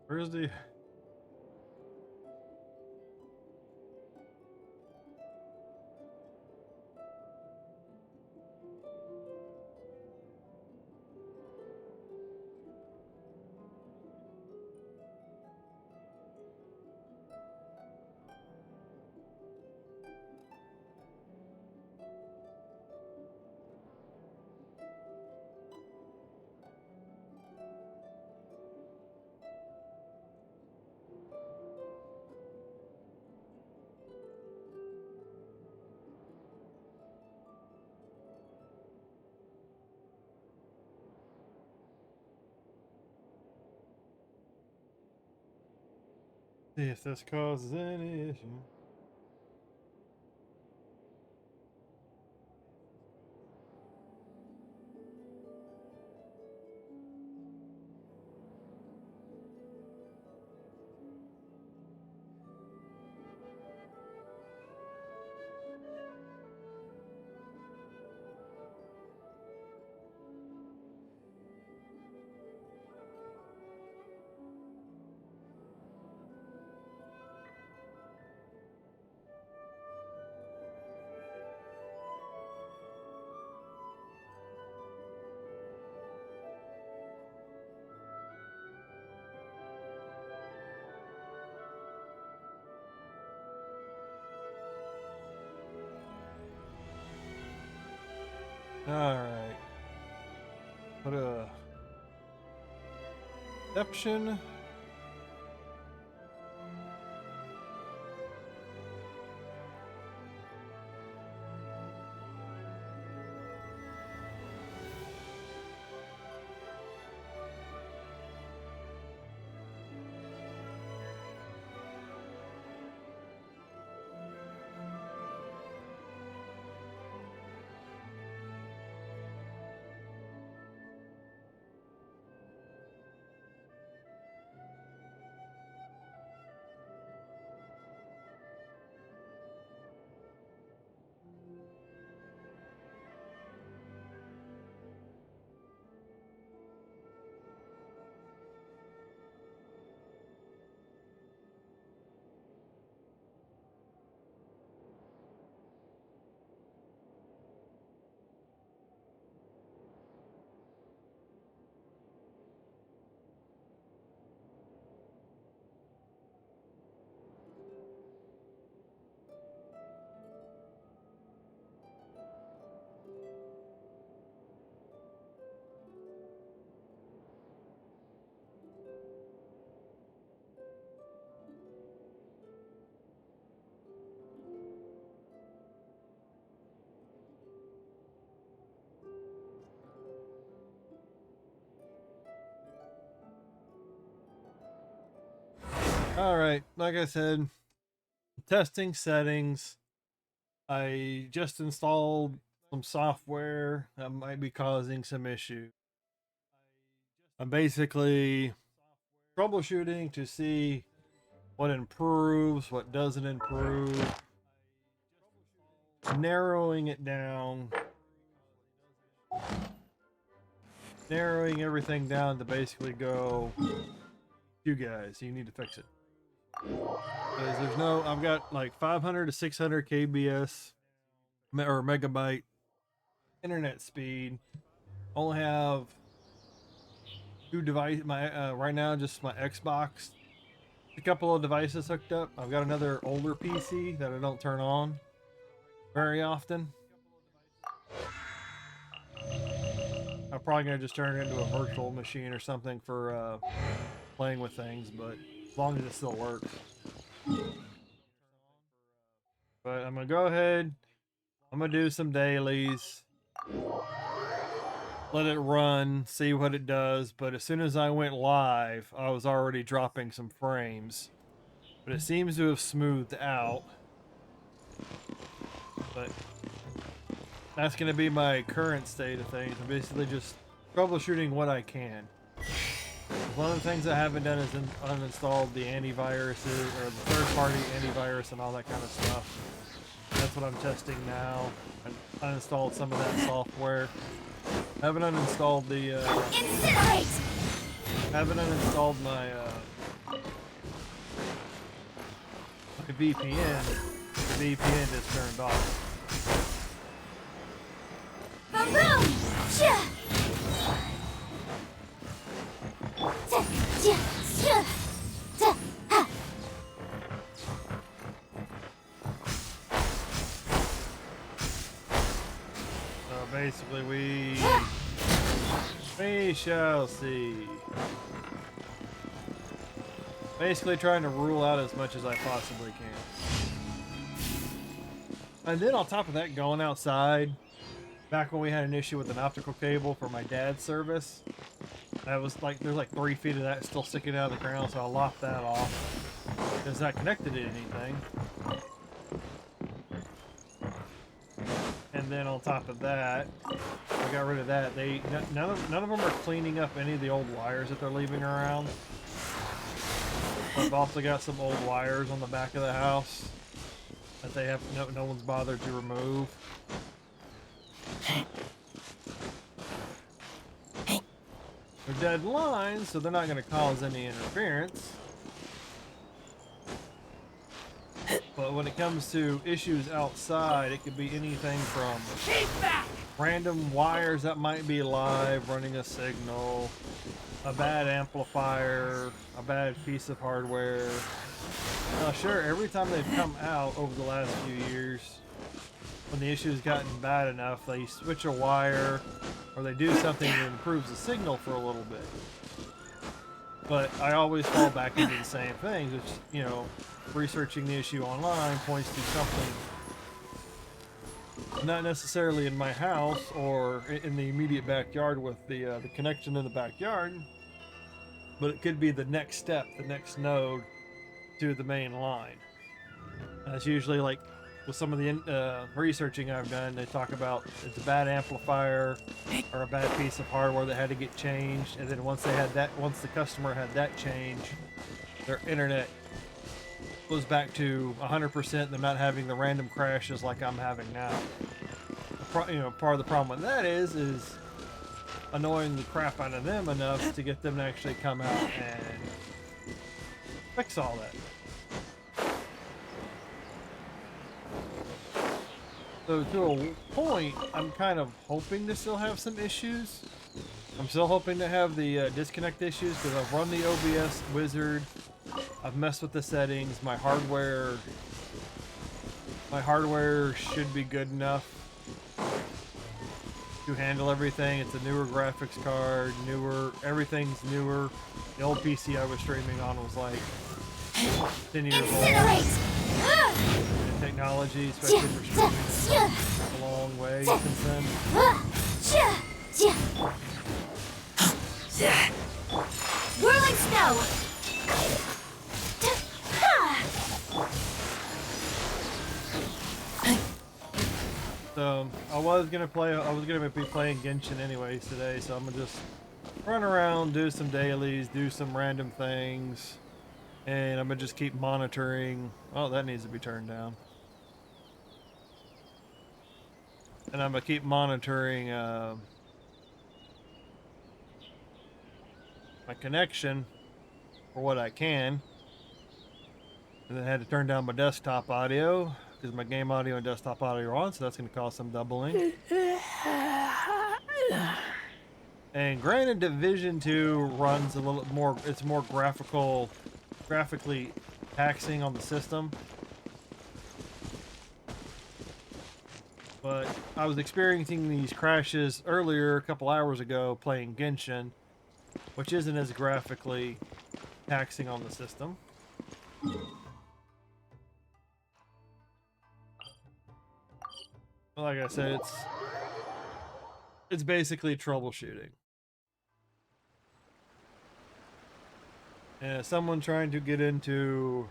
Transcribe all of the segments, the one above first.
Where's the... See if this causes any issue. Alright. Put a... Deception. Alright, like I said, testing settings. I just installed some software that might be causing some issues. I'm basically troubleshooting to see what improves, what doesn't improve, narrowing it down, narrowing everything down to basically go, you guys, you need to fix it. Because there's no, I've got like 500 to 600 kbs or megabyte internet speed. Only have two devices. My right now just my Xbox. A couple of devices hooked up. I've got another older PC that I don't turn on very often. I'm probably gonna just turn it into a virtual machine or something for playing with things, but as long as it still works. But I'm gonna go ahead. I'm gonna do some dailies. Let it run, see what it does. But as soon as I went live, I was already dropping some frames. But it seems to have smoothed out. But that's going to be my current state of things. I'm basically just troubleshooting what I can. One of the things I haven't done is uninstalled the antiviruses or the third-party antivirus and all that kind of stuff. That's what I'm testing now. I uninstalled some of that software. I haven't uninstalled the. Incinerate! Haven't uninstalled my the VPN, the VPN is turned off. Boom boom! Shia! So basically we shall see. Basically trying to rule out as much as I possibly can. And then on top of that, going outside, back when we had an issue with an optical cable for my dad's service, that was like, there's like 3 feet of that still sticking out of the ground, so I lopped that off. It's not connected to anything. And then on top of that, I got rid of that. None of them are cleaning up any of the old wires that they're leaving around. I've also got some old wires on the back of the house that they have no one's bothered to remove. They're dead lines, so they're not going to cause any interference. But when it comes to issues outside, it could be anything from random wires that might be live running a signal, a bad amplifier, a bad piece of hardware. Now sure, every time they've come out over the last few years, when the issue's gotten bad enough, they switch a wire or they do something that improves the signal for a little bit. But I always fall back into the same things, which, you know, researching the issue online points to something not necessarily in my house or in the immediate backyard with the connection in the backyard, but it could be the next step, the next node to the main line. That's usually like with some of the researching I've done, they talk about it's a bad amplifier or a bad piece of hardware that had to get changed, and then once the customer had that change, their internet was back to 100%, and they're not having the random crashes like I'm having now. Part of the problem with that is annoying the crap out of them enough to get them to actually come out and fix all that. So to a point, I'm kind of hoping to still have some issues. I'm still hoping to have the disconnect issues because I've run the OBS wizard. I've messed with the settings. My hardware should be good enough to handle everything. It's a newer graphics card, everything's newer. The old PC I was streaming on was like 10 years old. And technology, especially for streaming, is a long way since then. Whirling snow! So I was gonna be playing Genshin anyways today, so I'm gonna just run around, do some dailies, do some random things, and I'm gonna just keep monitoring. Oh, that needs to be turned down. And I'm gonna keep monitoring my connection for what I can. And then I had to turn down my desktop audio because my game audio and desktop audio are on, so that's going to cause some doubling. And granted, Division 2 runs a little more, it's more graphically taxing on the system. But I was experiencing these crashes earlier, a couple hours ago, playing Genshin, which isn't as graphically taxing on the system. Like I said, it's basically troubleshooting. And as someone trying to get into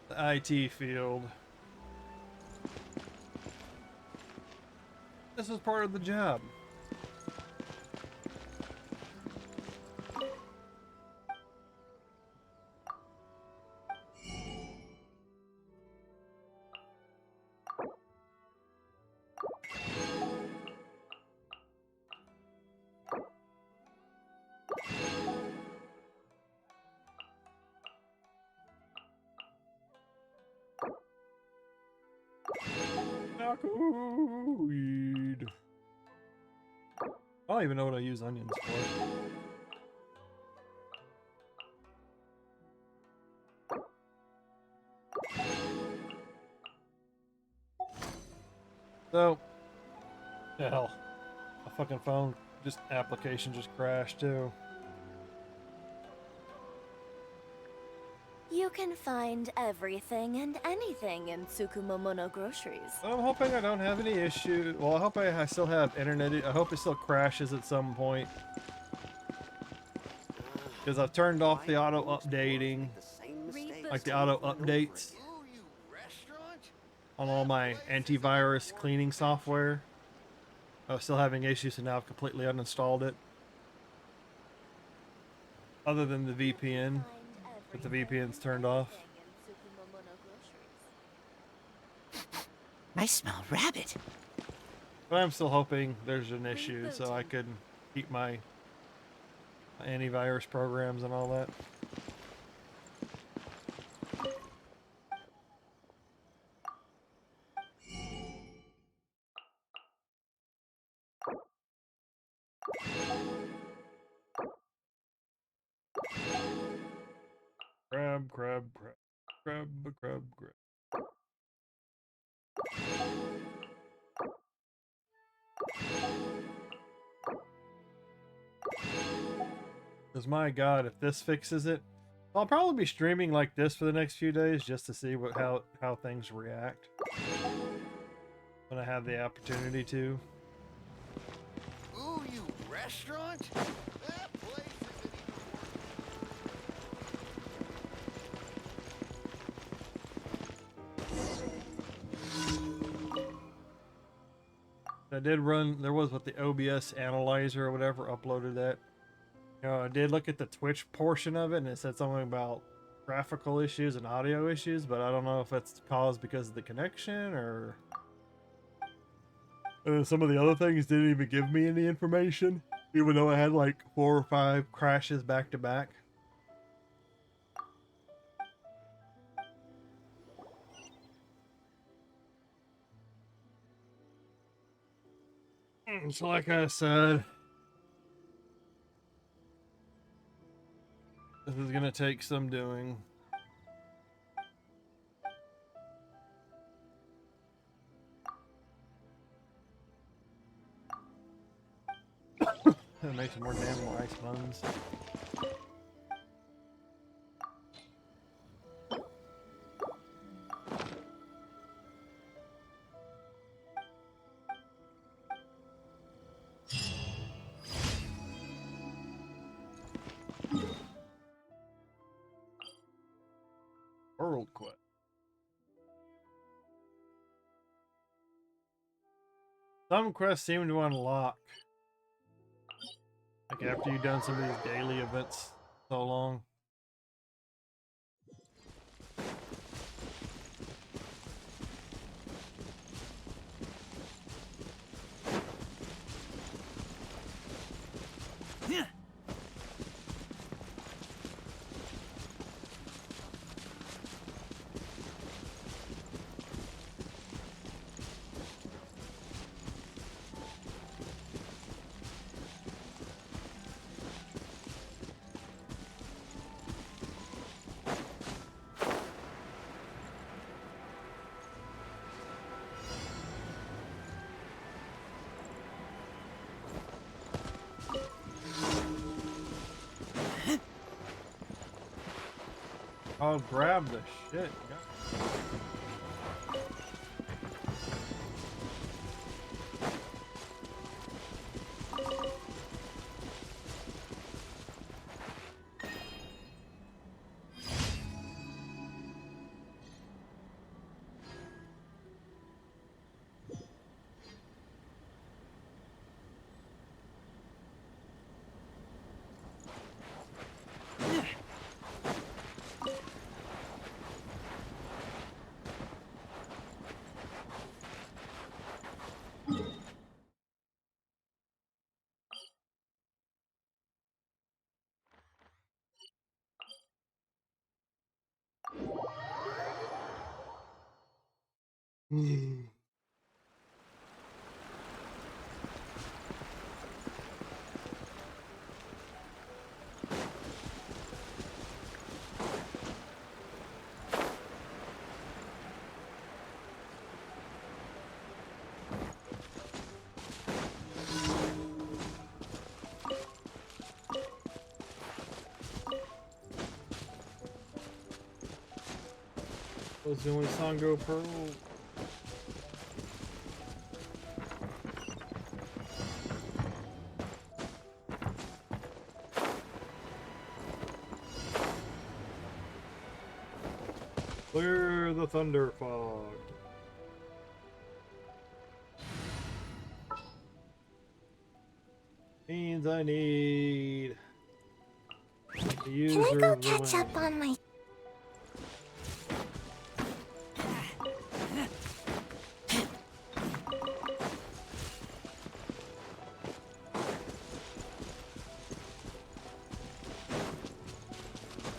the IT field, this is part of the job. Weed. I don't even know what I use onions for. So, hell, my fucking phone application just crashed too. You can find everything and anything in Tsukumomono groceries. I'm hoping I don't have any issue. Well, I hope I still have internet. I hope it still crashes at some point. Because I've turned off the auto updating, like the auto updates on all my antivirus cleaning software. I was still having issues, so now I've completely uninstalled it. Other than the VPN, but the VPN's turned off. I smell rabbit. But I'm still hoping there's an issue so I can keep my antivirus programs and all that. Crab, crab, crab. Crab, crab, crab. Because my god, if this fixes it, I'll probably be streaming like this for the next few days just to see how things react when I have the opportunity to. Ooh, you restaurant? That place isn't I did run, there was what the OBS analyzer or whatever uploaded that. You know, I did look at the Twitch portion of it and it said something about graphical issues and audio issues, but I don't know if it's caused because of the connection or some of the other things didn't even give me any information, even though I had like 4 or 5 crashes back to back. So like I said, this is gonna take some doing. Make some more damn rice buns. World quest. Some quests seem to unlock like after you've done some of these daily events so long. I'll grab the shit. Was the only Sango Pearl. Clear the thunder fog. Means I need the user Can I go of the catch up land. on my...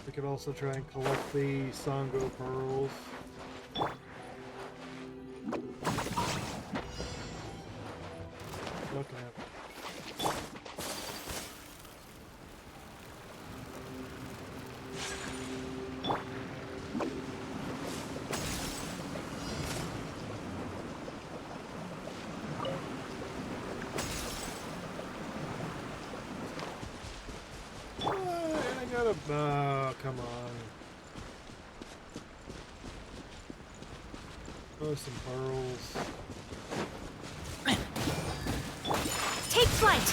We could also try and collect the Sango pearls. Looking at. And I gotta. Oh, come on. Oh, some pearls. Take flight!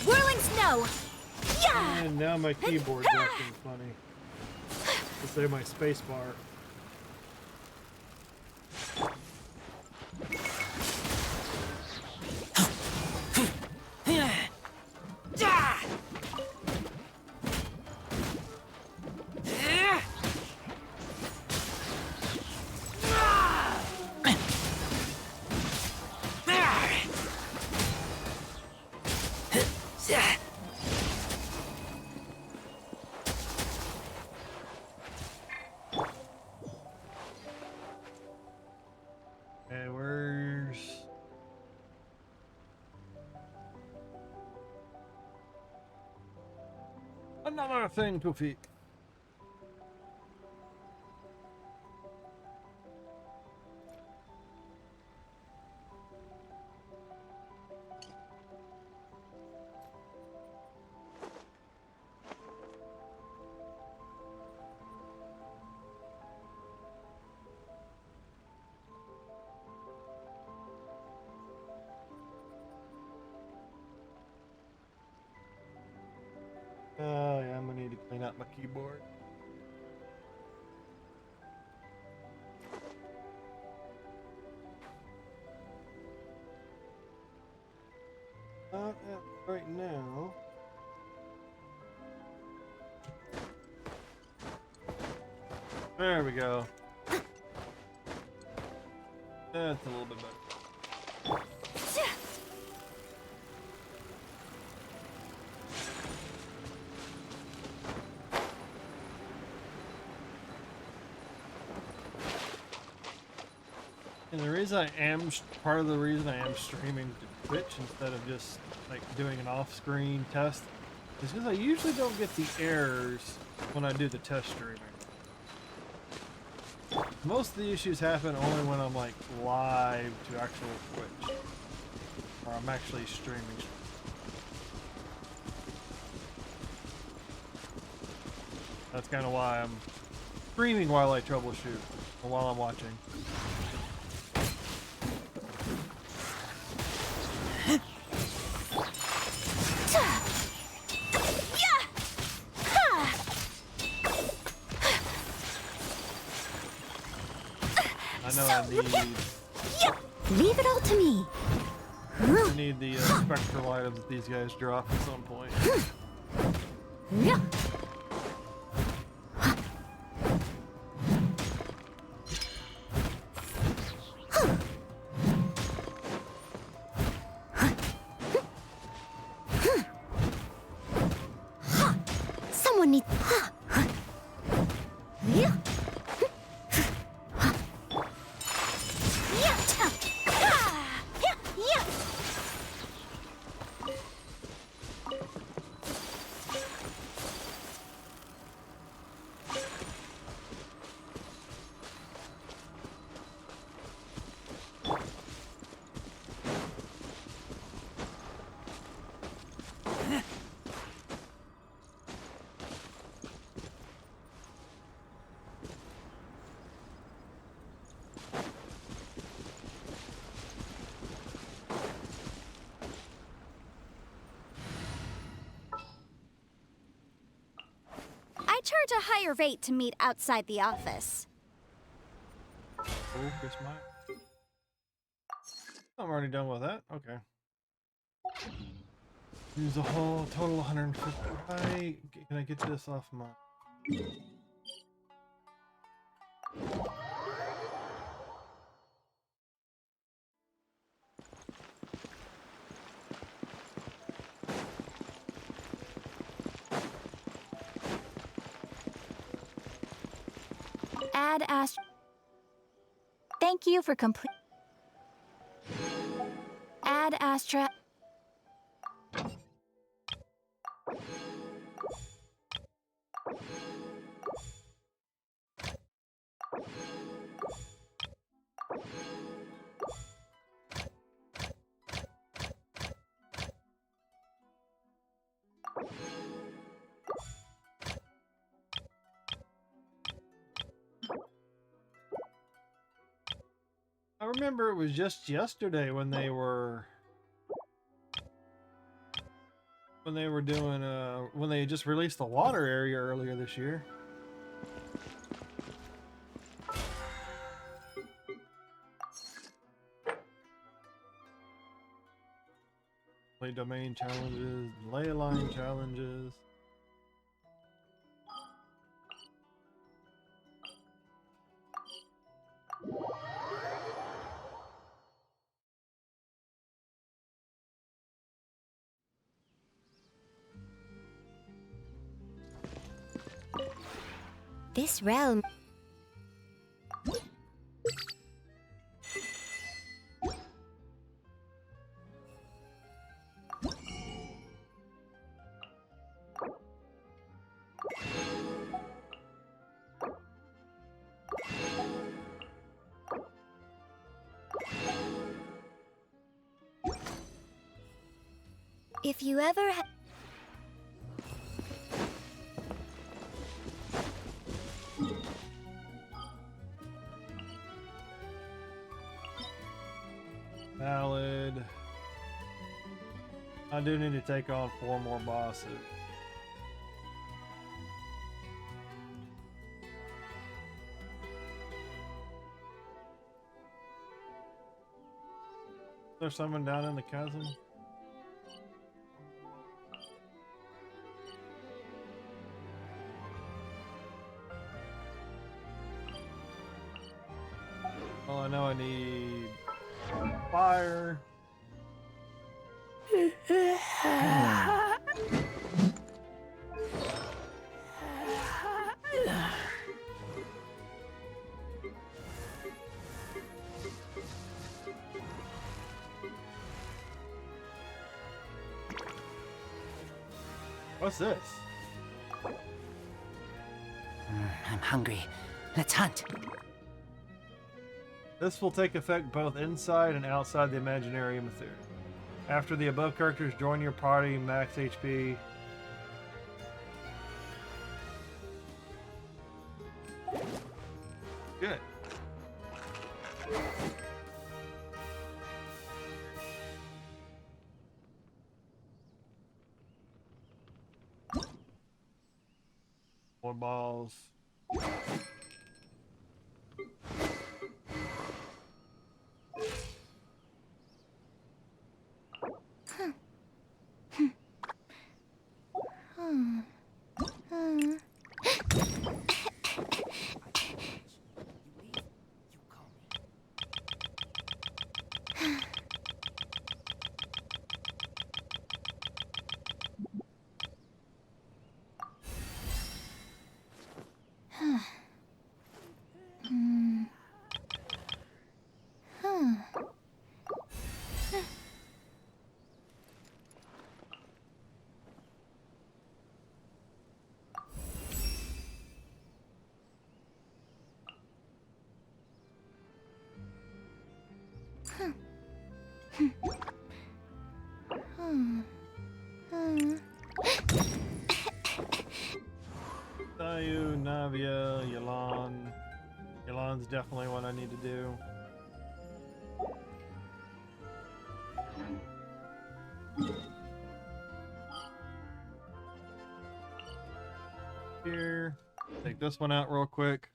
Whirling snow! Yeah! And now my keyboard's acting funny. To say my space bar. Okay, where's... Another thing to fix. Oh yeah, I'm gonna need to clean out my keyboard. Not right now. There we go. That's a little bit better. And the reason I am, part of the reason I am streaming to Twitch instead of just like doing an off-screen test is because I usually don't get the errors when I do the test streaming. Most of the issues happen only when I'm like live to actual Twitch, or I'm actually streaming. That's kind of why I'm streaming while I troubleshoot, or while I'm watching. I know I need... Leave it all to me. I need the spectral items that these guys drop at some point. Yeah. Someone needs... Yeah. charge a higher rate to meet outside the office. Focus my. I'm already done with that. Okay. Use a whole total 150. Can I get this off my? Add Astra. Thank you for complete. Add Astra. I remember it was just yesterday when they were doing when they just released the water area earlier this year. Play domain challenges, ley line challenges. This realm. If you ever Valid. I do need to take on 4 more bosses. There's someone down in the chasm. Well, I know I need fire. What's this? I'm hungry. Let's hunt. This will take effect both inside and outside the Imaginarium of Theory. After the above characters join your party, max HP. Good. More balls. Sayu, Navia, Yalan. Yalan's definitely what I need to do. here. Take this one out real quick.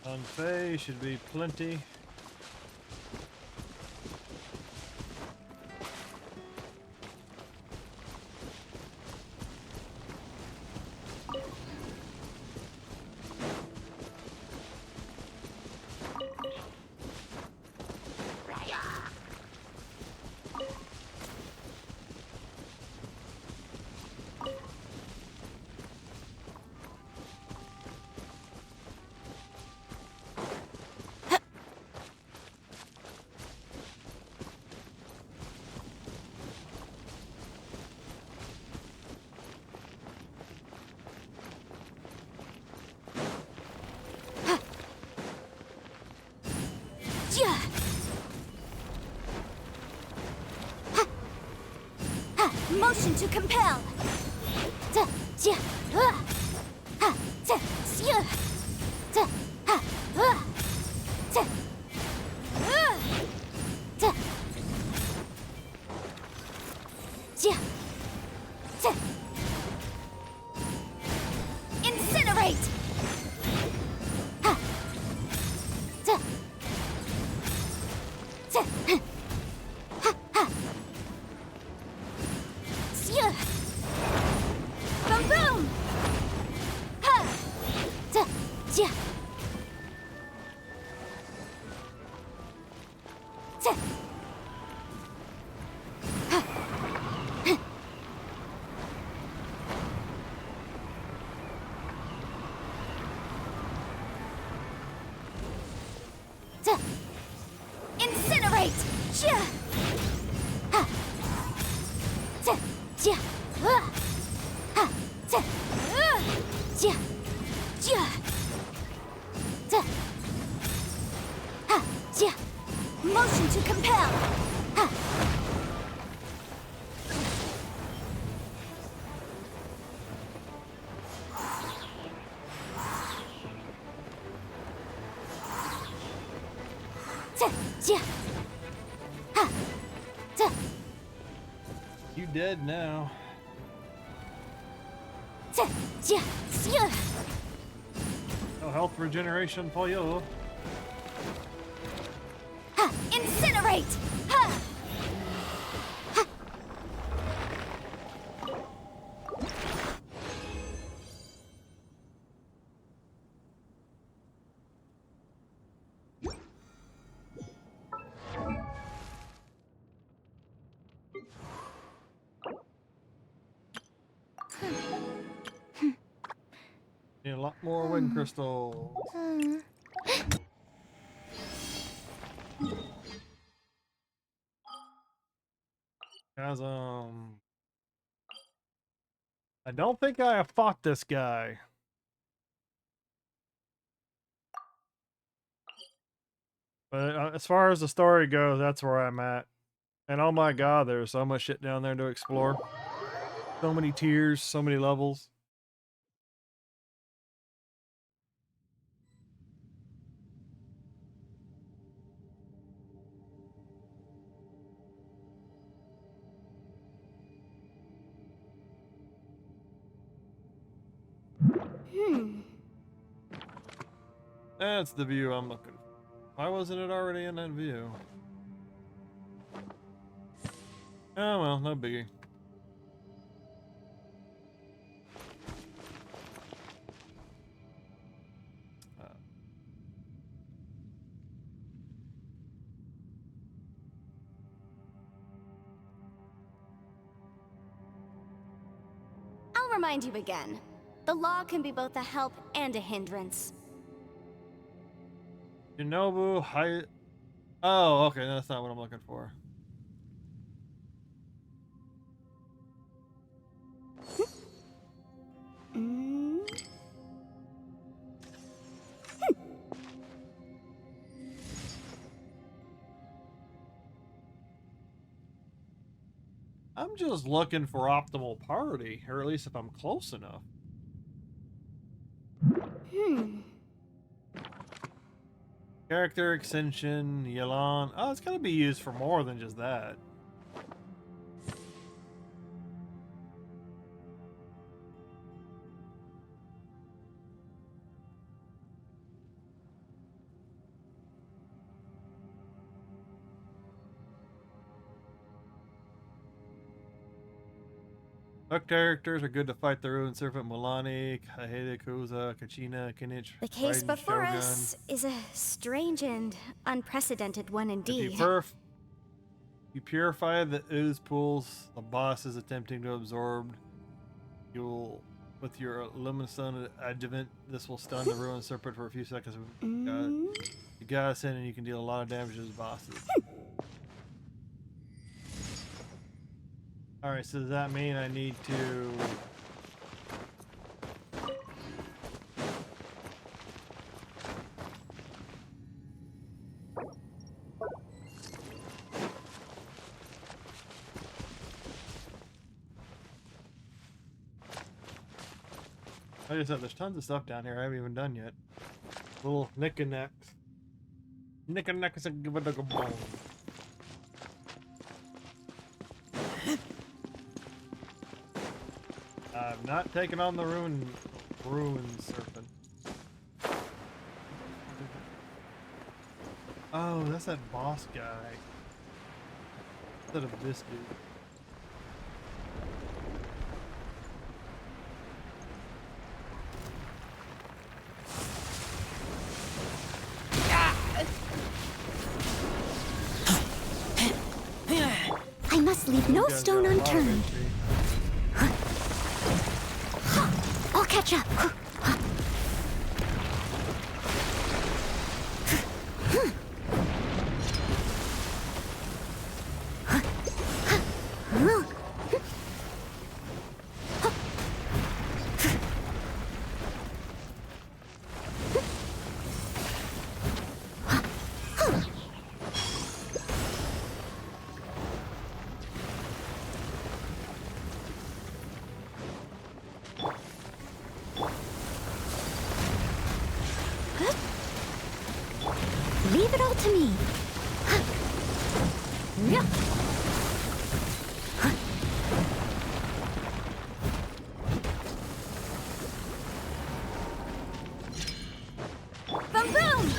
Unfei should be plenty. Motion to compel. Incinerate. Boom boom! Ha! Ja! Incinerate! Ja! Ha! Ja! Ha! Ja! Ja! Ha! Ja! Motion to compel! Ha! Ja! Ha! Ja! You dead now. Ja! Ja! No health regeneration for you. Ha! Incinerate! Ha! Need a lot more wind crystals. Chasm. I don't think I have fought this guy. But as far as the story goes, that's where I'm at. And oh my god, there's so much shit down there to explore. So many tiers, so many levels. That's the view I'm looking for. Why wasn't it already in that view? Oh well, no biggie. I'll remind you again. The law can be both a help and a hindrance. Shinobu Hai. Oh, okay, that's not what I'm looking for. I'm just looking for optimal party, or at least if I'm close enough. Character extension, Yelan. Oh, it's gonna be used for more than just that. Hook characters are good to fight the Ruined Serpent Milani, Kahede Kuza, Kachina, Kinich, The case Raiden before Shogun. us is a strange and unprecedented one If indeed. you purify the ooze pools the boss is attempting to absorb, you'll, with your luminous adjuvant, this will stun the Ruined Serpent for a few seconds. You got us in and you can deal a lot of damage to his bosses. Alright, so does that mean I need to... Like I said, there's tons of stuff down here I haven't even done yet. Little knickknacks. Knickknacks and give it a bone. I've not taken on the ruined serpent. Oh, that's that boss guy. Instead of this dude. I must leave no stone unturned. I'll catch up. Leave it all to me. Boom, boom!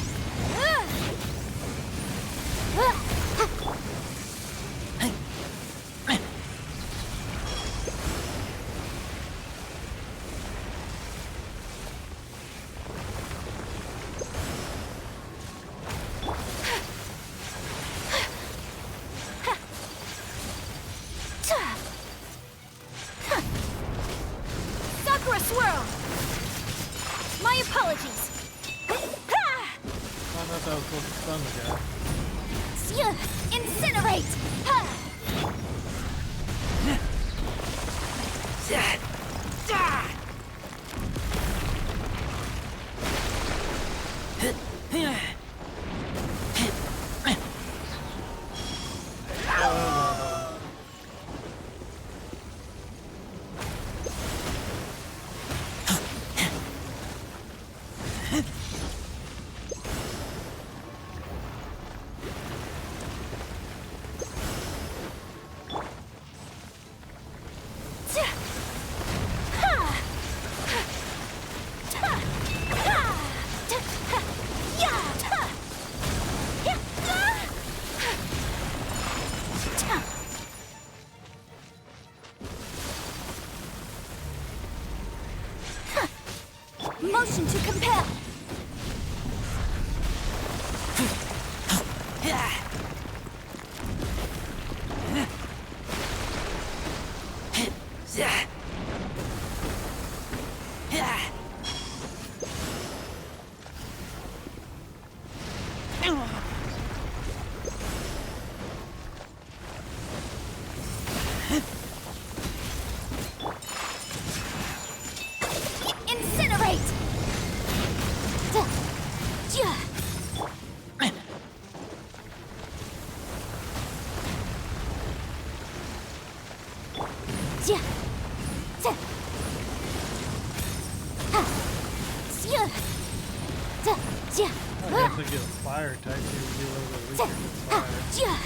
Sakura swirl! My apologies! I thought that was supposed to stun the guy. Incinerate! Motion to compel. Incinerate! Yeah. I guess I get a fire type here to be a little bit weaker than fire.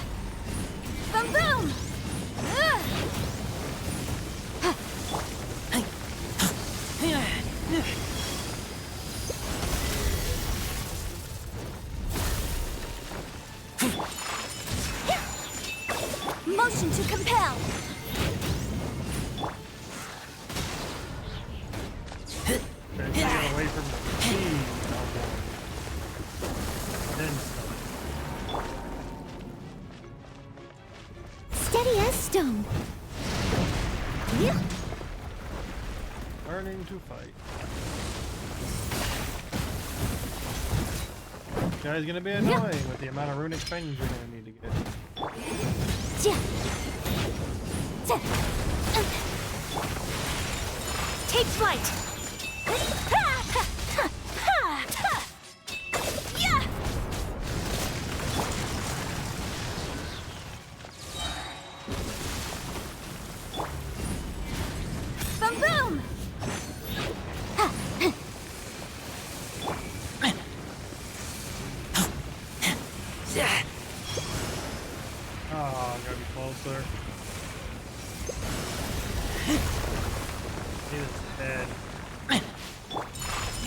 Boom boom! Motion to compel. Okay, so get away from the key. Then start. Steady as stone. Yeah. Learning to fight. This guy's gonna be annoying with the amount of runic fangs you're gonna need to get. Take flight. Yeah. Boom boom. Oh, gotta be closer. See his head.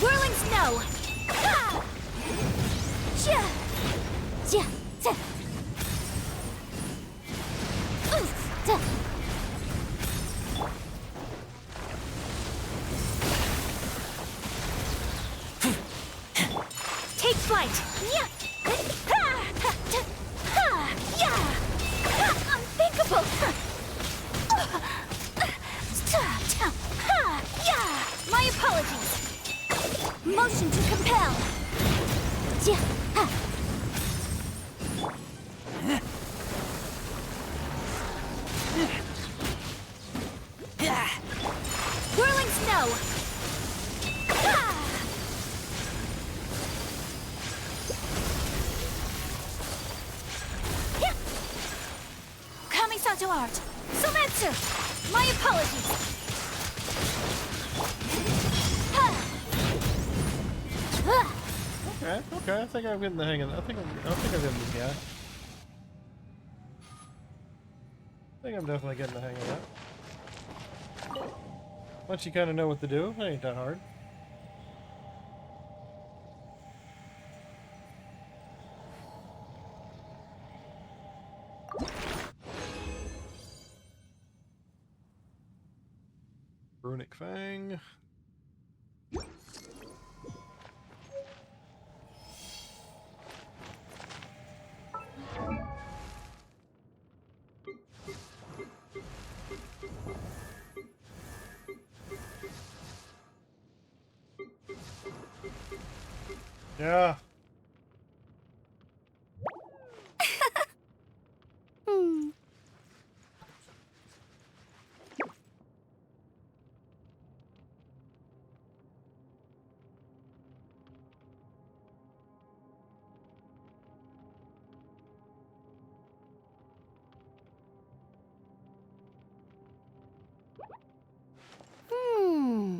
Whirling snow. Ha! Ja. Ja. Ja. Oof. Ja. Take flight. Yeah. Ha! Ha! Ja. Ha! Yeah. Ha! Unthinkable. Ha! Yeah. My apologies. Motion to compel. Ja. Ha! Whirling snow. Ha! Yeah. Kamisato art. Sometsu. My apologies. Ha! Ah! Okay, I think I'm getting the hang of it. I think I'm getting this guy. I think I'm definitely getting the hang of that. Once you kind of know what to do, it ain't that hard. Runic Fang. Yeah. Hmm. Hmm.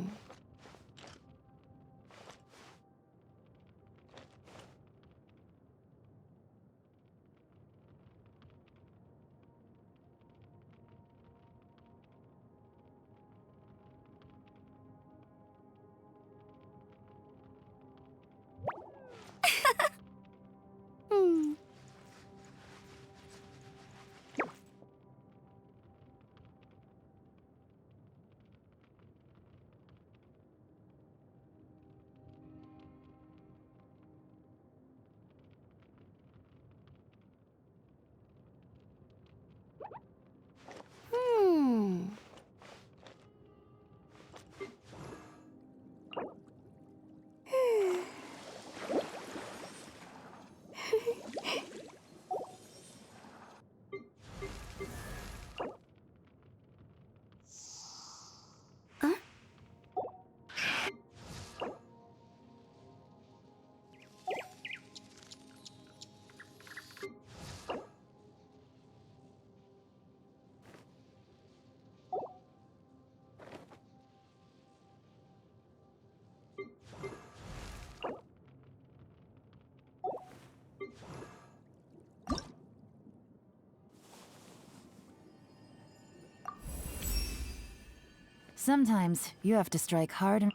Sometimes you have to strike hard and...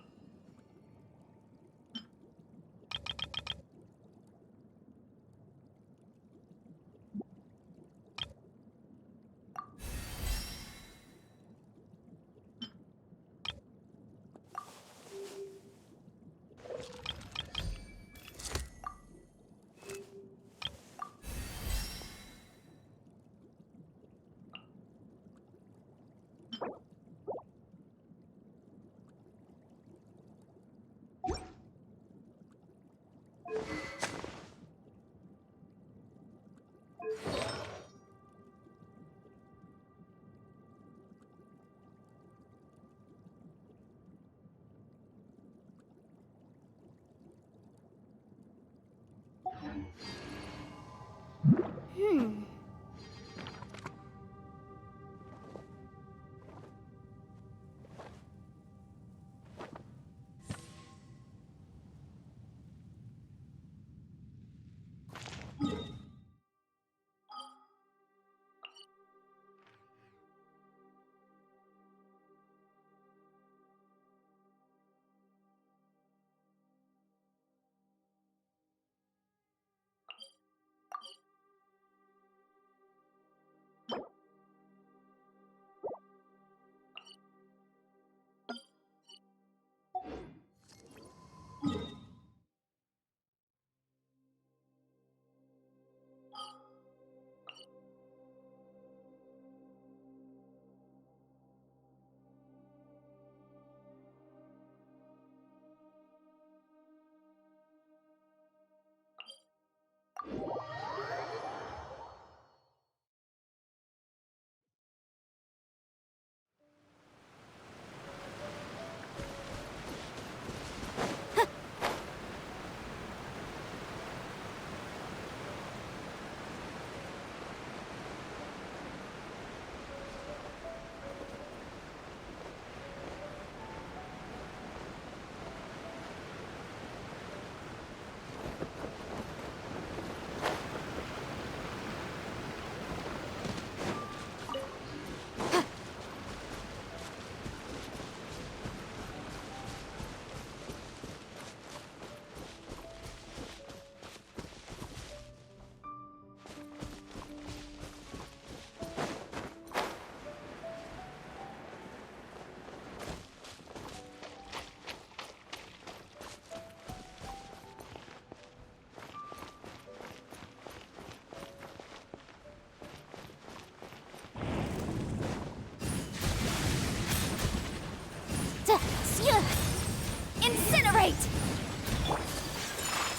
Incinerate!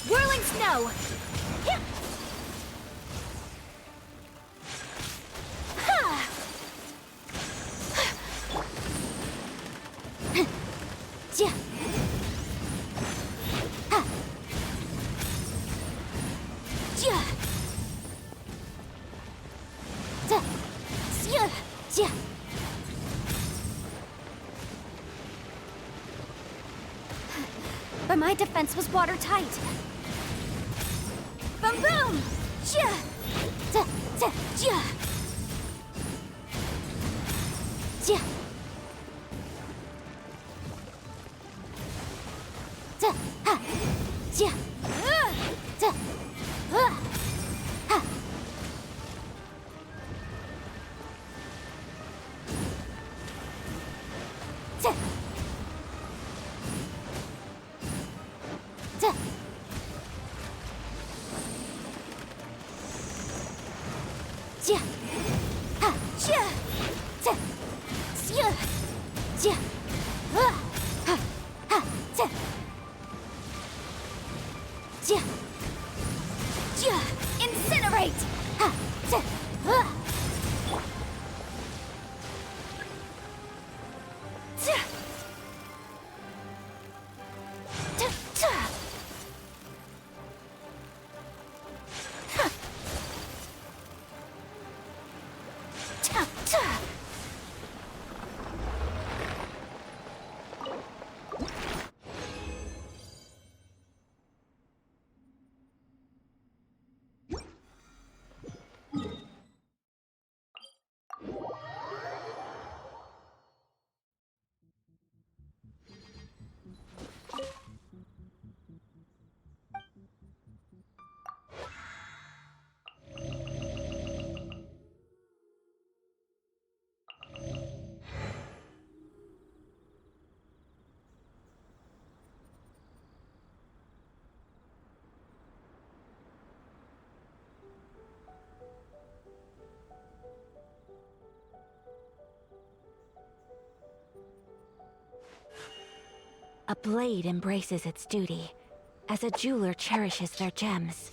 Whirling snow! Yeah. Ha! Yeah. Ha! Yeah. Yeah. Yeah. But my defense was watertight. Boom boom! Ja! Ja! Ja! Ja! Ja! Ha! Ja! Ja! Ha! Ja! Ja! Ja! Ha! Ja! Ja! Ja! Ja! Ha! Ha! Ja! Ja! Ja! Incinerate! Ha! Ja! A blade embraces its duty, as a jeweler cherishes their gems.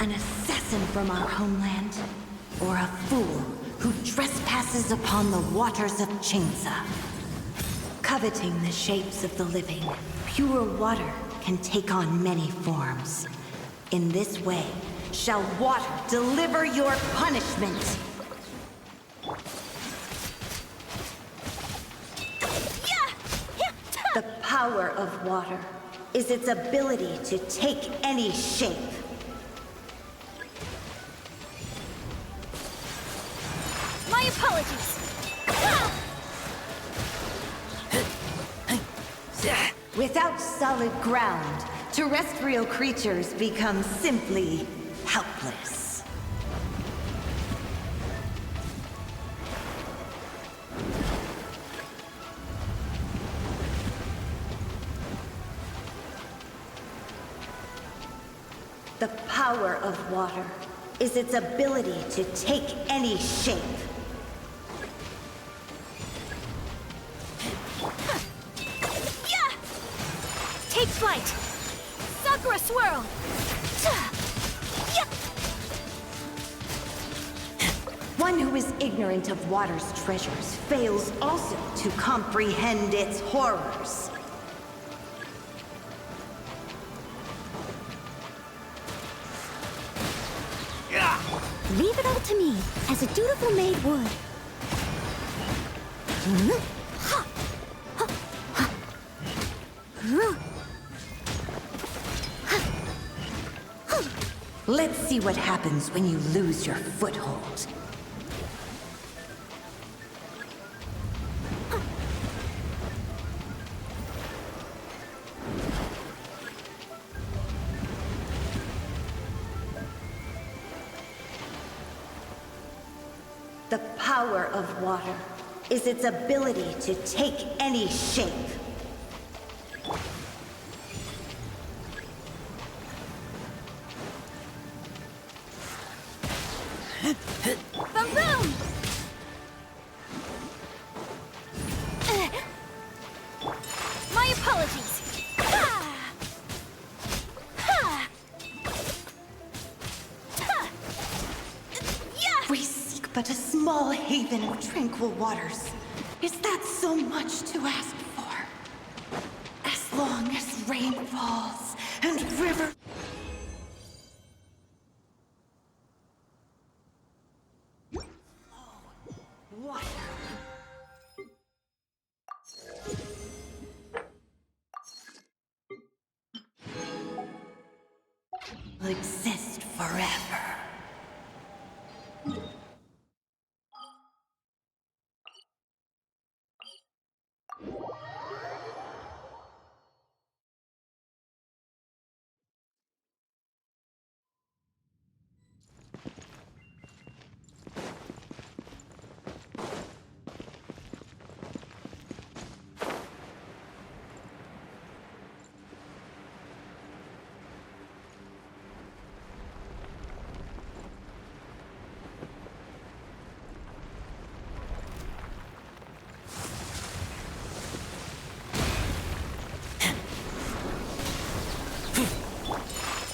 An assassin from our homeland, or a fool who trespasses upon the waters of Chingsa. Coveting the shapes of the living, pure water can take on many forms. In this way, shall water deliver your punishment. The power of water is its ability to take any shape. My apologies. Ah! Without solid ground, terrestrial creatures become simply helpless. The power of water is its ability to take any shape. Yeah! Take flight. Sakura swirl. Yeah! One who is ignorant of water's treasures fails also to comprehend its horrors. Leave it all to me, as a dutiful maid would. Let's see what happens when you lose your foothold. The power of water is its ability to take any shape. Boom boom! My apologies. Ah! Ha! Ha! Yeah! We seek but a small haven of tranquil waters. Is that so much to ask for? As long as rain falls and river... Water. Will exist forever.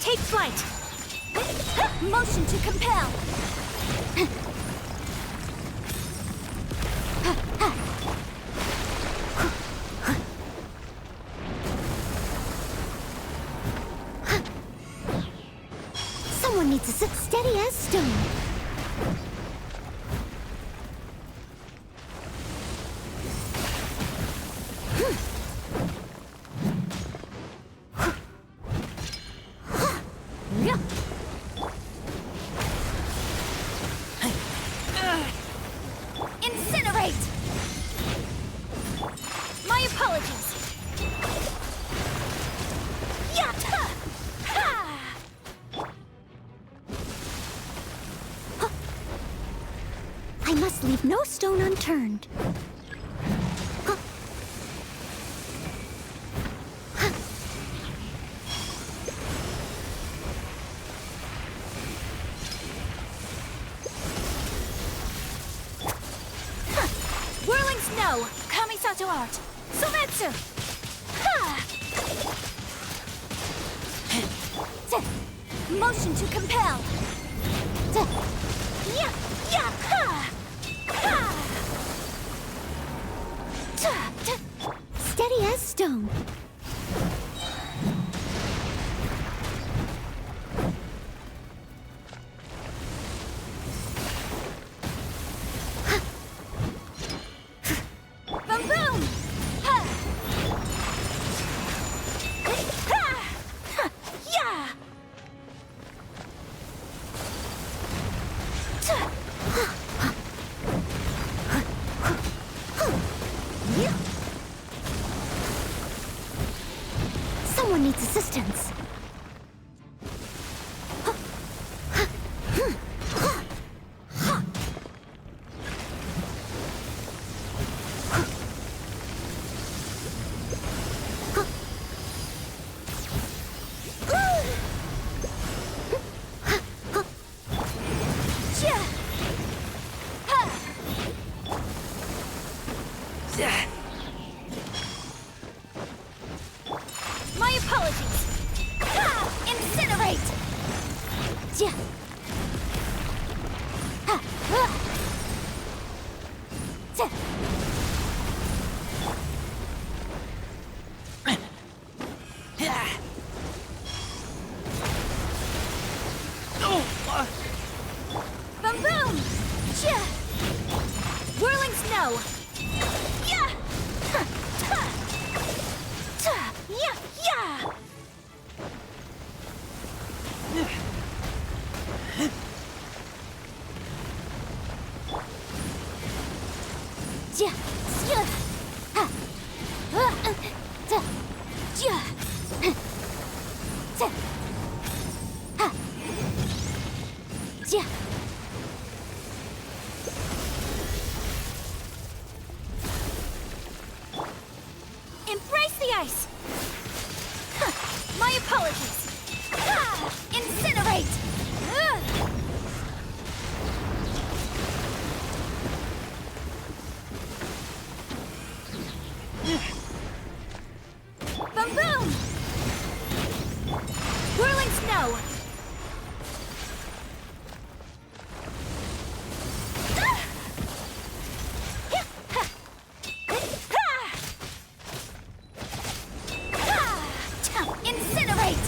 Take flight. Motion to compel. Someone needs to sit steady as stone. Incinerate! My apologies. Yatta! Ha! I must leave no stone unturned. Whirling snow! Kamisato art! Sometsu! Ha! Motion to compel! Ya! Ya! Ha! Ha! Steady as stone. Boom boom! Ha! Ha! Ha! Yeah! Someone needs assistance. My apologies. Ha! Incinerate! Ja. Ha! Ja. Boom boom! Ja. Whirling snow! Yeah! Ha! Ha! Ta! Yeah! Yeah! Ja! Ja! Ha! Ta! Ja! Ta! Ha! Ja! Embrace the ice! Huh, my apologies! Ha! Incinerate! Ugh. Boom boom! Whirling snow! Ah! Yeah, ha! Ha! Incinerate!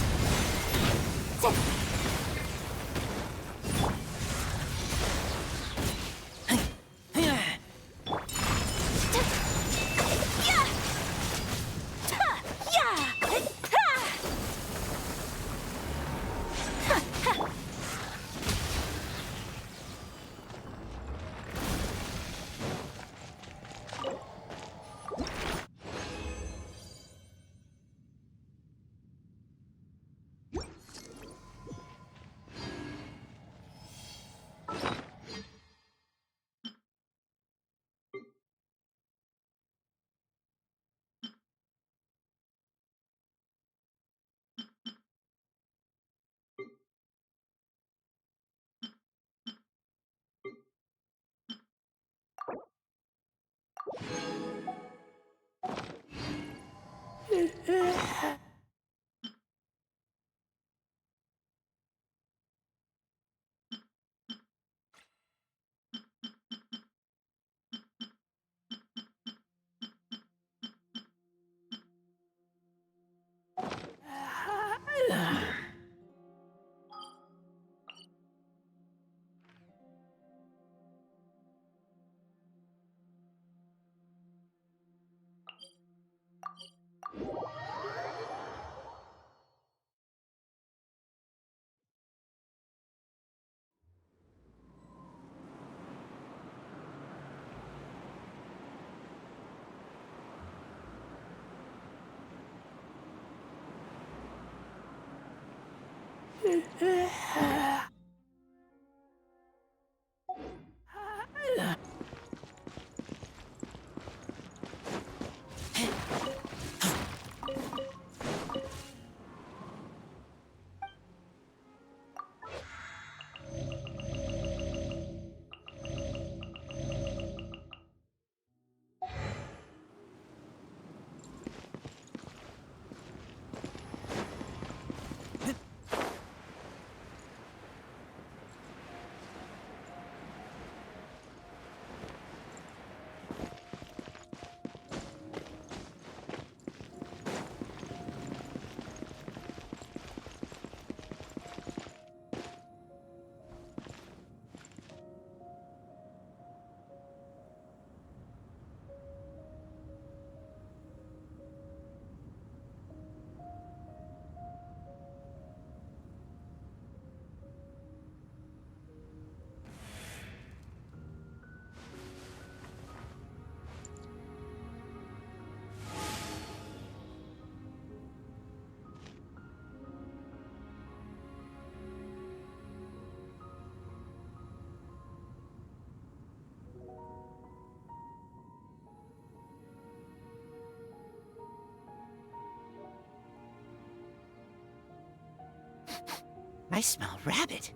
I smell rabbit.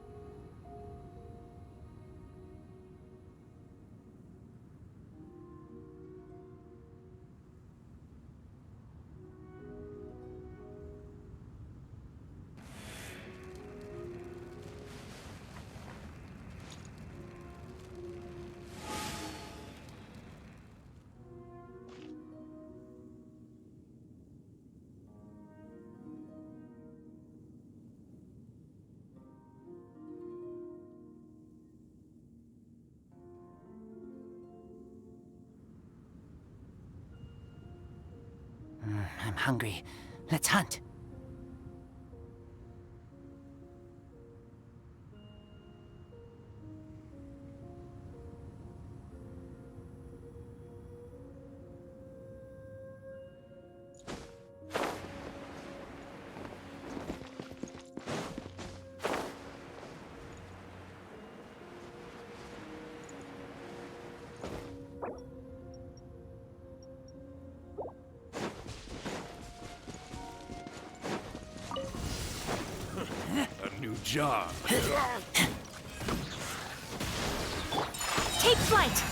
I'm hungry. Let's hunt. A new job. Take flight!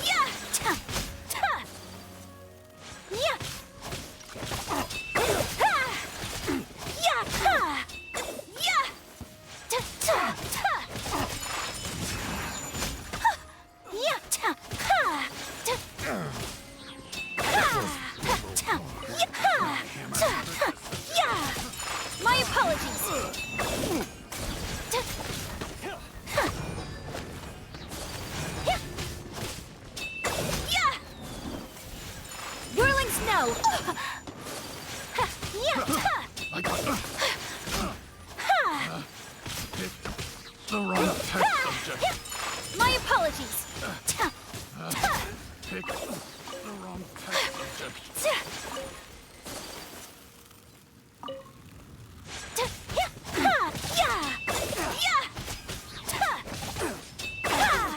Yeah! Ta! Ta! Yeah! Ha! Yeah! Ha! Yeah! Ta! Ta! Ta! Ha! Yeah! Ta! Ha! Ta! Ha! Ta! Yeah! Ha! Ta! Ha! Yeah! My apologies! Ta! Ha! Yeah! Whirling snow! Ha! Yeah! Ha! I got Ha! the wrong test subject. My apologies! Ta! Ta! Pick the wrong test subject. Ta! Ta! Yeah! Ha! Yeah! Yeah! Ta! Ha!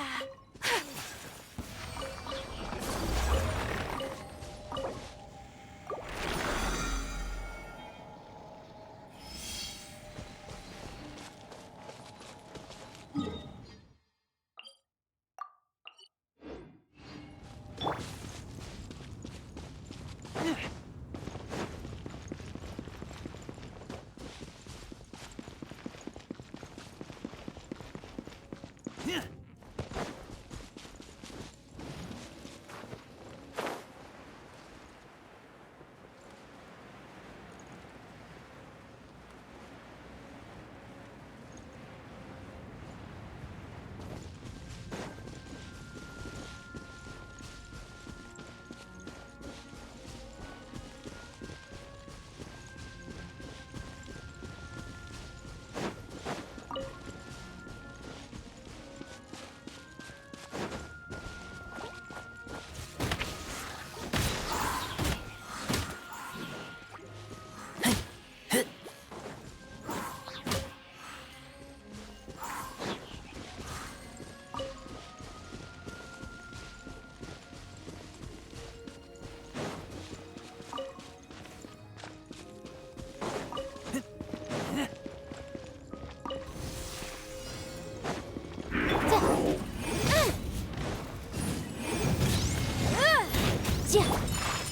Yeah.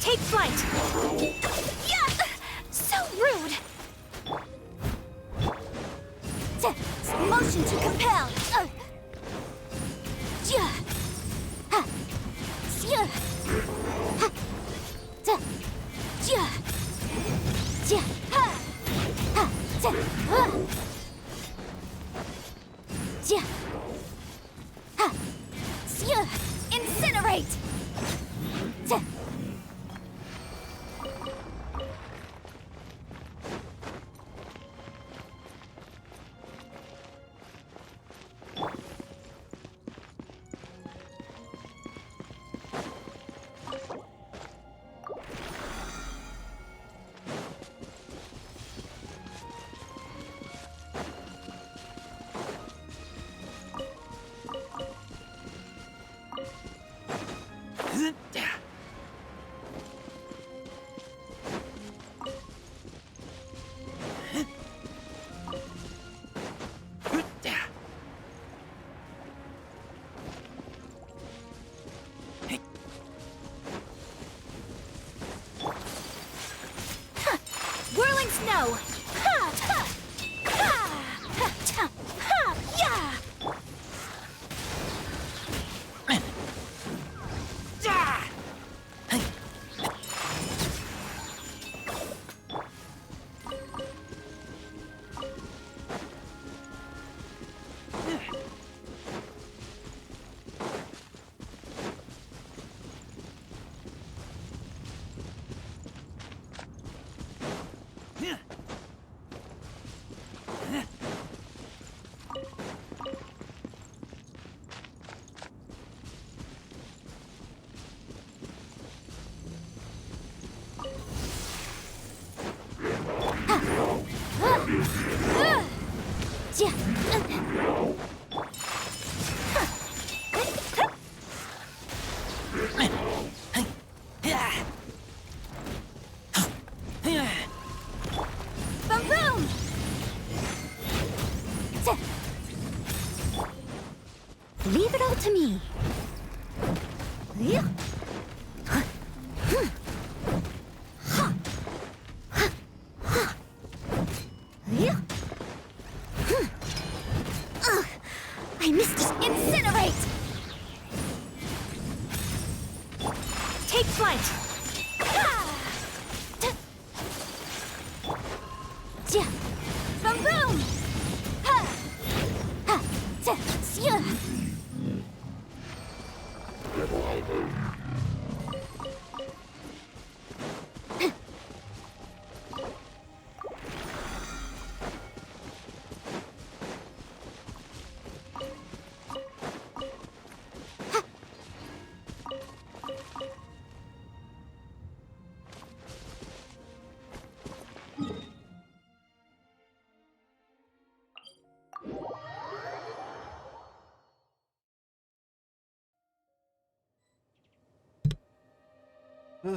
Take flight. Yeah. So rude. Motion to compel. Yeah. Ha. Yeah. Ha. Yeah. Yeah. Ha. Ha. Yeah. Ha. Yeah. Incinerate. Whirling snow! Ha! Ha! Ha! Ha! Ha! Ha! Yeah! Boom boom! Leave it all to me. Yeah. Yeah. Ugh, I missed it. Incinerate! Take flight! Ah! Yeah. Boom boom! Ha! Ha! Yeah.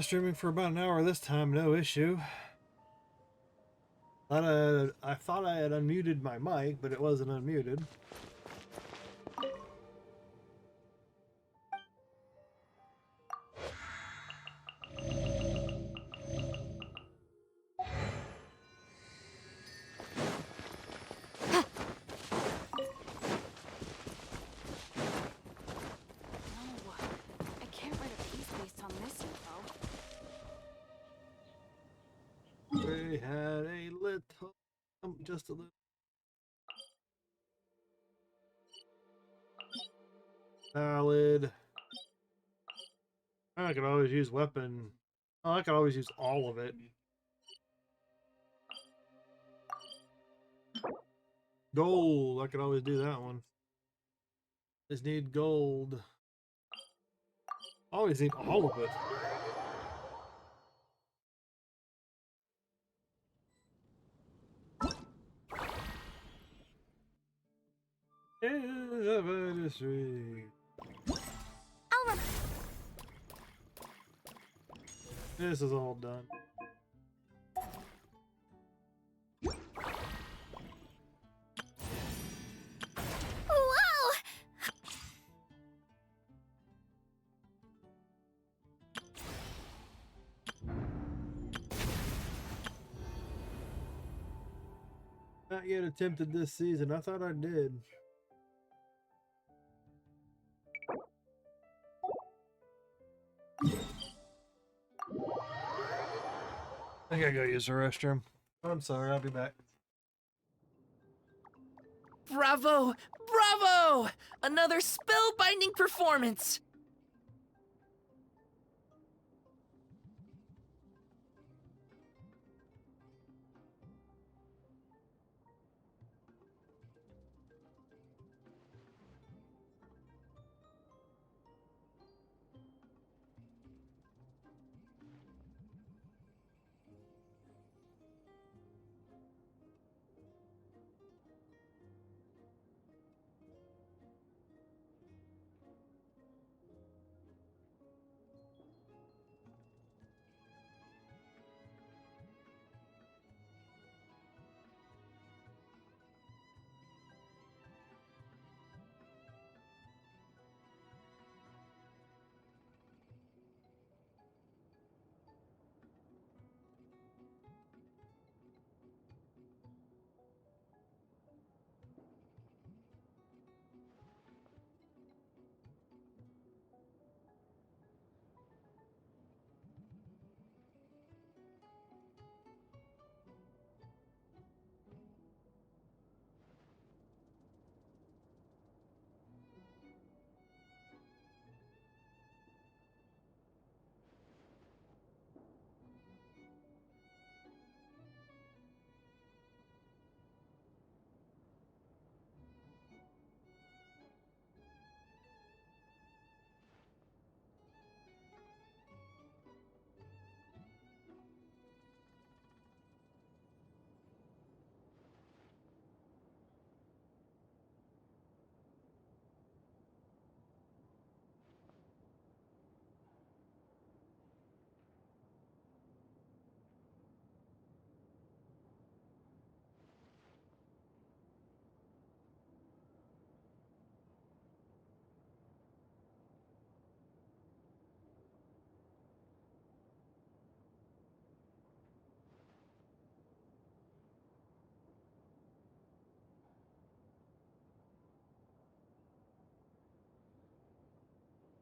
Streaming for about an hour this time, no issue. I thought I had unmuted my mic, but it wasn't unmuted. I can't write a piece based on this info. We had a little, just a little. Valid. I could always use weapon. Oh, I could always use all of it. Gold. I could always do that one. Just need gold. Always need all of it. Is of industry. This is all done. Whoa! not yet attempted this season. I thought I did. I gotta go use the restroom. I'm sorry, I'll be back. Bravo! Bravo! Another spellbinding performance!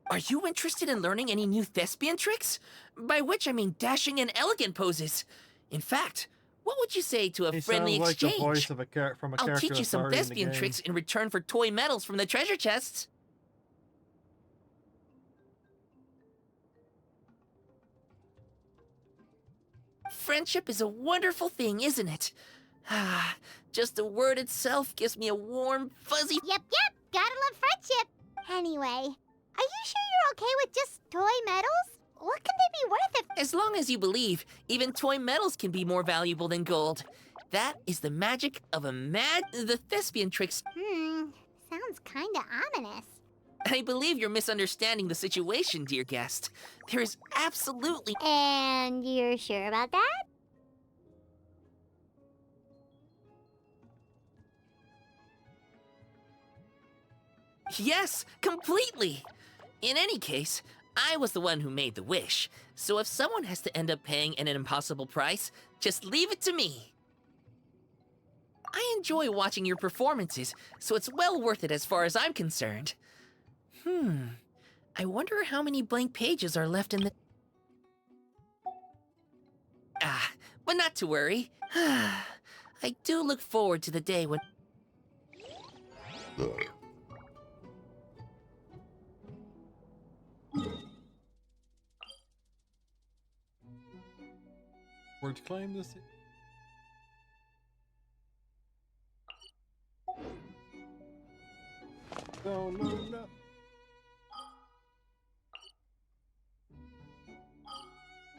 Are you interested in learning any new thespian tricks? By which I mean dashing and elegant poses. In fact, what would you say to a He friendly sounds like the exchange? voice of from a I'll character teach you that's some already in the thespian game. tricks in return for toy medals from the treasure chests. Friendship is a wonderful thing, isn't it? Ah, just the word itself gives me a warm, fuzzy... Yep, gotta love friendship. Anyway, are you sure you're okay with just toy medals? What can they be worth if... As long as you believe, even toy medals can be more valuable than gold. That is the magic of the thespian tricks. Sounds kinda ominous. I believe you're misunderstanding the situation, dear guest. There is absolutely... And you're sure about that? Yes, completely! In any case, I was the one who made the wish, so if someone has to end up paying an impossible price, just leave it to me. I enjoy watching your performances, so it's well worth it as far as I'm concerned. I wonder how many blank pages are left in the... Ah, but not to worry. I do look forward to the day when... Where'd you claim this? No.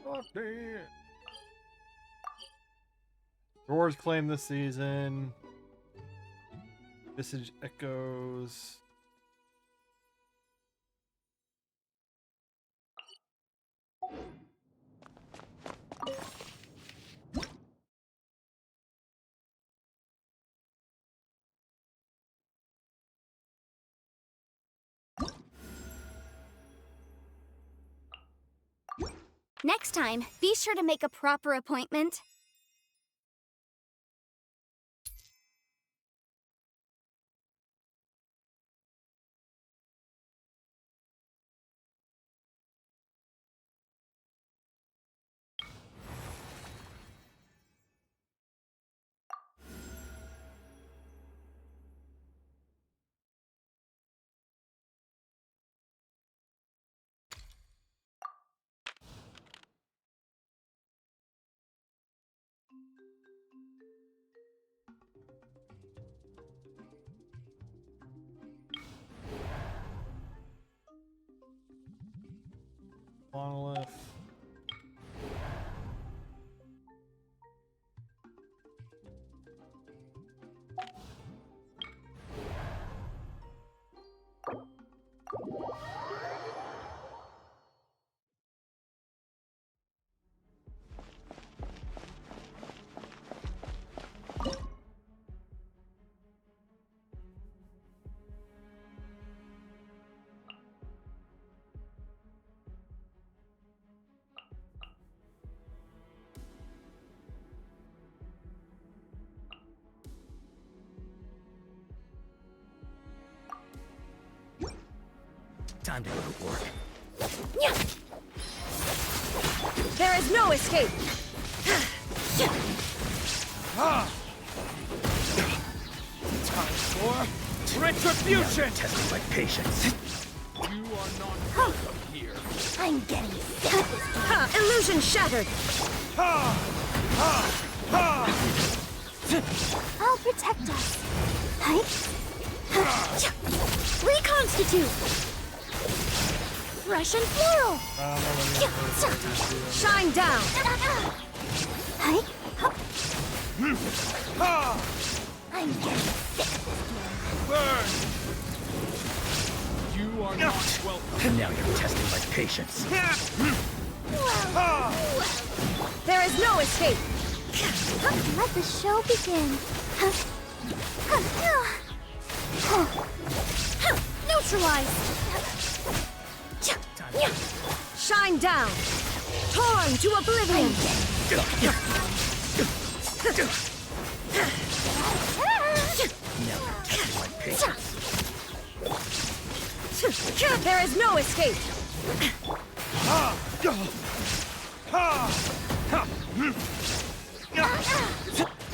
Oh, damn. Rewards claim this season. Message echoes. Next time, be sure to make a proper appointment. Time to go to work. There is no escape! Time for retribution! Test my patience. You are not welcome here. I'm getting sick of this game. Ha! Illusion shattered! I'll protect us. Hi. Reconstitute. Russian floral. I don't know what it is. Shine down! Hi. I'm getting sick of this game. Burn! You are not welcome. And now you're testing my patience. There is no escape! Let the show begin. Neutralize. Shine down! Torn to oblivion! Now you're testing my patience. There is no escape!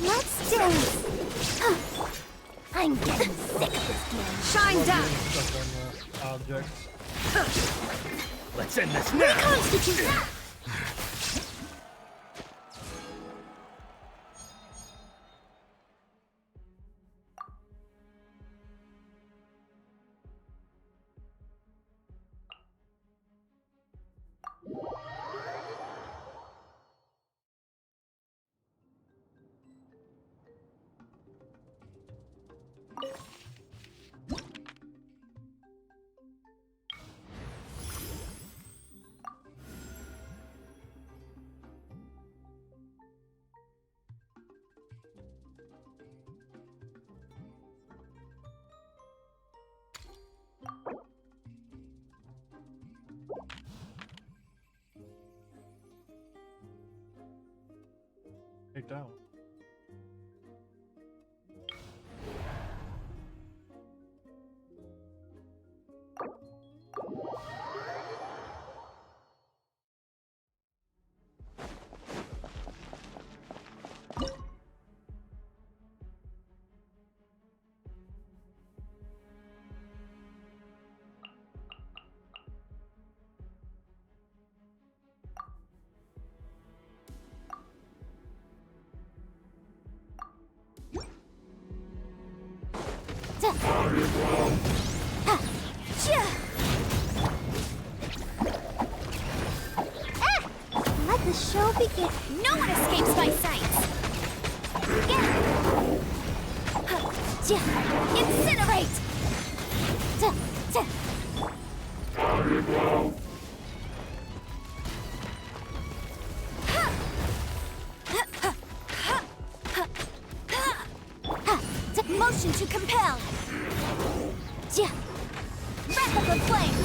Let's dance. I'm getting sick of this game. Shine down! Stuff on the objects. Let's end this now! Reconstitute. Take down. Let the show begin. No one escapes my sights. Incinerate! Motion to compel. Wrap up the flame.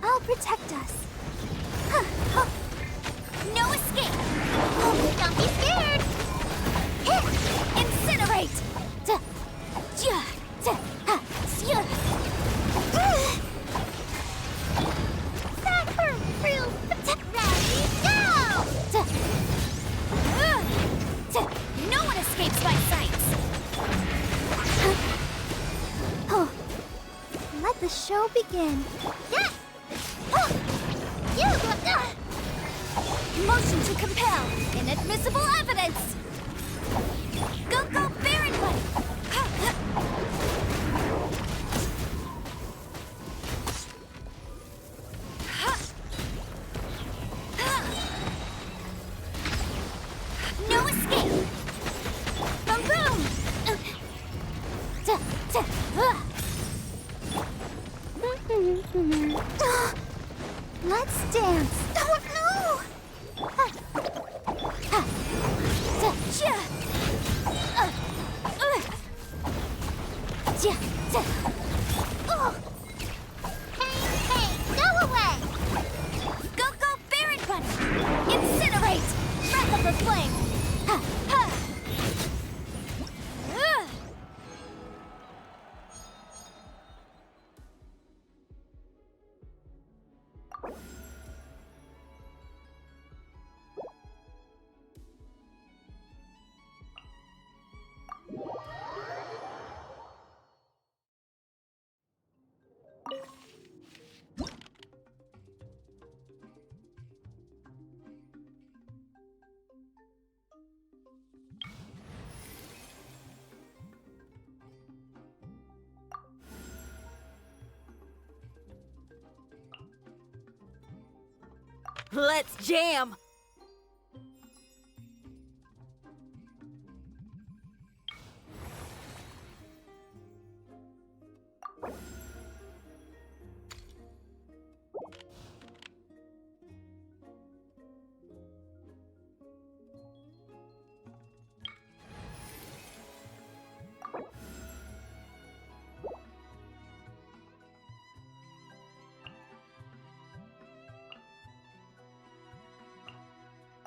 I'll protect us. No escape. Don't be scared. Incinerate. That hurt real. Ready, go. No one escapes my sights. Let the show begin. Motion to compel. Inadmissible evidence. Go, go, Baron One. No escape. Boom, boom. Let's dance. Oh no! Hey, go away! Go, go, Baron Bunny! Incinerate! Breath of the flame! Let's jam!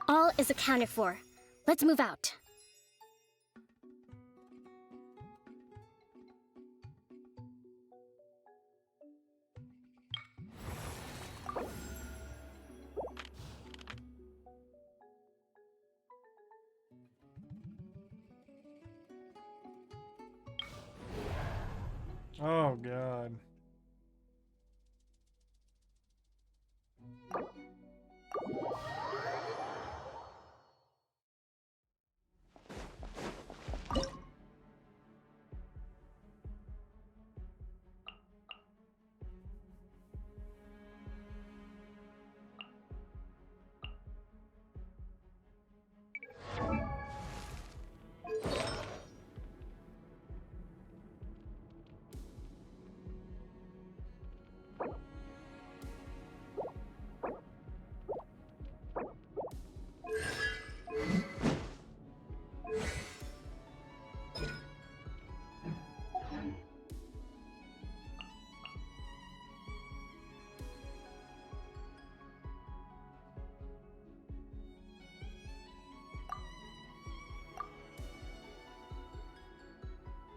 All is accounted for. Let's move out. Oh god.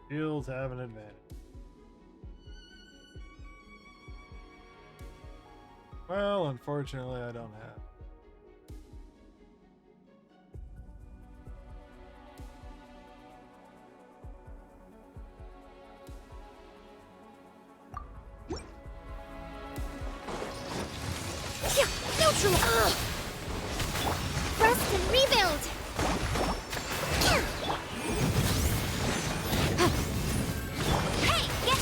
Shields have an advantage. Well, unfortunately, I don't have. Neutral! Rest and rebuild! Hey! Get...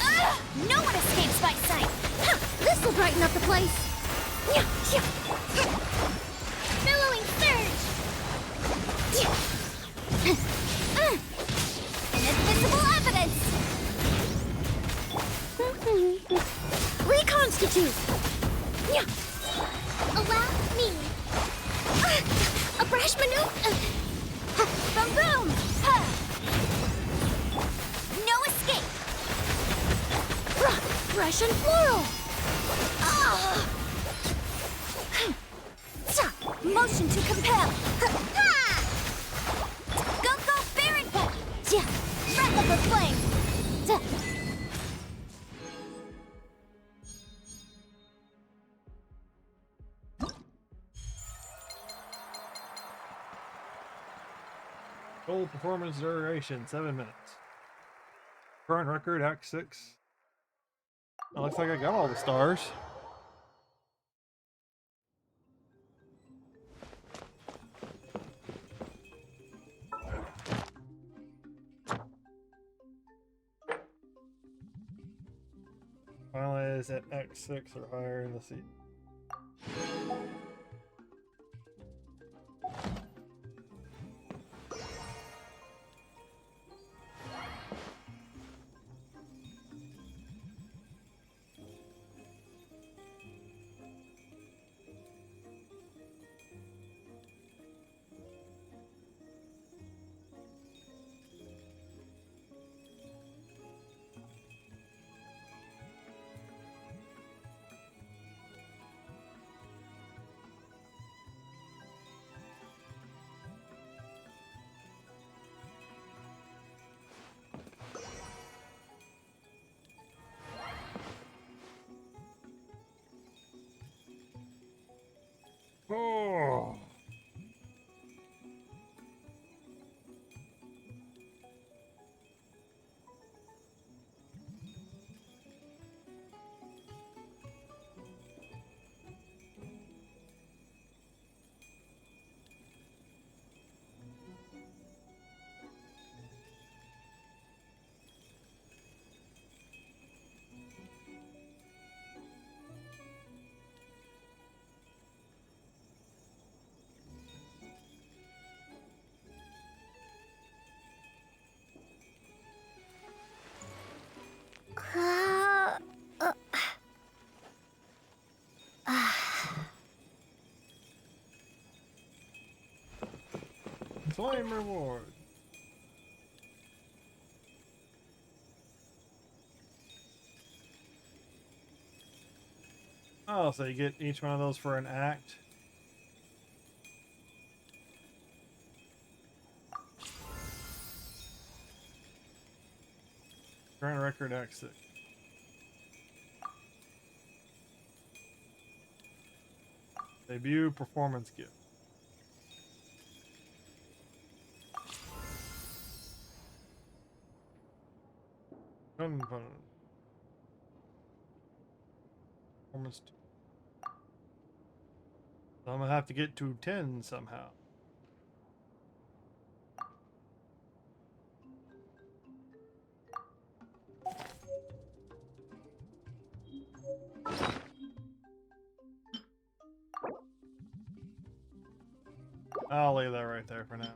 No one escapes my sight! This'll brighten up the place! Billowing surge! Inadmissible evidence! Reconstitute! Allow me! A brash maneuver! Boom boom! No escape! Russian floral! Motion to compel! Go go Baron! Breath of the flame! Goal performance duration 7 minutes. Current record Act 6. It looks like I got all the stars. Finalize at Act 6 or higher. Let's see. Claim reward. Oh, so you get each one of those for an act. Current record exit. Debut performance gift. Fun. Performance 2. So I'm gonna have to get to 10 somehow. I'll leave that right there for now.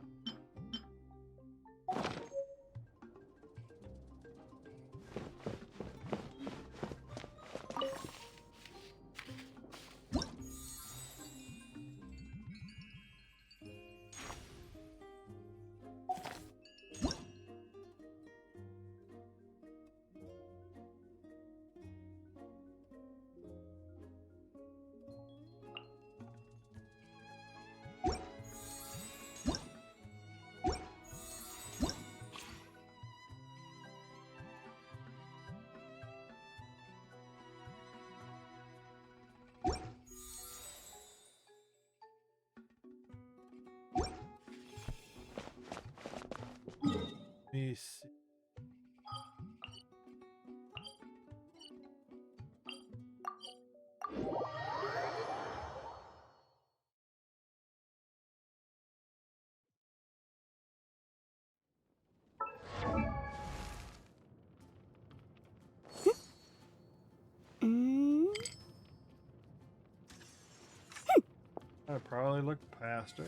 Let me see. I probably looked past her.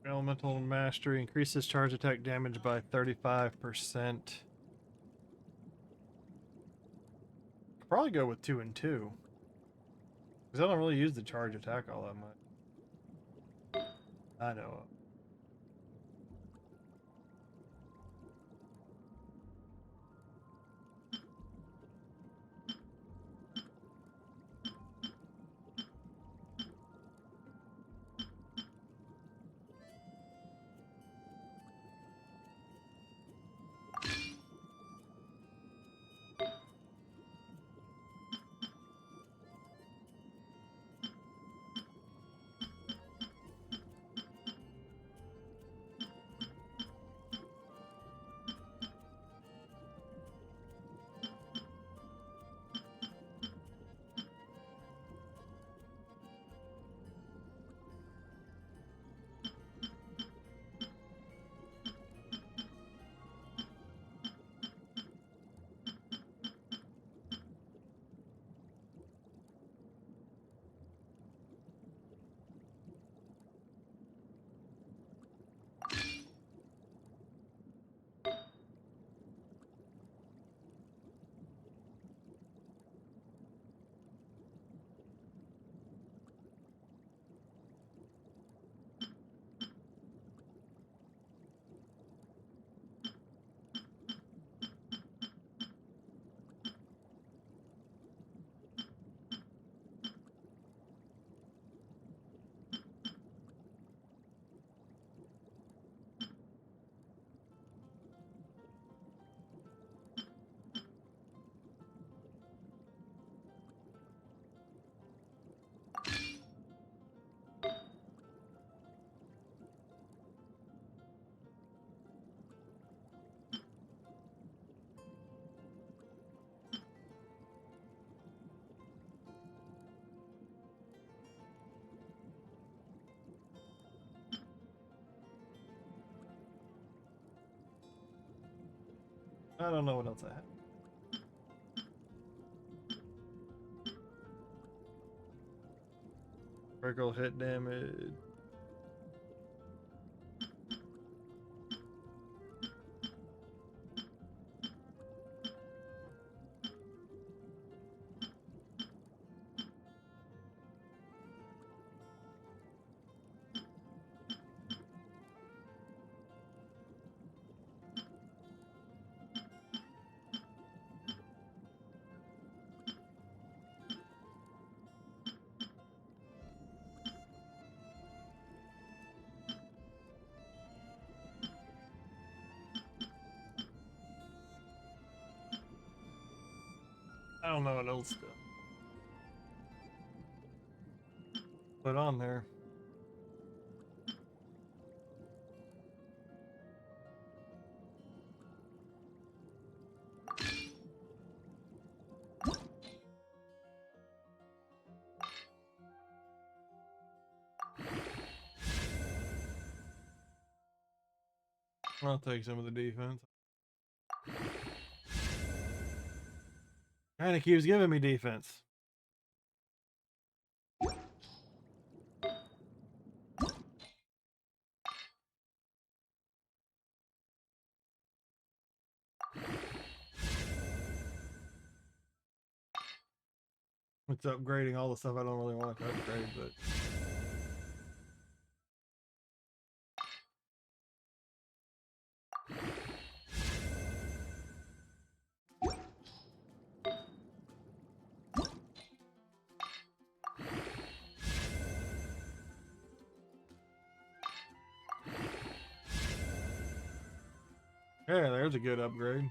Elemental Mastery increases charge attack damage by 35%. Could probably go with 2 and 2. Because I don't really use the charge attack all that much. I know. I don't know what else I have. Critical hit damage. I don't know what else to put on there. I'll take some of the defense. Kinda keeps giving me defense. It's upgrading all the stuff I don't really want to upgrade, but yeah, there's a good upgrade.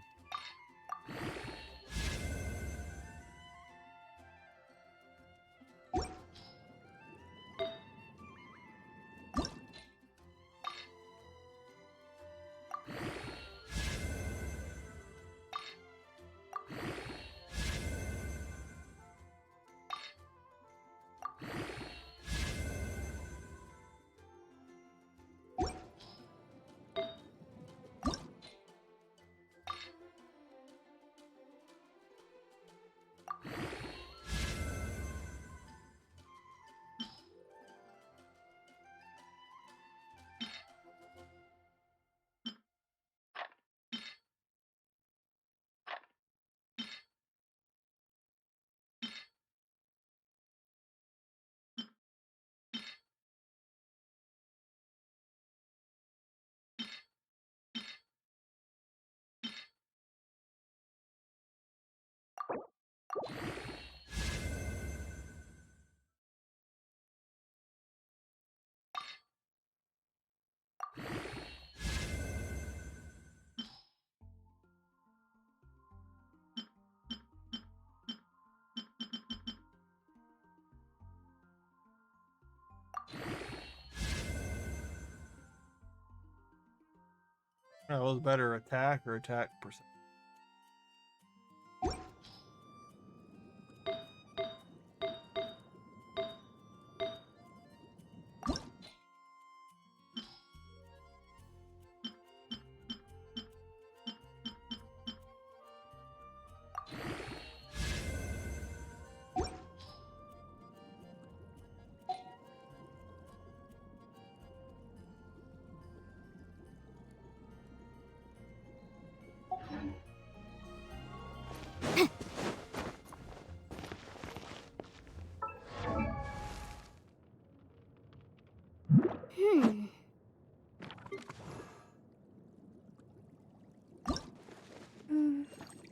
That was better attack or attack percent.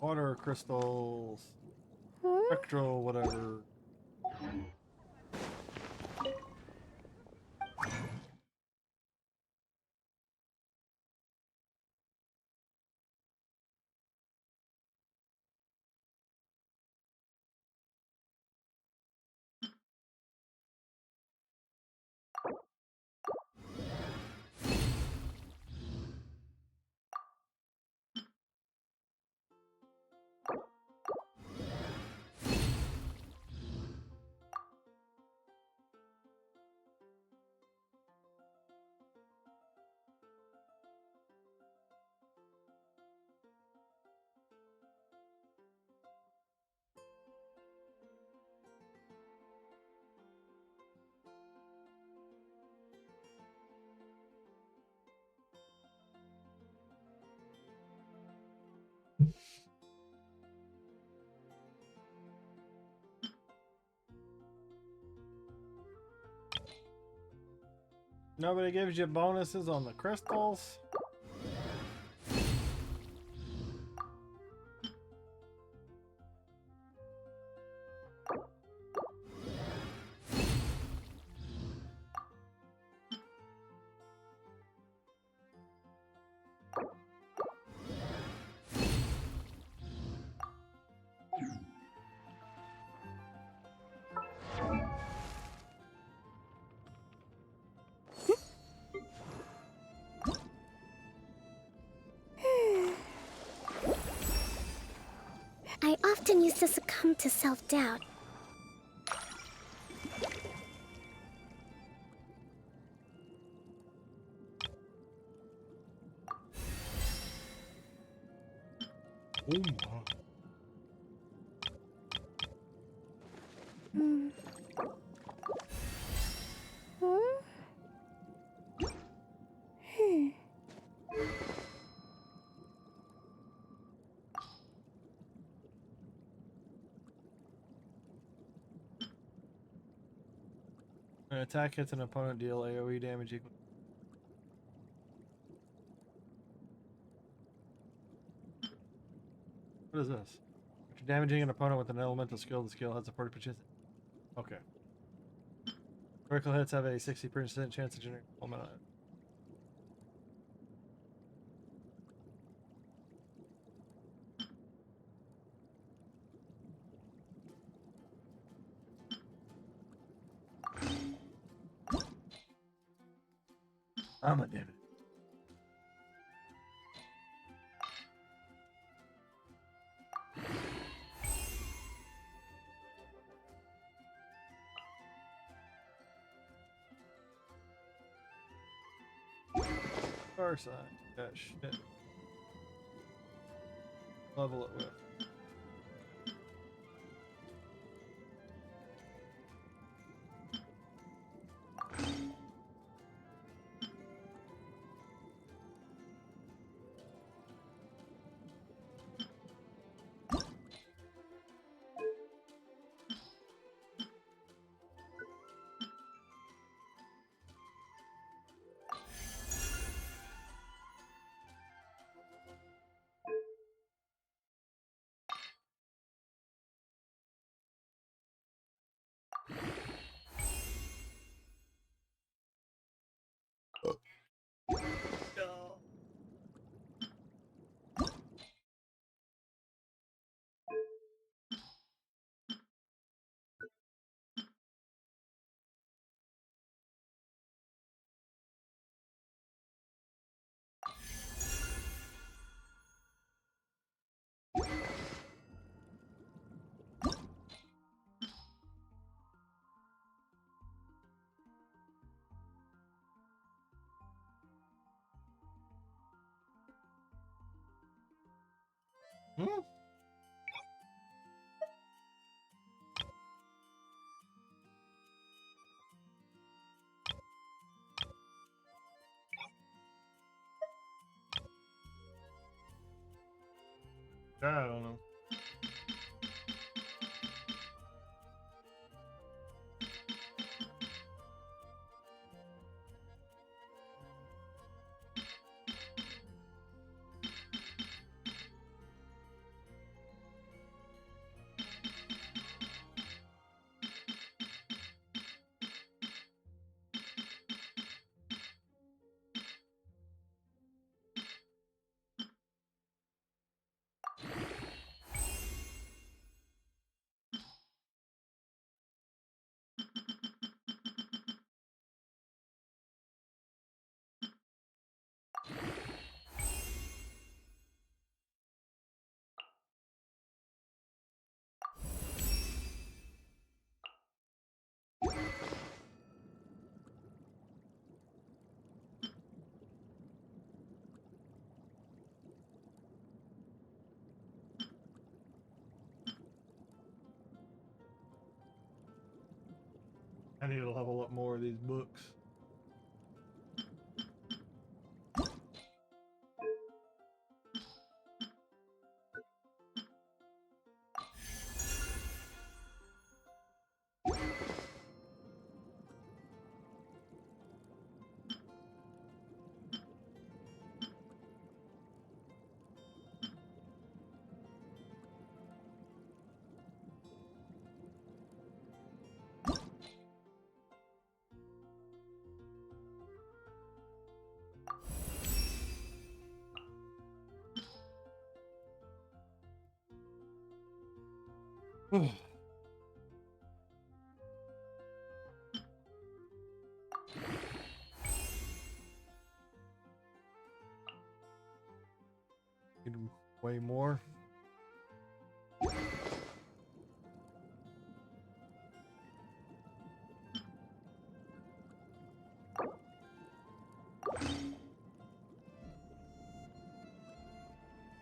Water crystals, spectral, whatever. Nobody gives you bonuses on the crystals. I often used to succumb to self-doubt. Oh my. Hmm. Hmm? Hmm. An attack hits an opponent, deal AoE damage equal. What is this? If you're damaging an opponent with an elemental skill, the skill has a 40%. Okay. Critical hits have a 60% chance to generate elemental. I'm a David. Far side. Yeah, shit. Level it with. Hmm? I don't know. I need to level up more of these books. Need way more.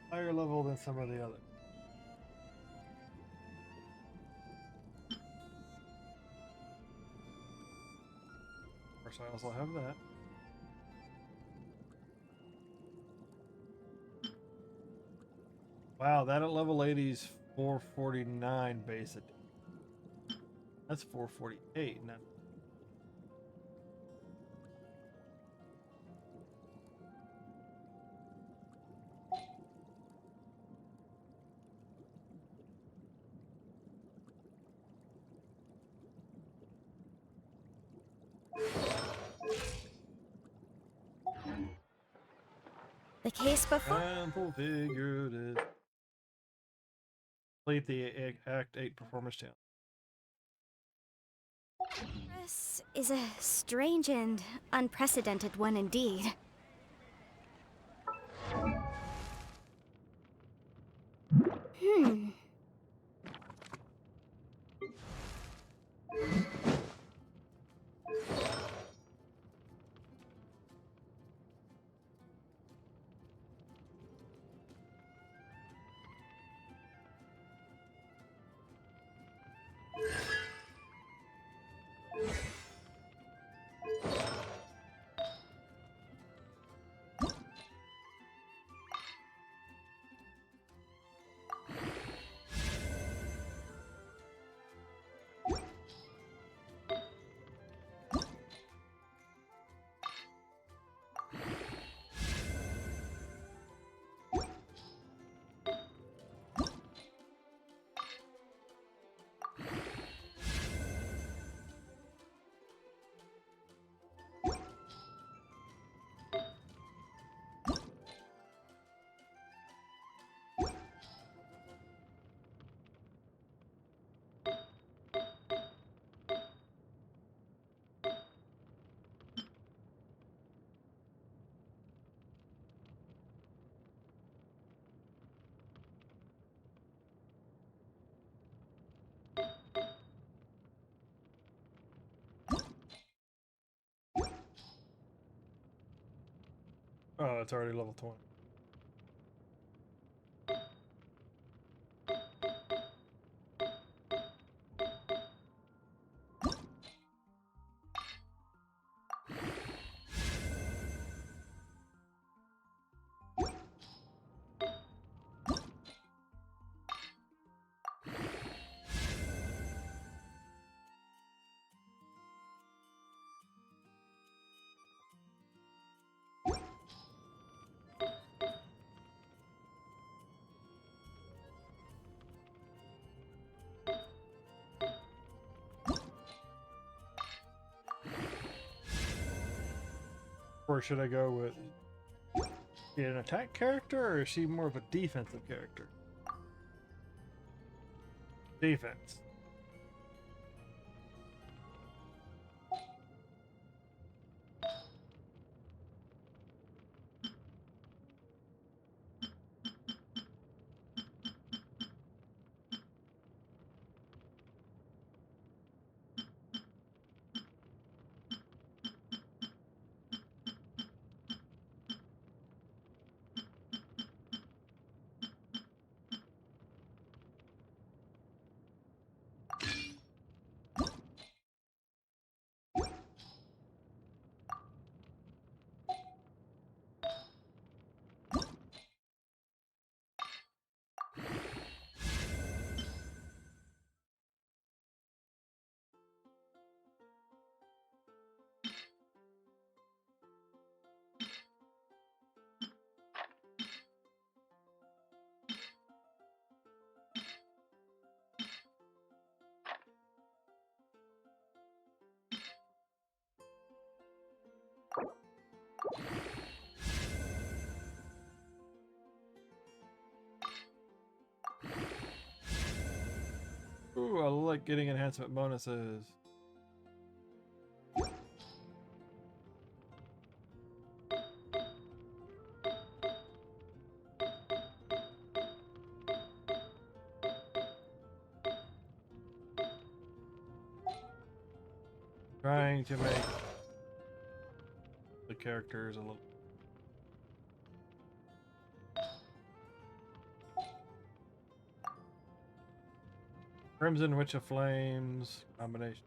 Higher level than some of the others. Of course, I also have that. Wow, that at level 80 is 449 basic. That's 448 now. The case before. Simple figured it. Complete the Act 8 performance challenge. This is a strange and unprecedented one indeed. Hmm. Oh, it's already level 20. Or should I go with an attack character, or is she more of a defensive character? Defense. like getting enhancement bonuses. Trying to make the characters a little. Crimson Witch of Flames combination.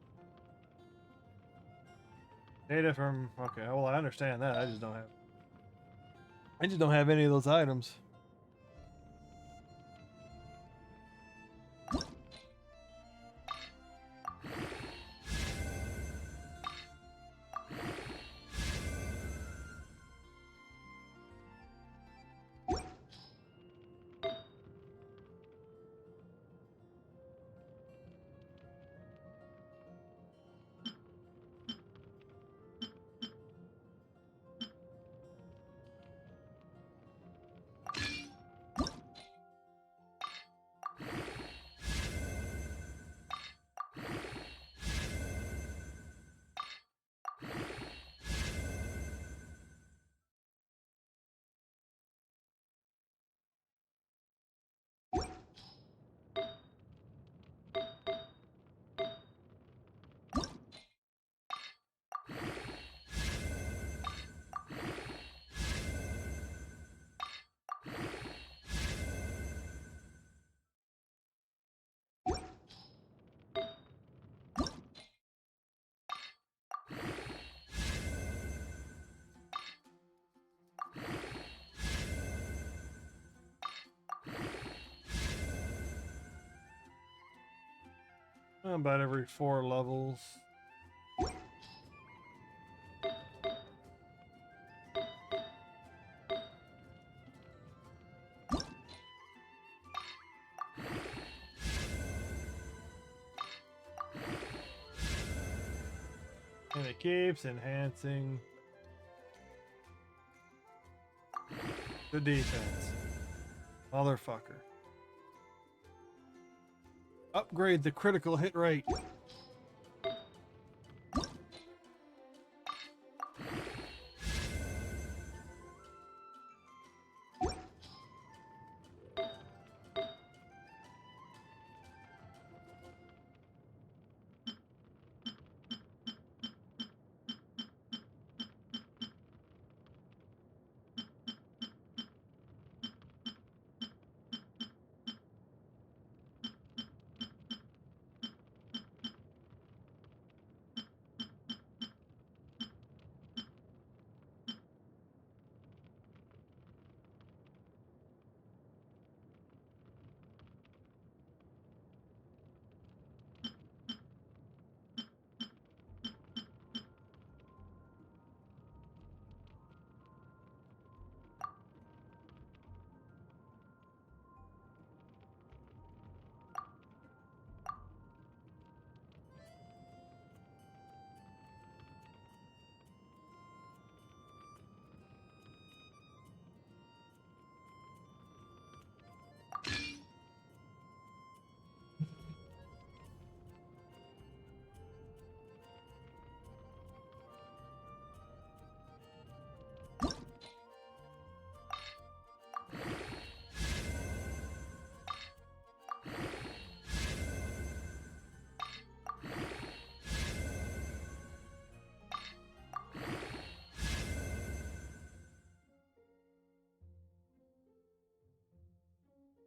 Data from okay, well I understand that. I just don't have any of those items. About every 4 levels. And it keeps enhancing the defense. Motherfucker. Upgrade the critical hit rate.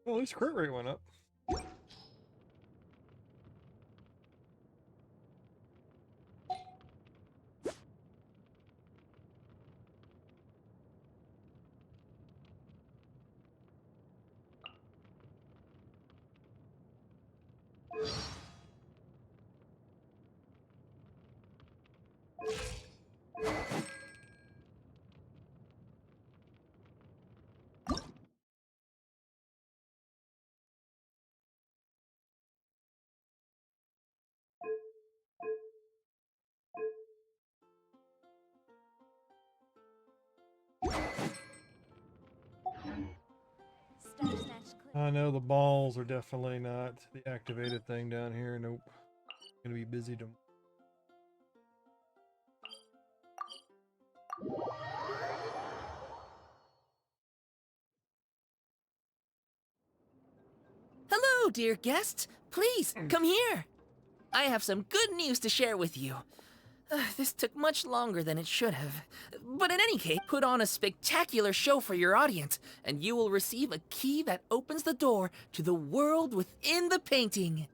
Well, at least crit rate went up. Stutter Snatch clip. I know the balls are definitely not the activated thing down here. Nope. Gonna be busy to. Hello, dear guests. Please, come here. I have some good news to share with you. This took much longer than it should have. But in any case, put on a spectacular show for your audience, and you will receive a key that opens the door to the world within the painting.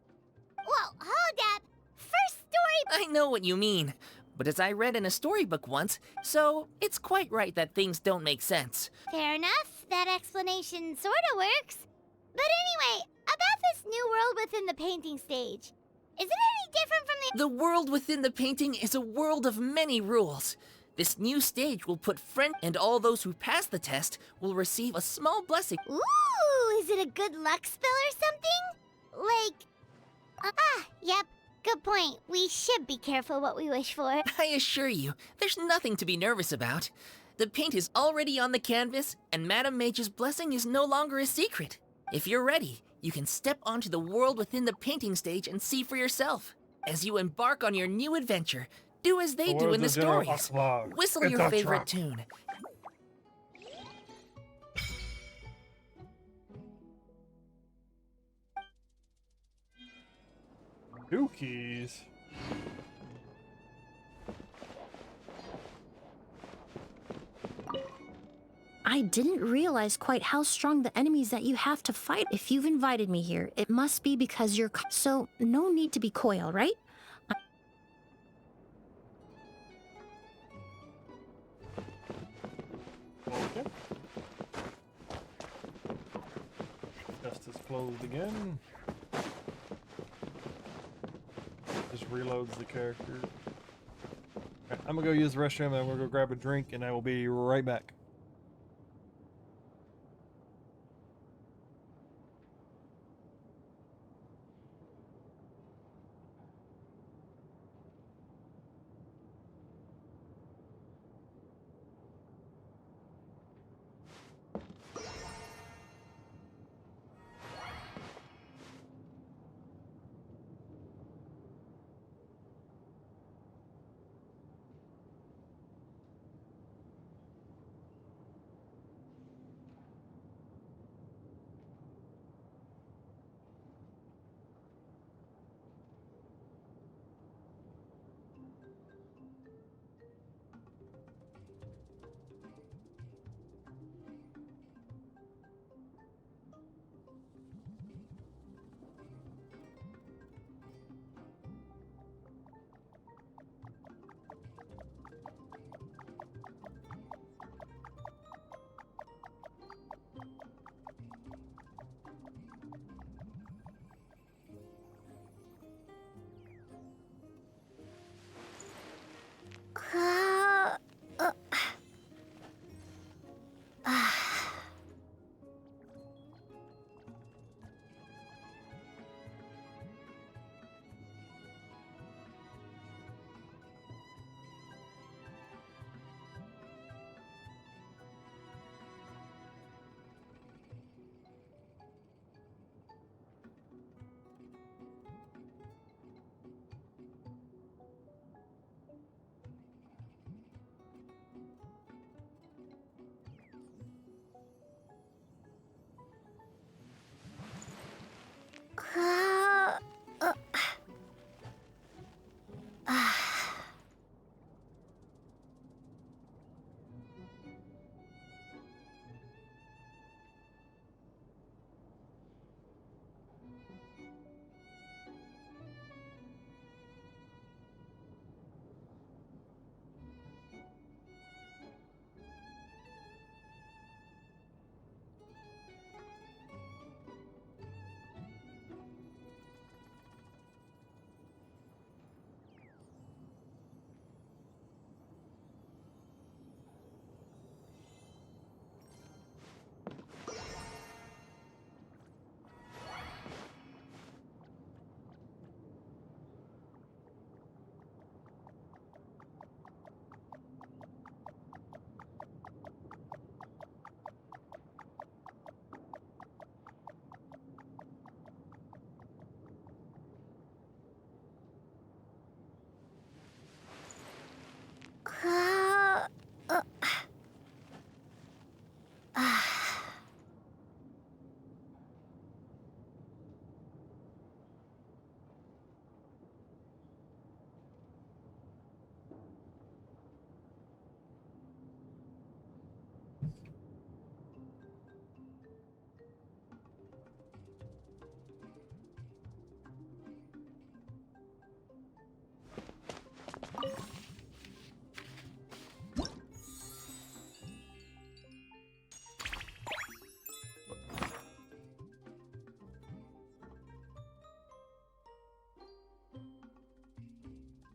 Whoa, hold up! First story. I know what you mean, but as I read in a storybook once, so it's quite right that things don't make sense. Fair enough. That explanation sorta works. But anyway, about this new world within the painting stage. Is it any different from the... The world within the painting is a world of many rules. This new stage will put friends, and all those who pass the test will receive a small blessing. Ooh, is it a good luck spell or something? Like... yep. Good point. We should be careful what we wish for. I assure you, there's nothing to be nervous about. The paint is already on the canvas, and Madame Mage's blessing is no longer a secret. If you're ready, you can step onto the world within the painting stage and see for yourself. As you embark on your new adventure, do as they do in the stories. Whistle your favorite tune. Two keys. I didn't realize quite how strong the enemies that you have to fight. If you've invited me here, it must be because you're so no need to be coy, all right? Okay. Chest is closed again. Just reloads the character. Okay, I'm gonna go use the restroom and I'm gonna go grab a drink and I will be right back.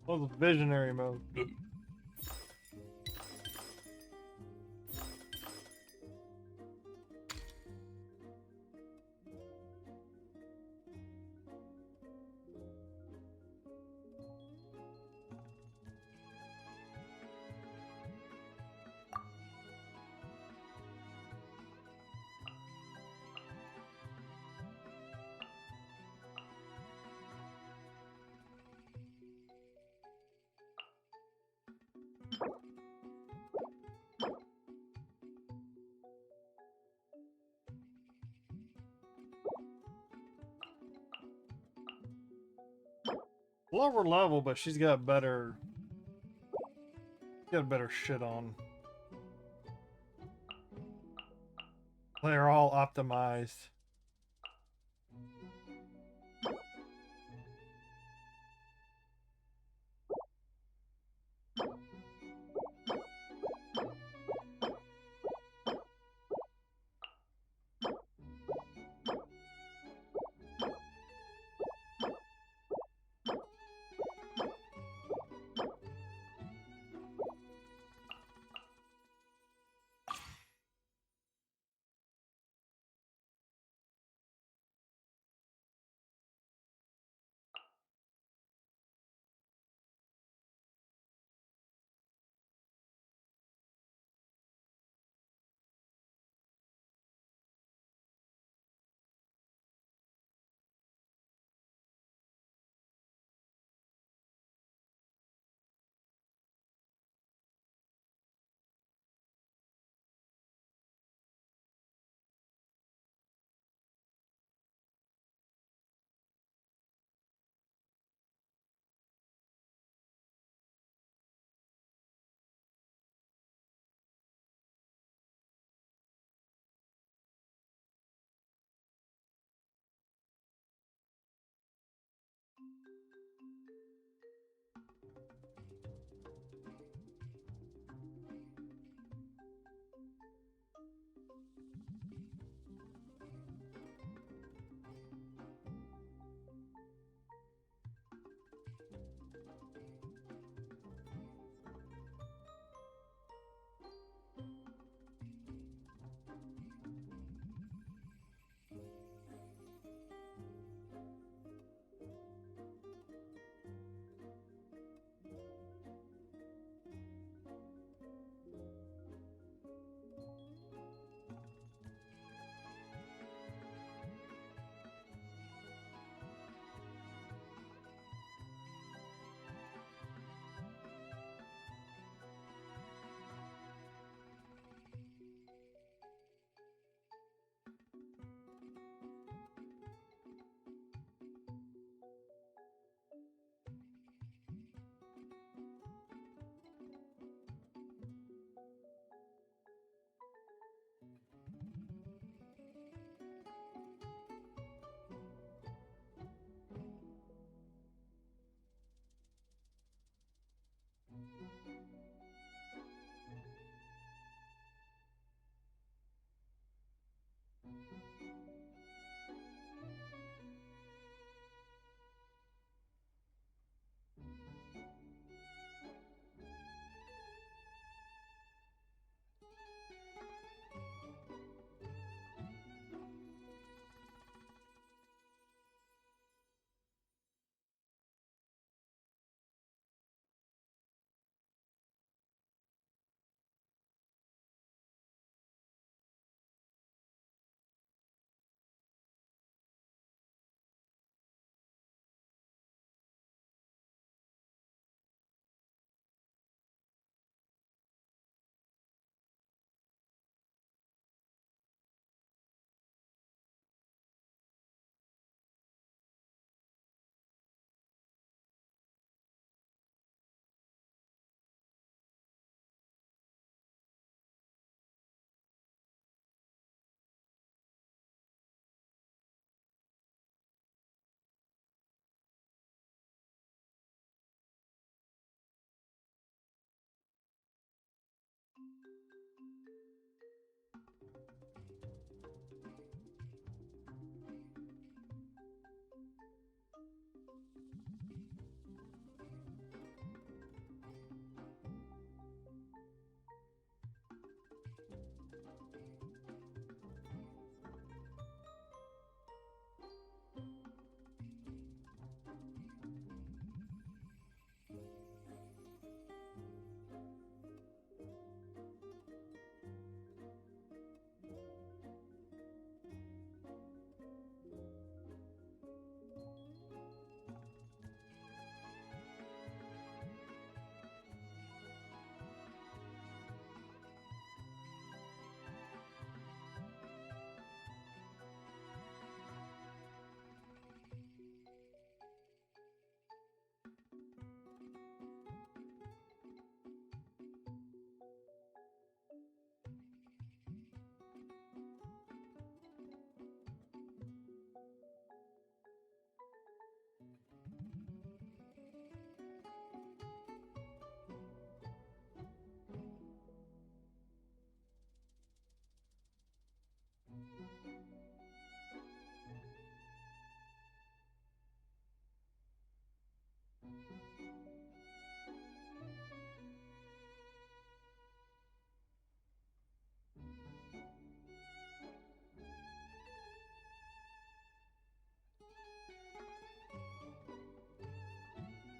Well, the visionary mode. Lower level, but she's got better shit on. They're all optimized.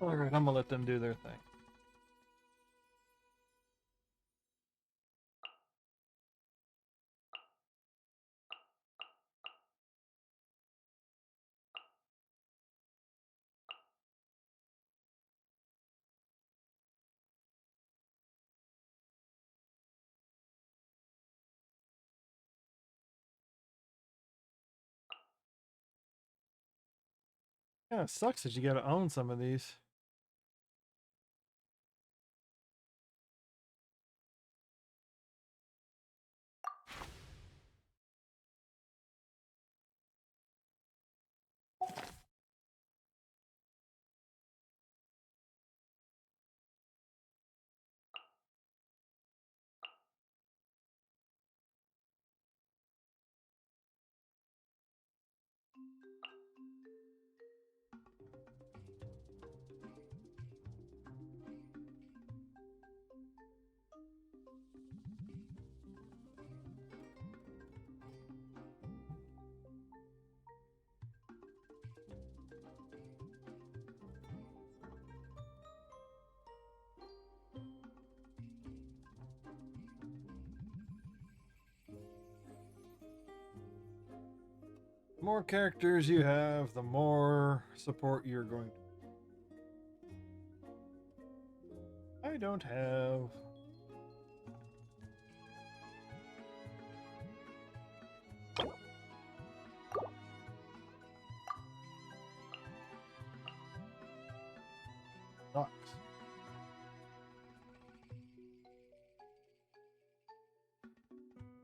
Alright, I'm gonna let them do their thing. Yeah, it sucks that you gotta own some of these. The more characters you have, the more support you're going to. I don't have. Sucks.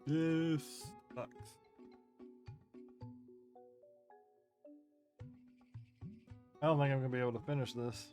This sucks. I don't think I'm gonna be able to finish this.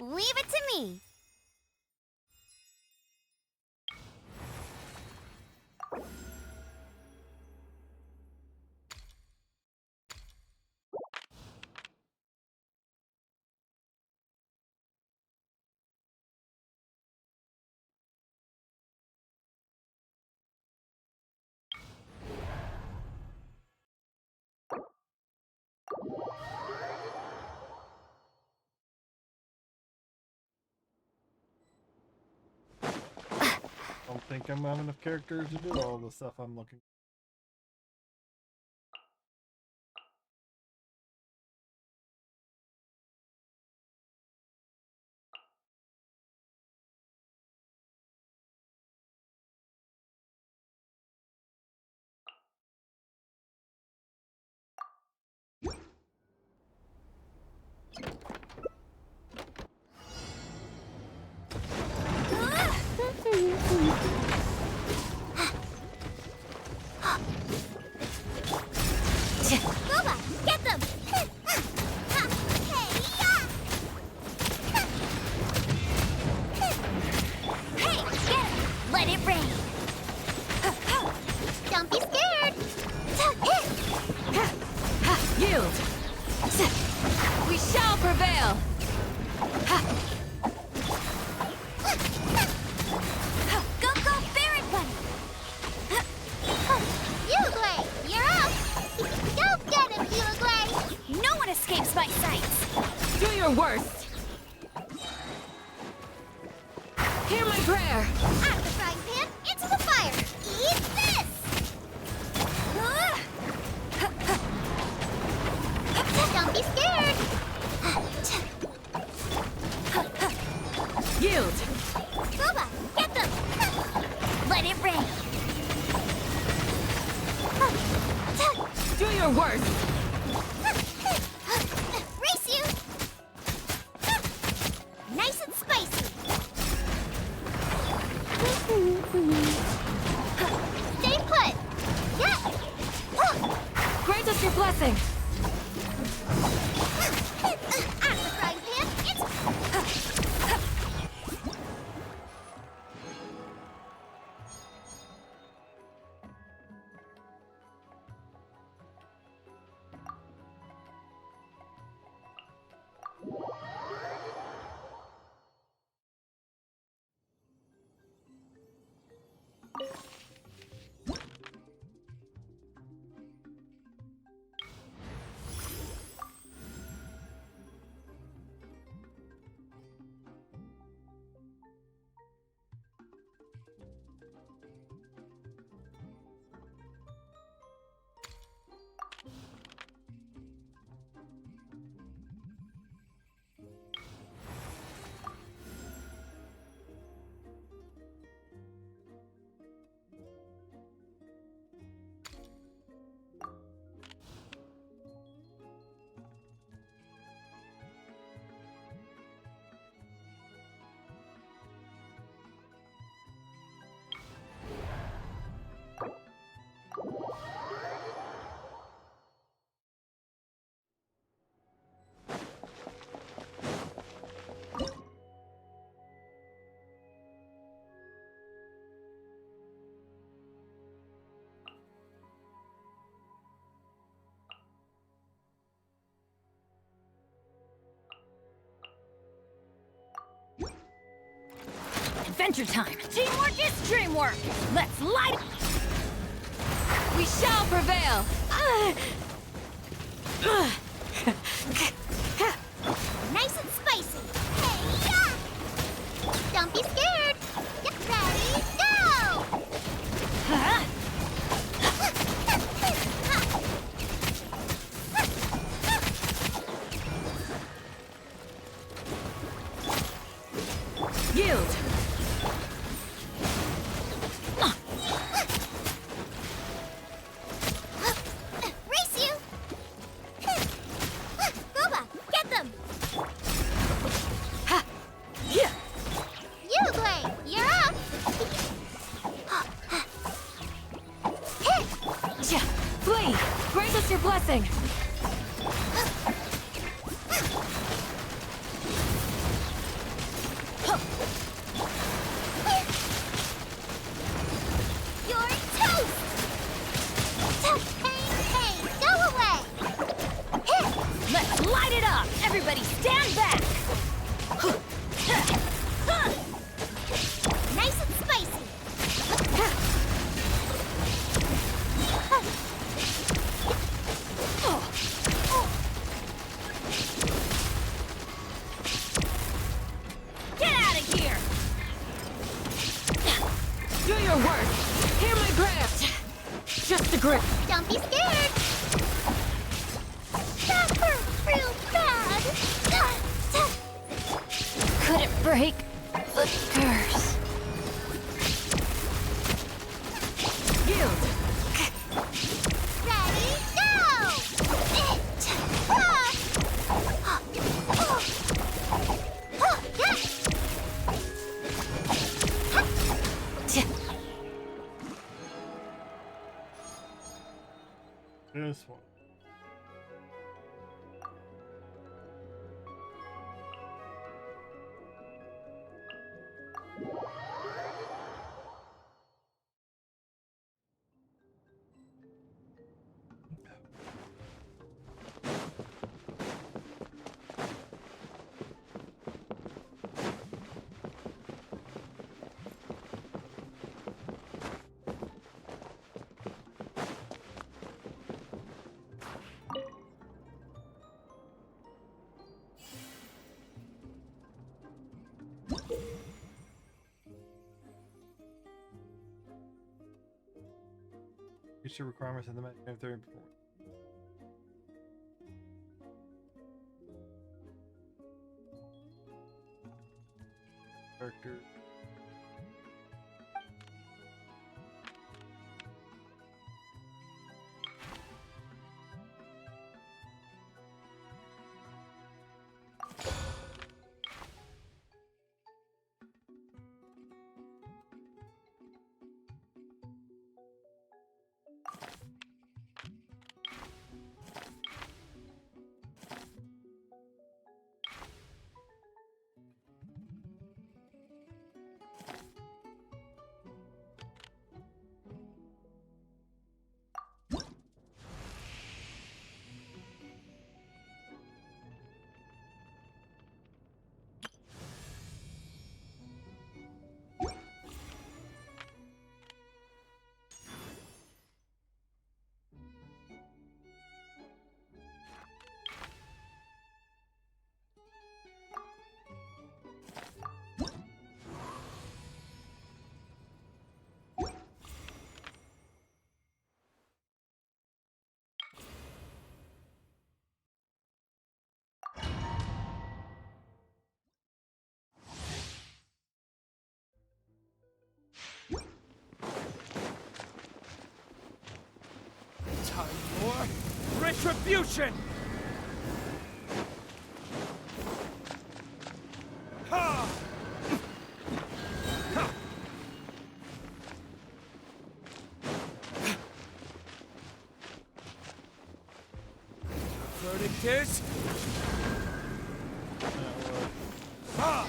Leave it to me. I don't think I'm have enough characters to do all the stuff I'm looking. Booba, get them! Hey, get him! Let it rain! Don't be scared! Yield! We shall prevail! Go, go, Baron Bunny! Uruguay, you're up! Go get him, Uruguay! No one escapes my sights! Do your worst! Hear my prayer! Out of the frying pan, into the fire! Eat this! Don't be scared! Yield! Booba, get them! Let it rain! your worst! Race you! Nice and spicy! Stay put! Yeah! Grant us your blessing! At the frying pan, it's... Adventure time! Teamwork is dreamwork! Let's light it! We shall prevail! Nice and spicy! Hey, yeah! Don't be scared! Get ready, go! Yield! Race you! Boba, get them! Ha! Yeah! You, Blade, you're up! Yeah! Blade, grant us your blessing! You're toast! Hey, go away! Let's light it up! Everybody stand back! Nice and spicy! Get out of here! Do your worst! Hear my grant! Just a grip! Don't be scared! That hurt real bad! Couldn't break the curse. Yield! Ready, go! This one. Future requirements in the menu if they're important. Character. Retribution! Ha! Ha! Verdict is... Ha!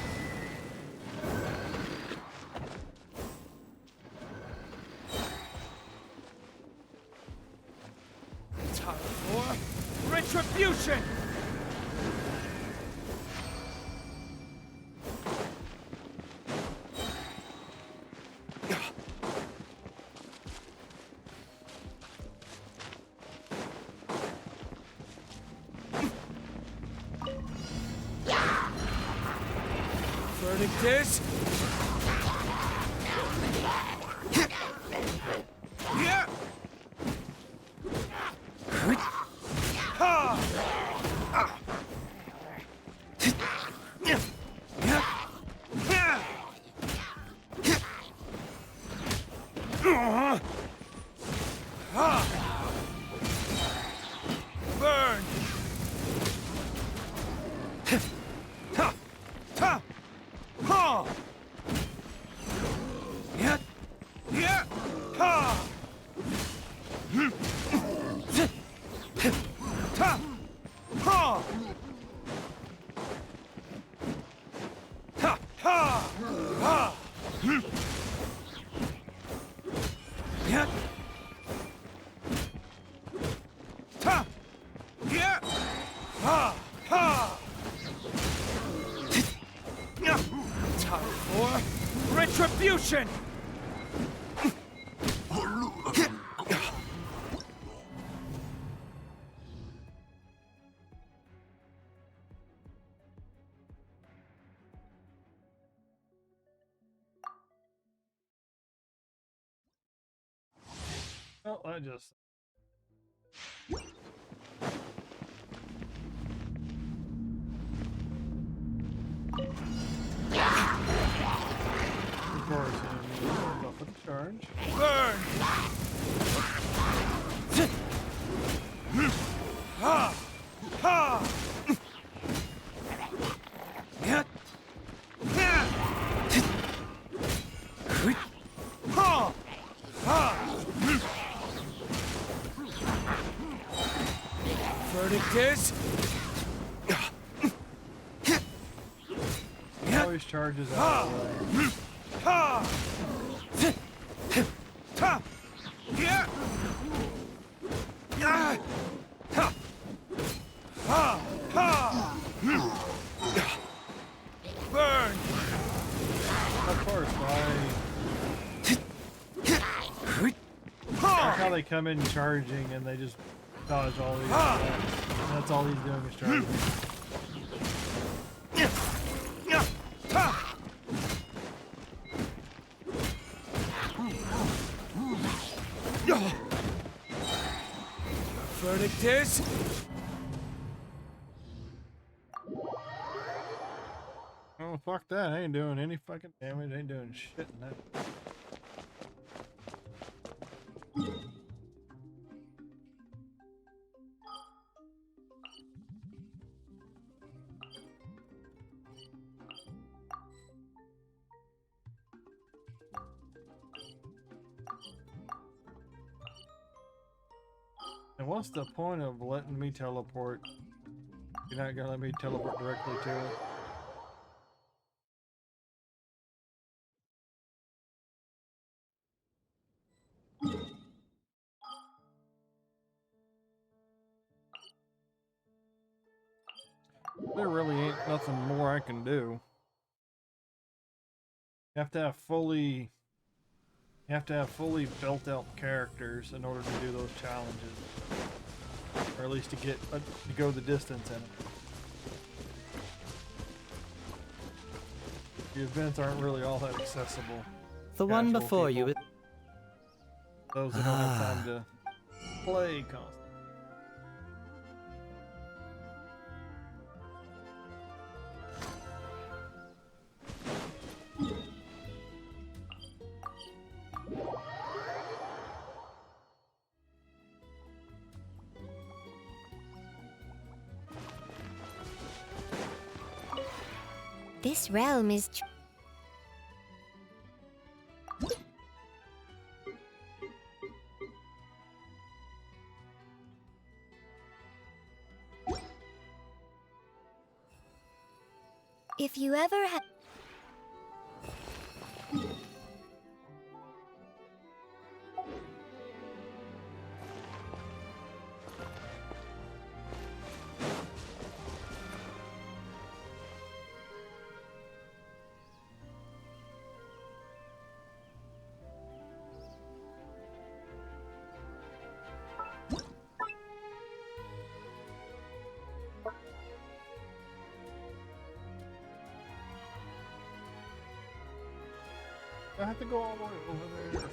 Time for retribution! Verdict is... Yeah! Ha! Burn! Ha! Ha! Ha! Yeah! Yeah! Ha! Ta! Ha! Ha! Ha! Ha! Yeah! Ta! Yeah! Ha! Ha! Time for retribution! Well, I just. Of course, up with the charge. Burn! Ha! Ha! Yeah! Yeah! Ha! Ha! Verdict is... He always charges out of the way. Ha! Ta! Yeah! Yeah! Ha! Ha! Ha! Burn! Of course, I like Ha! how they come in charging and they just dodge all these attacks. And that's all he's doing is charging. Yeah! Ta! Verdict is... Oh, fuck that. I ain't doing any fucking damage. I ain't doing shit in that. And what's the point of letting me teleport? You're not gonna let me teleport directly to it? There really ain't nothing more I can do. You have to have fully built out characters in order to do those challenges, or at least to get to go the distance in it. The events aren't really all that accessible. The one Casual before you people. is... Those that don't have time to play constantly. This realm is if you ever had I have to go all the way over there.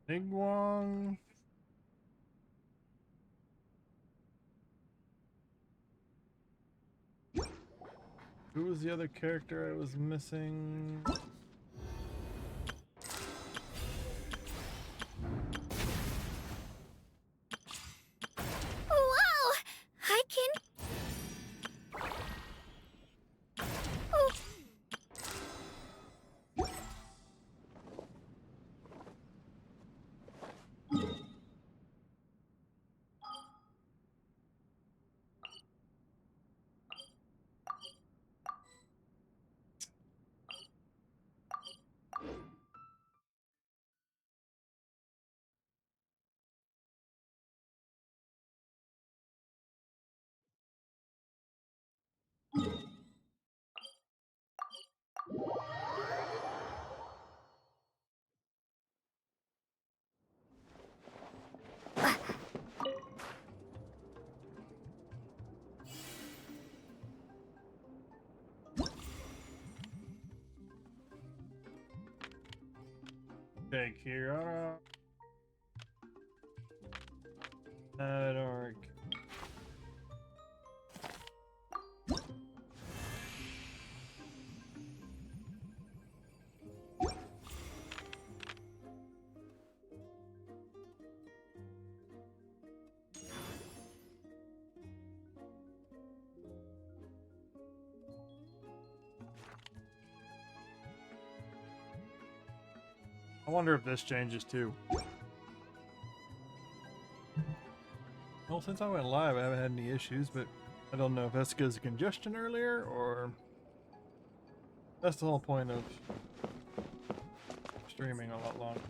Nigwang. Who was the other character I was missing? Whoa! I can. Oh. Take Kiara. Dark. I wonder if this changes too. Well, since I went live, I haven't had any issues, but I don't know if that's because of congestion earlier or that's the whole point of streaming a lot longer.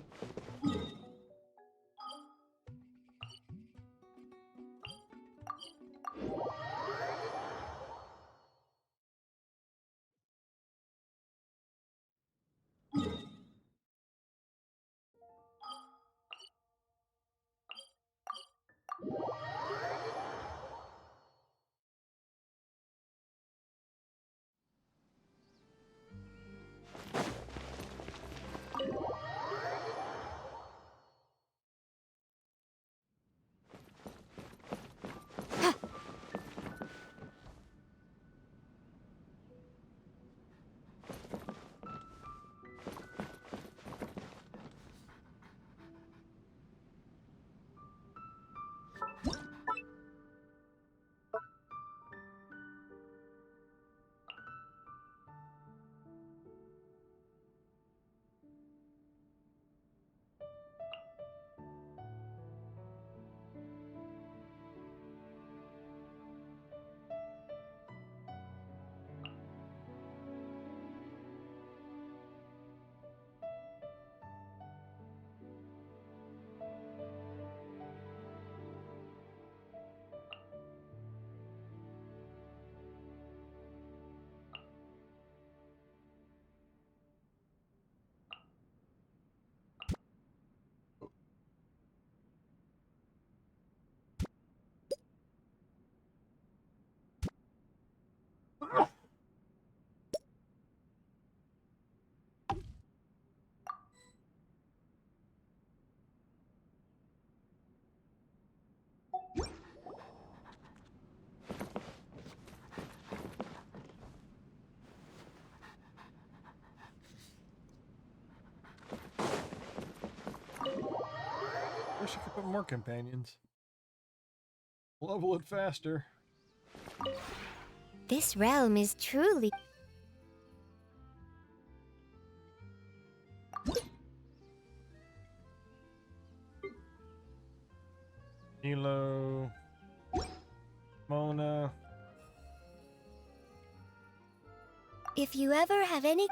Wish I could put more companions. Level it faster. This realm is truly... Hilo, Mona. If you ever have any...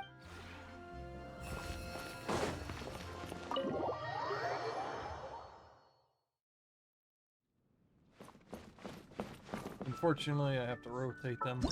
Unfortunately, I have to rotate them.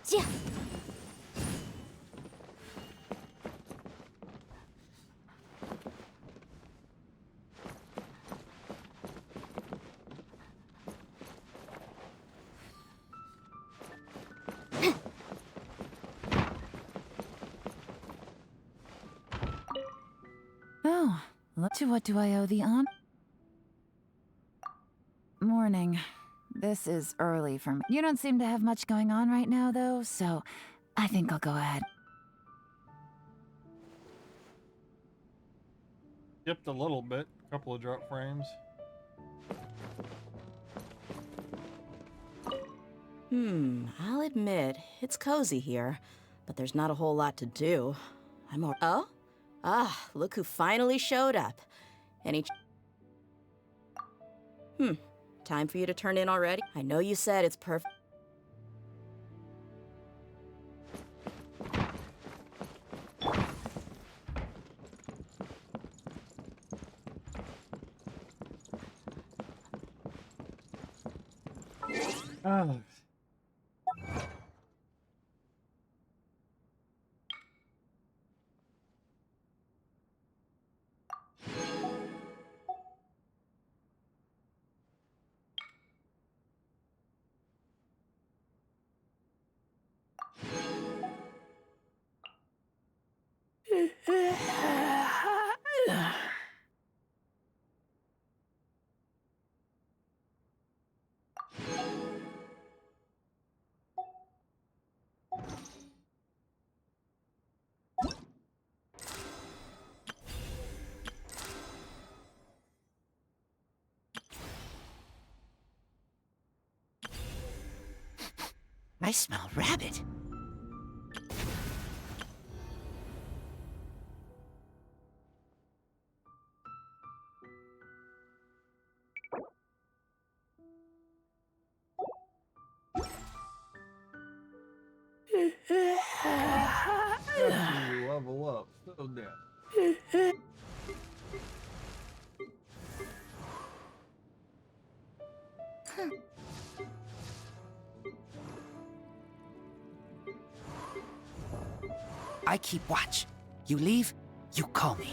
Yeah. Oh, to what do I owe the honor? Morning. This is early for me. You don't seem to have much going on right now, though, so I think I'll go ahead. Dipped a little bit, a couple of drop frames. I'll admit, it's cozy here, but there's not a whole lot to do. Oh? Ah, look who finally showed up. Any time for you to turn in already? I know you said it's perfect. Oh. I smell rabbit. After you level up, so damn. I keep watch. You leave, you call me.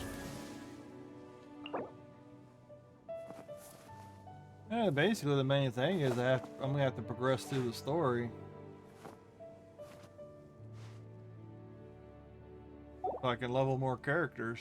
Yeah, basically the main thing is I'm gonna have to progress through the story. So I can level more characters.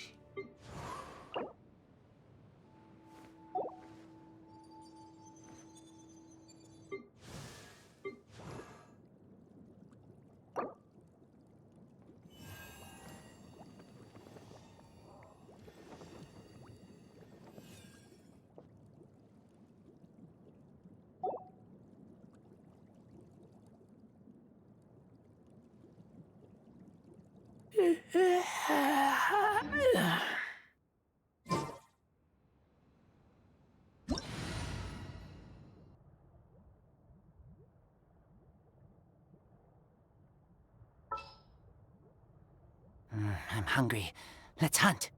I'm hungry. Let's hunt.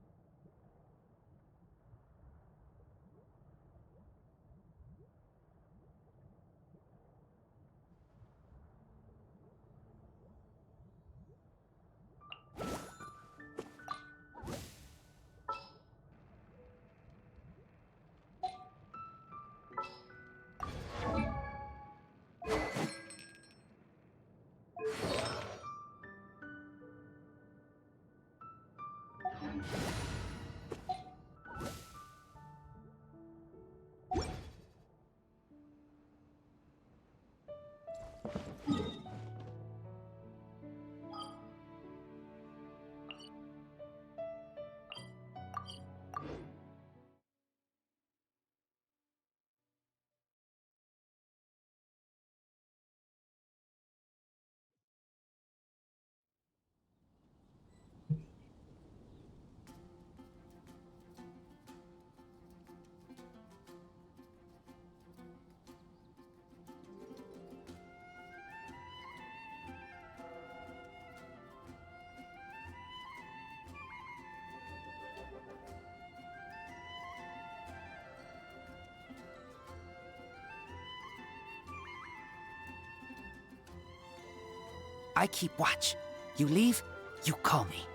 I keep watch. You leave, you call me.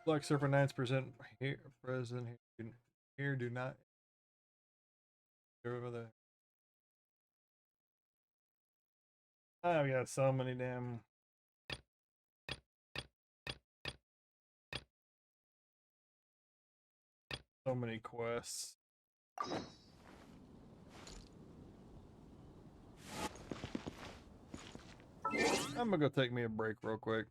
Black Surfer 9% here, present here, do not. Over the. I've got so many damn. So many quests. I'm gonna go take me a break real quick.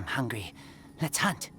hungry. Let's hunt.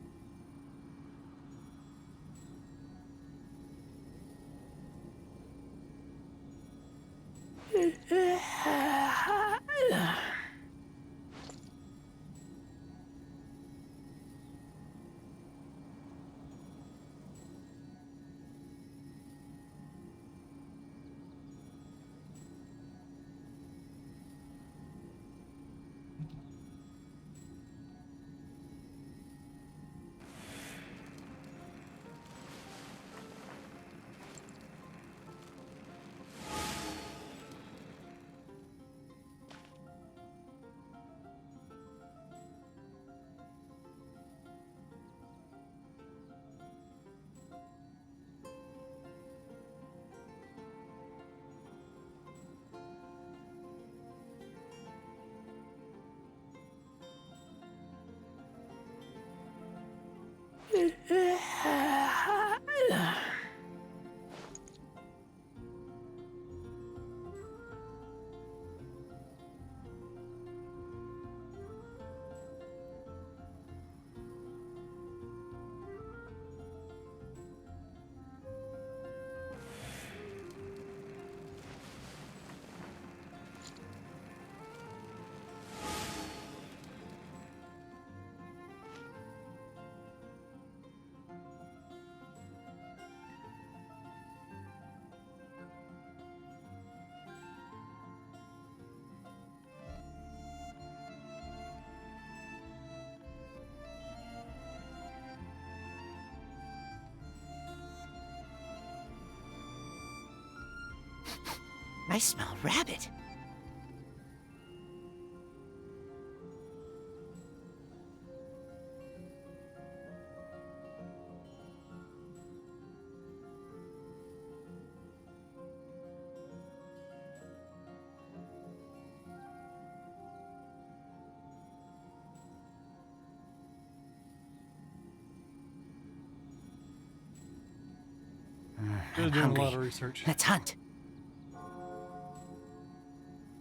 I smell rabbit. They're I'm doing hungry. a lot of research Let's hunt.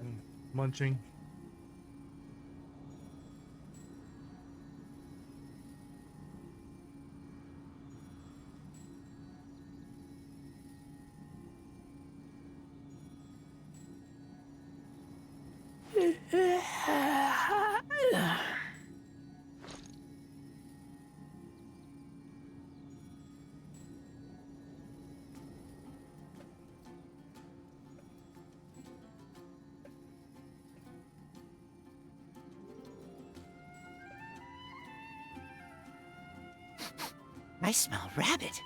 and munching. I smell rabbit.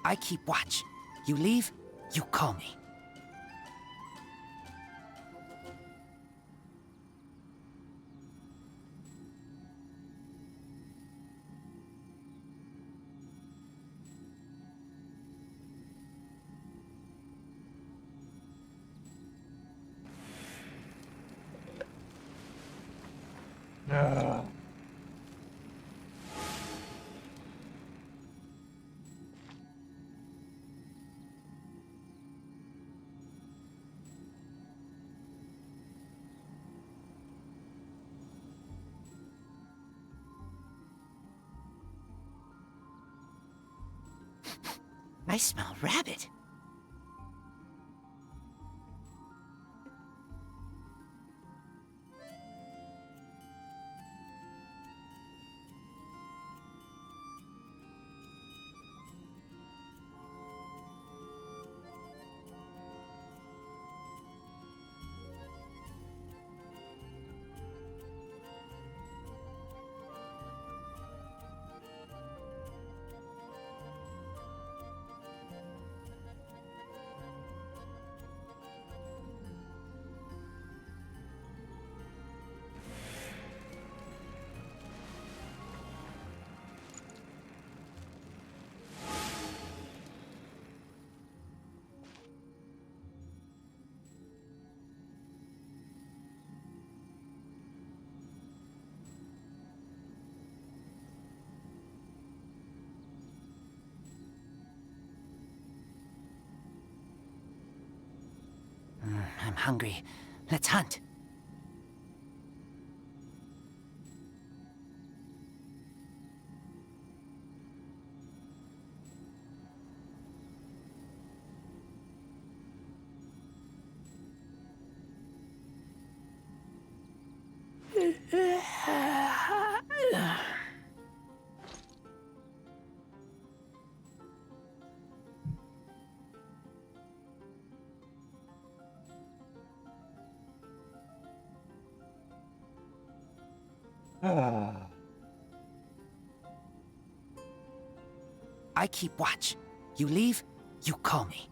I keep watch. You leave, you call me. I smell rabbit. hungry. Let's hunt. I keep watch. You leave, you call me.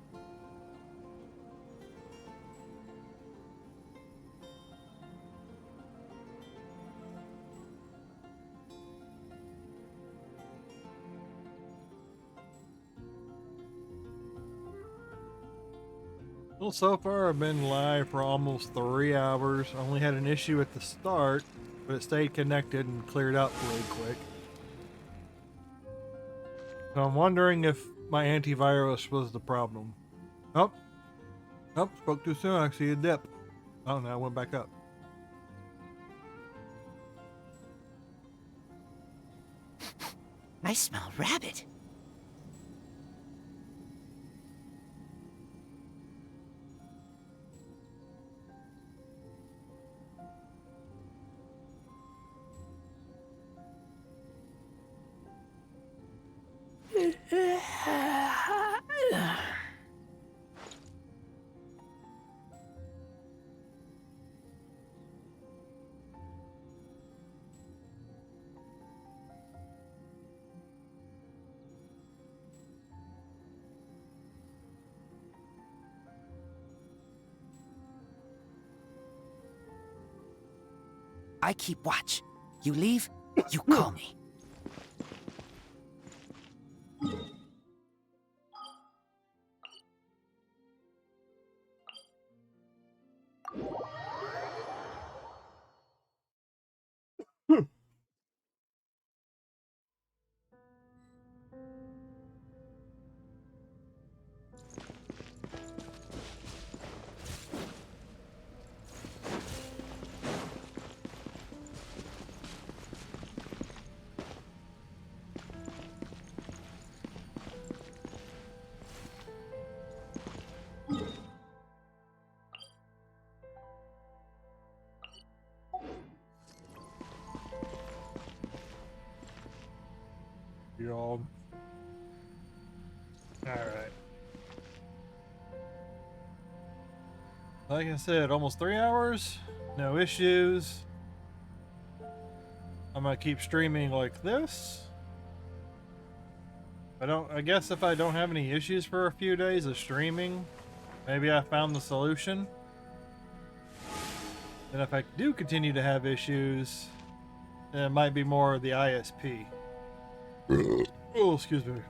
Well, so far I've been live for almost 3 hours. I only had an issue at the start, but it stayed connected and cleared out really quick. So I'm wondering if my antivirus was the problem. Oh, spoke too soon. I see a dip. Oh, now I went back up. I smell rabbit. I keep watch. You leave, you call me. Y'all. Alright. Like I said, almost 3 hours. No issues. I'm gonna keep streaming like this. I guess if I don't have any issues for a few days of streaming, maybe I found the solution. And if I do continue to have issues, then it might be more of the ISP. Oh, excuse me.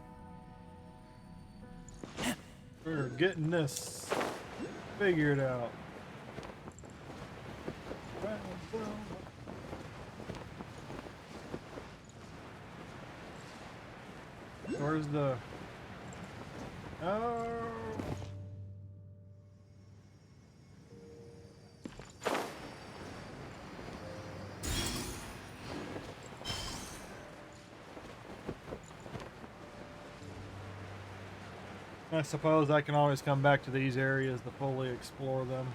We're getting this figured out. Where's the... Oh... I suppose I can always come back to these areas to fully explore them.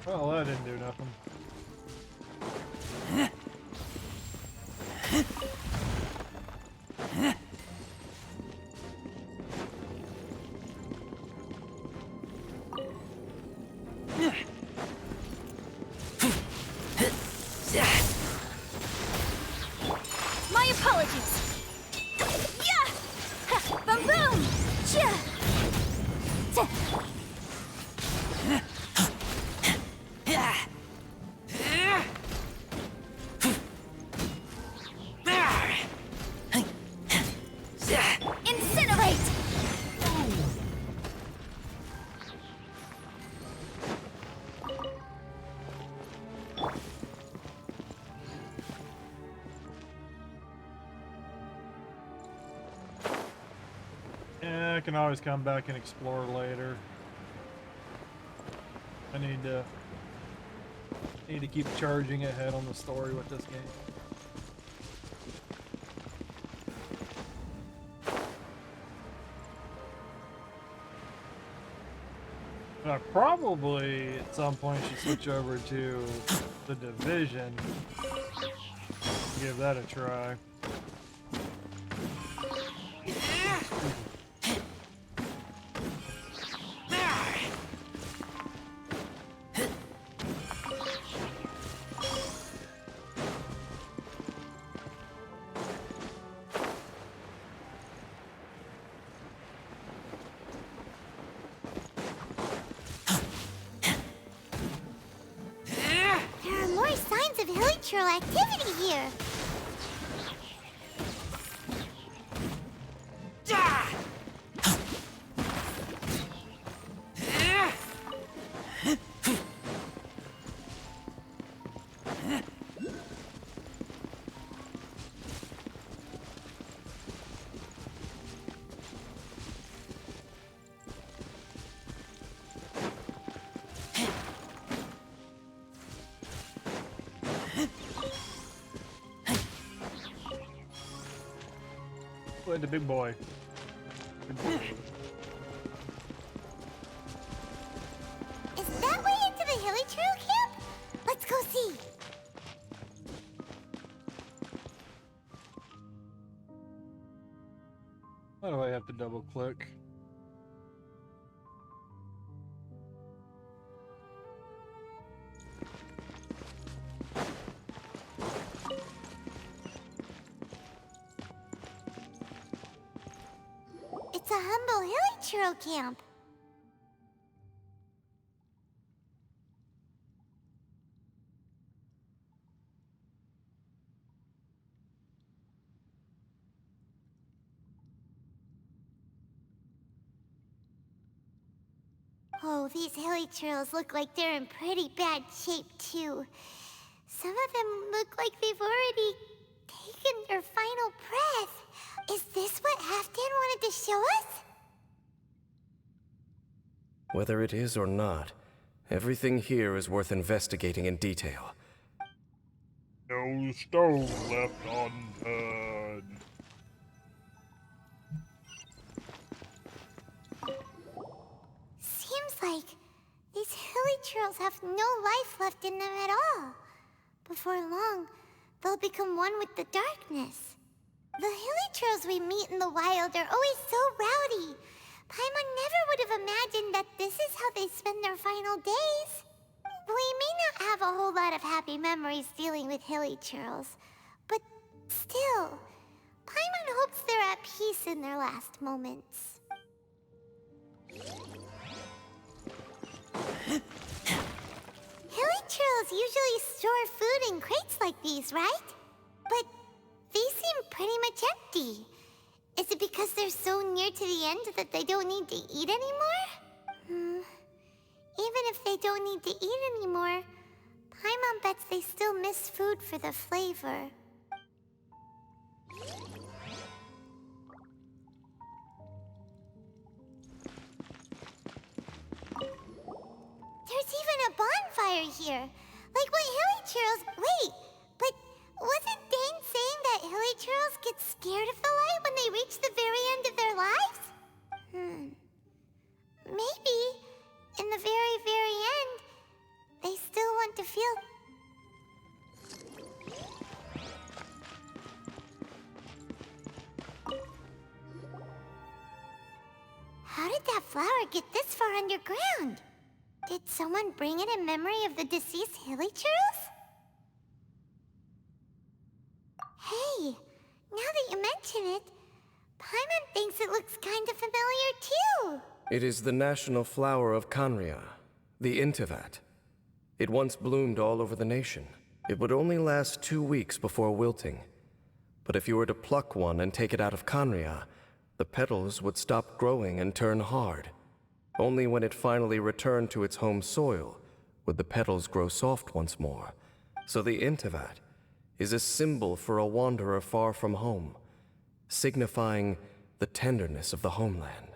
Well, that didn't do nothing. My apologies. Yeah! Ha! Boom boom! Yeah! I can always come back and explore later. I need to keep charging ahead on the story with this game. I probably at some point should switch over to the Division. Give that a try. There are more signs of hilichurl activity here. Play the big boy. Big boy. Is that way into the hilichurl camp? Let's go see. Why do I have to double click? It's a humble hilichurl camp. Oh, these hilichurls look like they're in pretty bad shape, too. Some of them look like they've already taken their final breath. Is this what Halfdan wanted to show us? Whether it is or not, everything here is worth investigating in detail. No stone left unturned. Seems like these hilichurls have no life left in them at all. Before long, they'll become one with the darkness. The hilichurls we meet in the wild are always so rowdy. Paimon never would have imagined that this is how they spend their final days. We may not have a whole lot of happy memories dealing with hilichurls, but still, Paimon hopes they're at peace in their last moments. Hilichurls usually store food in crates like these, right? But these seem pretty much empty. Is it because they're so near to the end that they don't need to eat anymore? Even if they don't need to eat anymore, Paimon bets they still miss food for the flavor. There's even a bonfire here. Like what hilichurls... Wait, but wasn't Dane saying that hilichurls get scared of the light when they reach the very end of their lives? Maybe, in the very, very end, they still want to feel... How did that flower get this far underground? Did someone bring it in memory of the deceased hilichurls? Hey, now that you mention it, Paimon thinks it looks kind of familiar too. It is the national flower of Kanria, the Intivat. It once bloomed all over the nation. It would only last 2 weeks before wilting. But if you were to pluck one and take it out of Kanria, the petals would stop growing and turn hard. Only when it finally returned to its home soil would the petals grow soft once more. So the Intivat is a symbol for a wanderer far from home, signifying the tenderness of the homeland.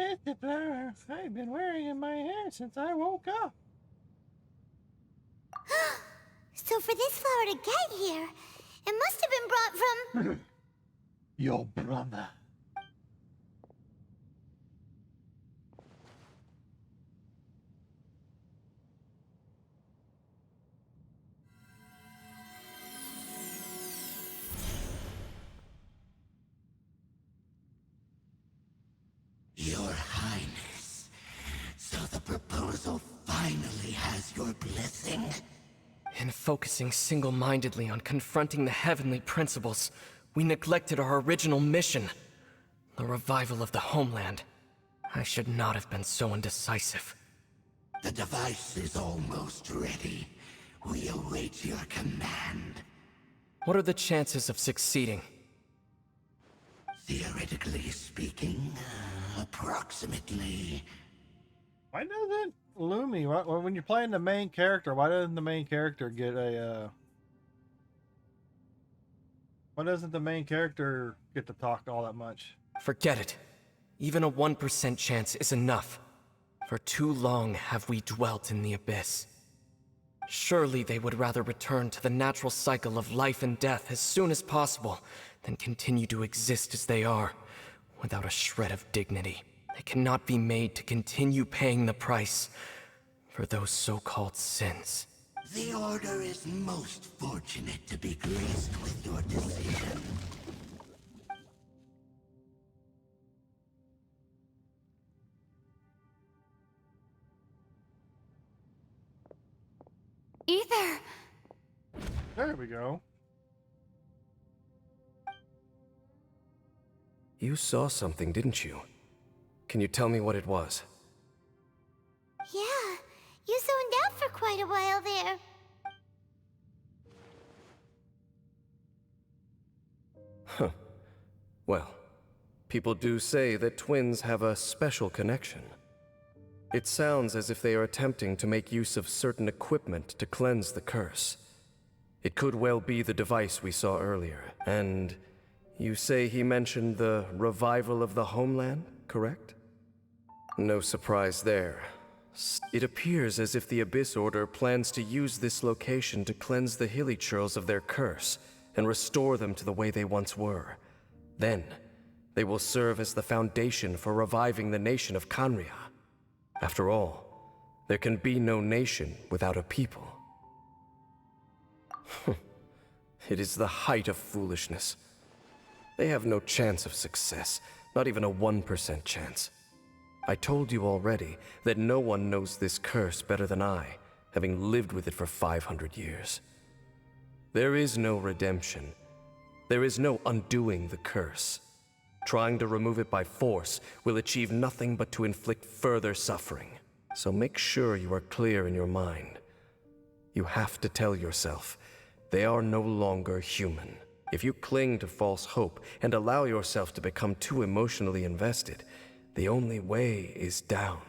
It's the flower I've been wearing in my hair since I woke up. So for this flower to get here, it must have been brought from... Your brother. Your Highness, so the proposal finally has your blessing? In focusing single-mindedly on confronting the heavenly principles, we neglected our original mission, the revival of the homeland. I should not have been so indecisive. The device is almost ready. We await your command. What are the chances of succeeding? Theoretically speaking, approximately. Why doesn't Lumi, when you're playing the main character, why doesn't the main character get a, why doesn't the main character get to talk all that much? Forget it. Even a 1% chance is enough. For too long have we dwelt in the abyss. Surely they would rather return to the natural cycle of life and death as soon as possible than continue to exist as they are, without a shred of dignity. They cannot be made to continue paying the price for those so-called sins. The Order is most fortunate to be graced with your decision. Ether! There we go. You saw something, didn't you? Can you tell me what it was? Yeah, you zoned out for quite a while there. Huh. Well, people do say that twins have a special connection. It sounds as if they are attempting to make use of certain equipment to cleanse the curse. It could well be the device we saw earlier. And you say he mentioned the revival of the homeland, correct? No surprise there. It appears as if the Abyss Order plans to use this location to cleanse the Hilly-Churls of their curse and restore them to the way they once were. Then, they will serve as the foundation for reviving the nation of Khaenri'ah. After all, there can be no nation without a people. It is the height of foolishness. They have no chance of success, not even a 1% chance. I told you already that no one knows this curse better than I, having lived with it for 500 years. There is no redemption. There is no undoing the curse. Trying to remove it by force will achieve nothing but to inflict further suffering. So make sure you are clear in your mind. You have to tell yourself, they are no longer human. If you cling to false hope and allow yourself to become too emotionally invested, the only way is down.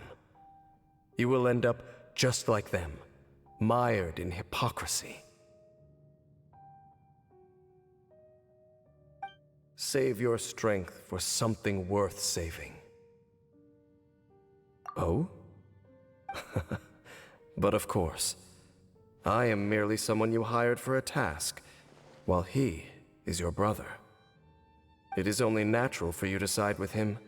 You will end up just like them, mired in hypocrisy. Save your strength for something worth saving. Oh? But of course, I am merely someone you hired for a task, while he is your brother. It is only natural for you to side with him.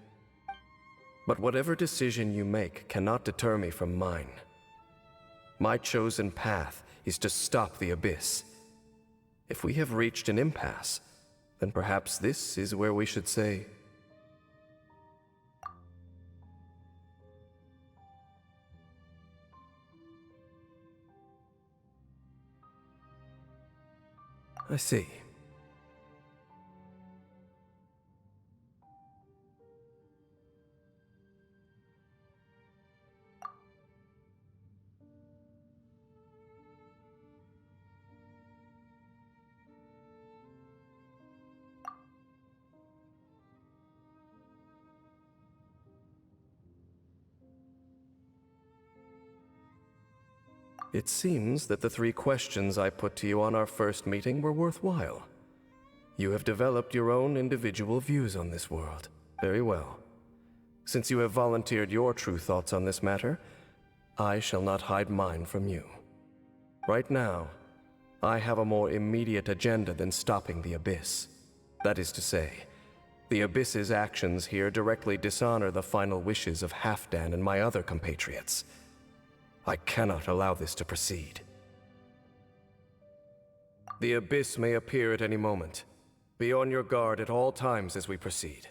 But whatever decision you make cannot deter me from mine. My chosen path is to stop the Abyss. If we have reached an impasse, then perhaps this is where we should say... I see. It seems that the 3 questions I put to you on our first meeting were worthwhile. You have developed your own individual views on this world. Very well. Since you have volunteered your true thoughts on this matter, I shall not hide mine from you. Right now, I have a more immediate agenda than stopping the Abyss. That is to say, the Abyss's actions here directly dishonor the final wishes of Halfdan and my other compatriots. I cannot allow this to proceed. The Abyss may appear at any moment. Be on your guard at all times as we proceed.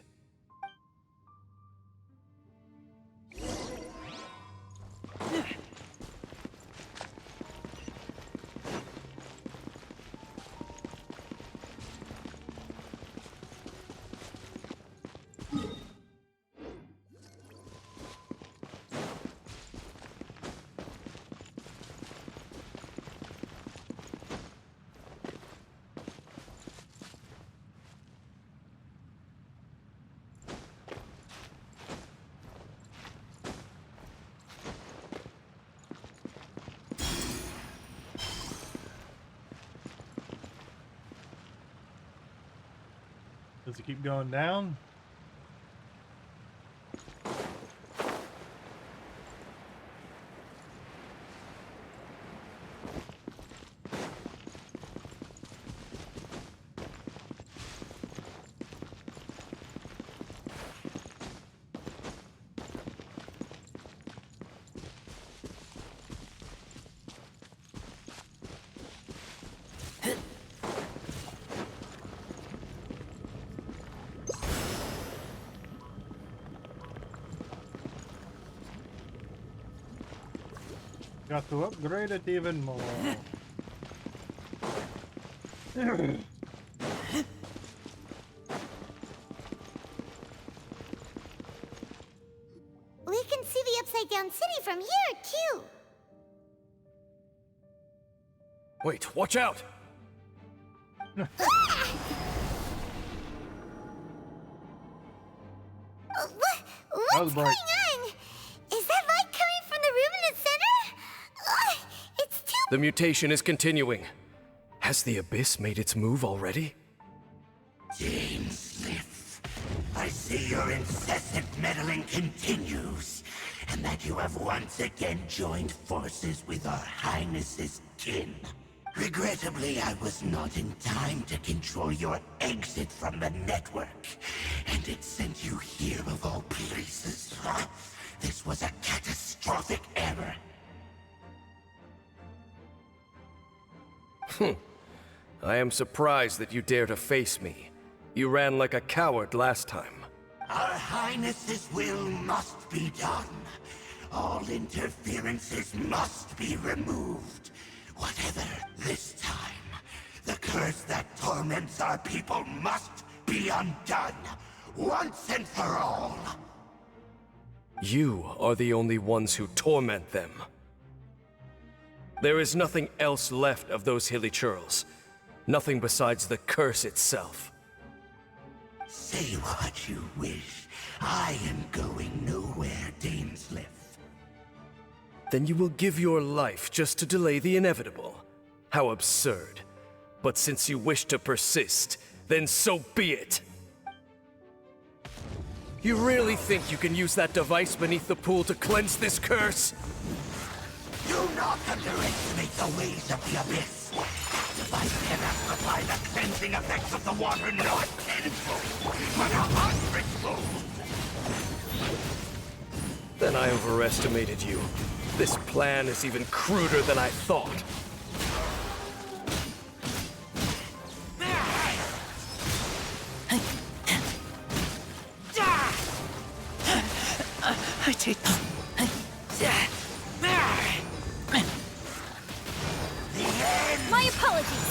Does it keep going down? Got to upgrade it even more. We can see the Upside Down City from here, too. Wait, watch out! What's going on? Is that light coming from the room in the center? It's too... The mutation is continuing. Has the Abyss made its move already? Smith, I see your incessant meddling continues, and that you have once again joined forces with our Highness's kin. Regrettably, I was not in time to control your exit from the network, and it sent you here of all places. This was a catastrophic error. I am surprised that you dare to face me. You ran like a coward last time. Our Highness's will must be done. All interferences must be removed. Whatever this time, the curse that torments our people must be undone, once and for all. You are the only ones who torment them. There is nothing else left of those hilly churls. Nothing besides the curse itself. Say what you wish. I am going nowhere, Dainsliff. Then you will give your life just to delay the inevitable. How absurd. But since you wish to persist, then so be it. You really think you can use that device beneath the pool to cleanse this curse? Do not underestimate the ways of the Abyss. The device cannot supply the cleansing effects of the water not tenfold, but 100-fold. Then I overestimated you. This plan is even cruder than I thought. I take... My apologies.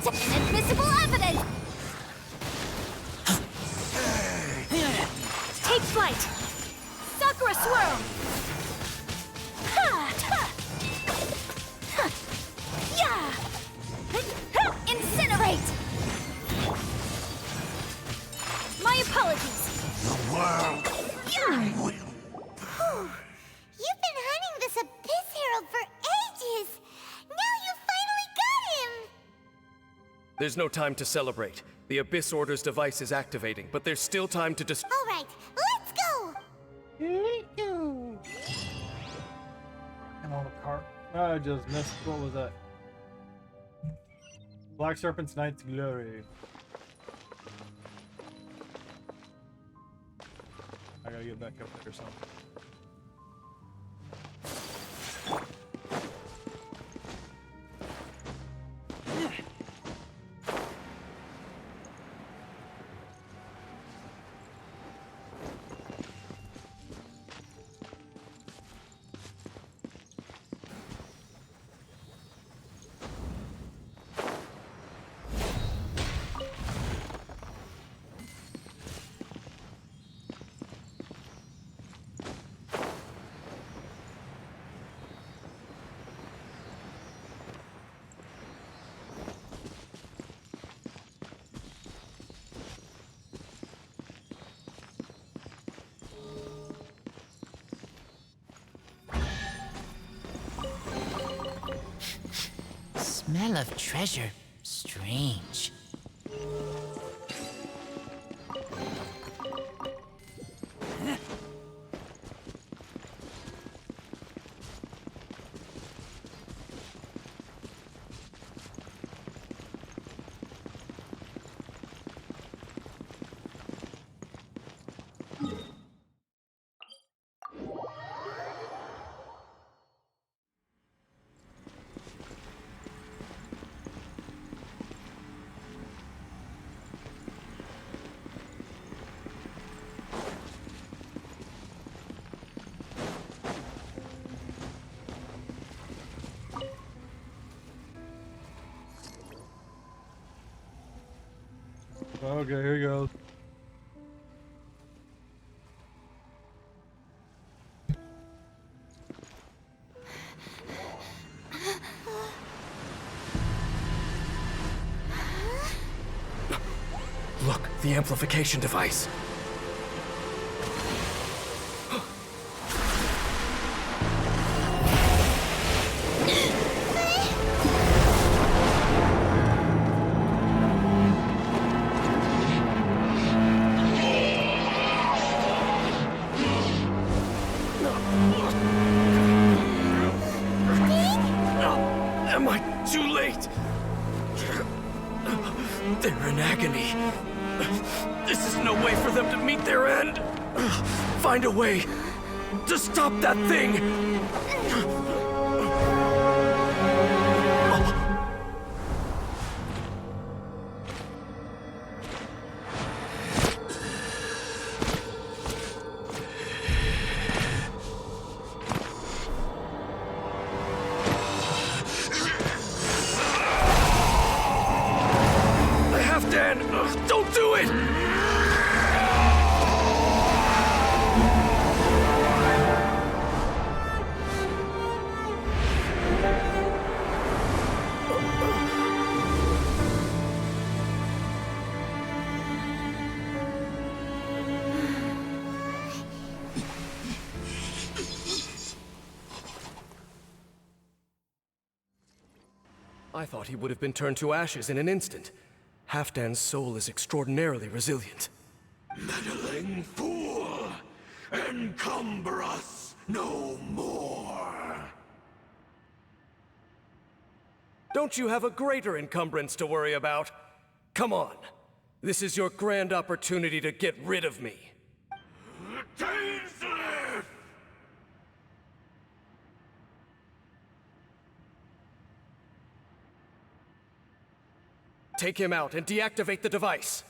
Inadmissible evidence. Take flight. Sakura swirl. Incinerate. My apologies. The world will... You've been hunting this Abyss Herald for ages! Now you finally got him! There's no time to celebrate. The Abyss Order's device is activating, but there's still time to All right, let's go! I'm on a cart. I just missed. What was that? Black Serpent's Knight's Glory. I gotta get back up there or something. Smell of treasure. Strange. Okay, here goes. Look, the amplification device. Am I too late? They're in agony. This is no way for them to meet their end. Find a way to stop that thing. Don't do it! I thought he would have been turned to ashes in an instant. Halfdan's soul is extraordinarily resilient. Meddling fool! Encumber us no more! Don't you have a greater encumbrance to worry about? Come on. This is your grand opportunity to get rid of me. Dainsleif! Take him out and deactivate the device.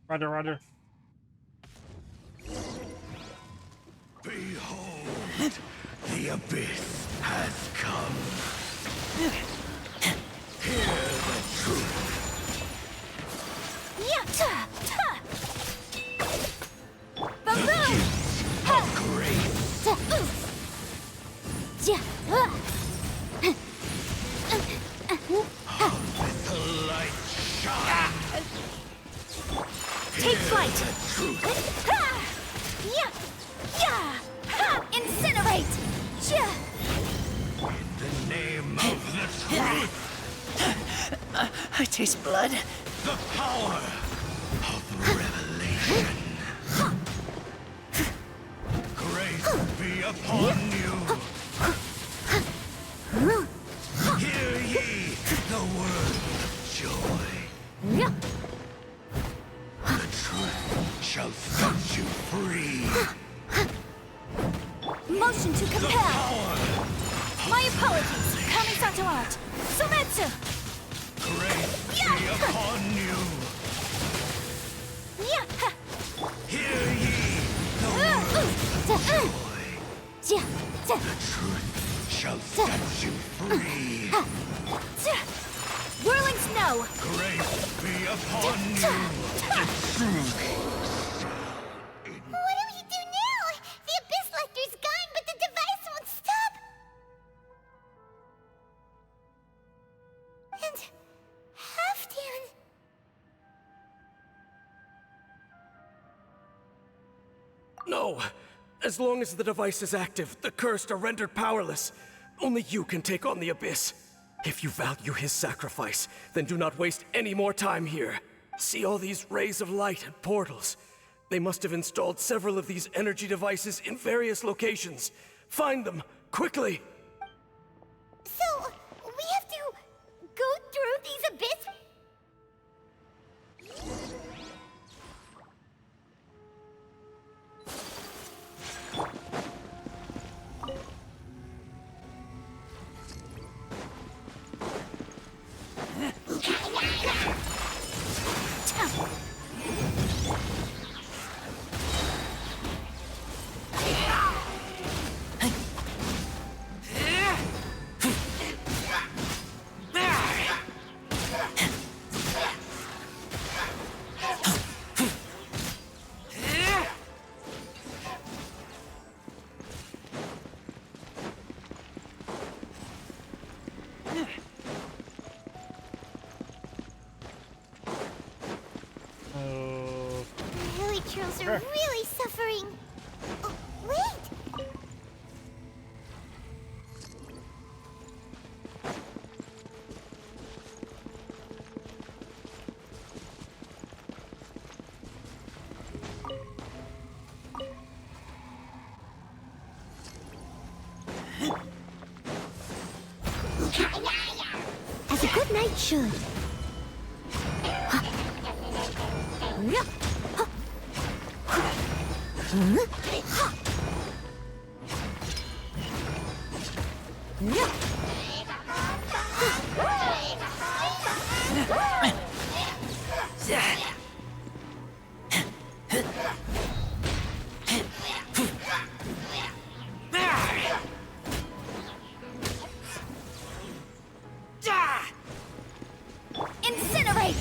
Roger, roger. Behold, the abyss has come. Hear the truth. The gift of grace. Let the light shine. Take flight. Incinerate! In the name of the I taste blood. The power of revelation. Grace be upon you. Hear ye the word of joy. The truth shall set you free. Motion to compel. My apologies. Kami-santo art. Sometsu. Grace be upon you. Hear ye the word of joy. The truth shall set you free. Whirling snow. Grace be upon you. The truth. What do we do now? The Abyss Lecter's gone, but the device won't stop. And Halfdan. No! As long as the device is active, the cursed are rendered powerless. Only you can take on the Abyss. If you value his sacrifice, then do not waste any more time here. See all these rays of light and portals? They must have installed several of these energy devices in various locations. Find them, quickly! So, we have to go through these abyss? The hilly trails are really suffering. Oh, wait! As a good knight should. Incinerate!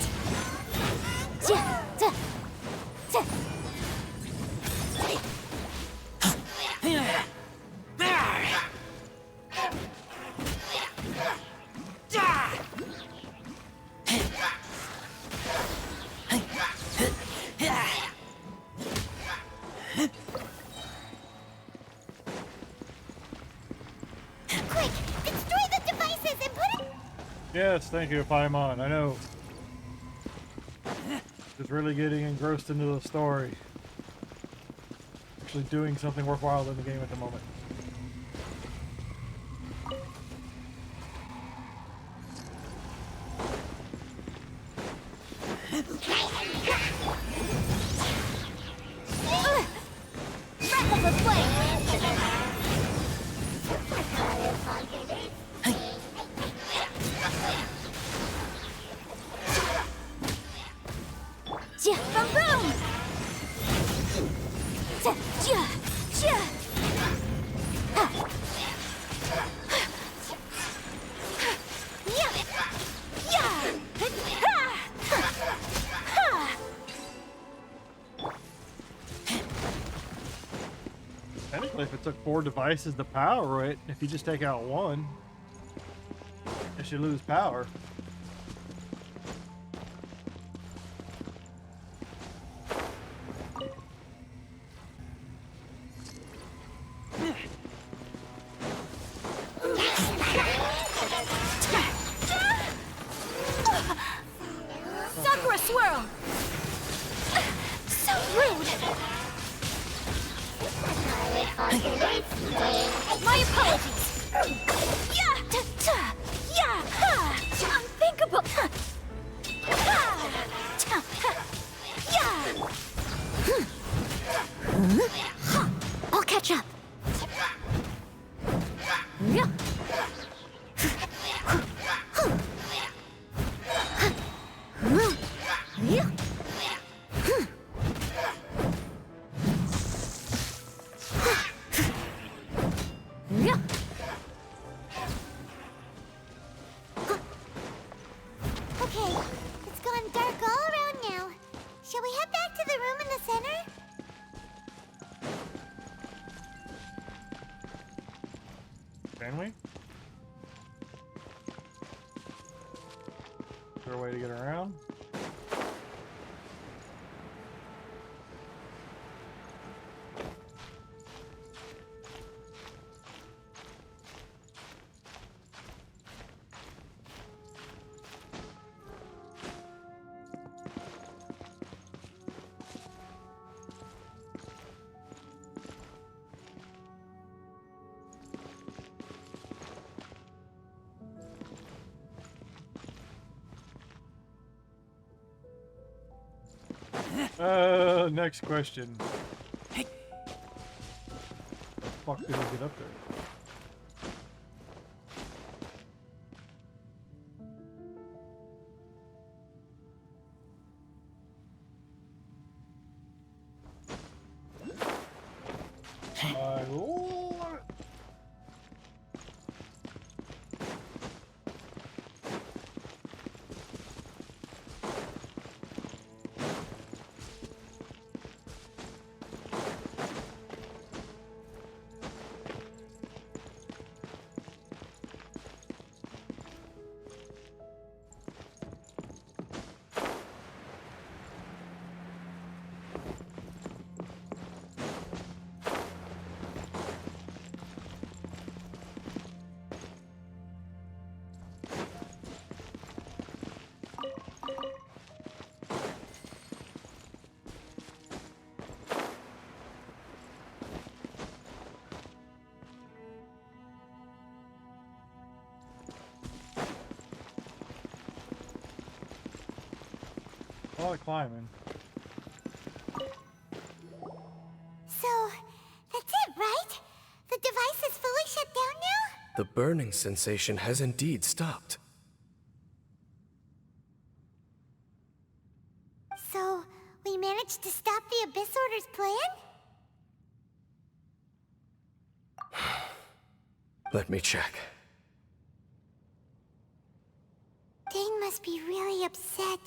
Quick! Destroy the devices and put it... Yes, thank you, Paimon. I know. Just really getting engrossed into the story. Actually doing something worthwhile in the game at the moment. Breath of the flame! Boom! Technically, if it took 4 devices to power it, if you just take out one, it should lose power. swirl! So rude! My apologies! Yeah! Yeah! Unthinkable! Yeah! I'll catch up. Yeah. Okay, it's gone dark all around now. Shall we head back to the room in the center? Can we? Is there a way to get around? Next question. Hey. The fuck did we get up there? My lord. A lot of climbing. So, that's it, right? The device is fully shut down now? The burning sensation has indeed stopped. So, we managed to stop the Abyss Order's plan? Let me check. Dane must be really upset.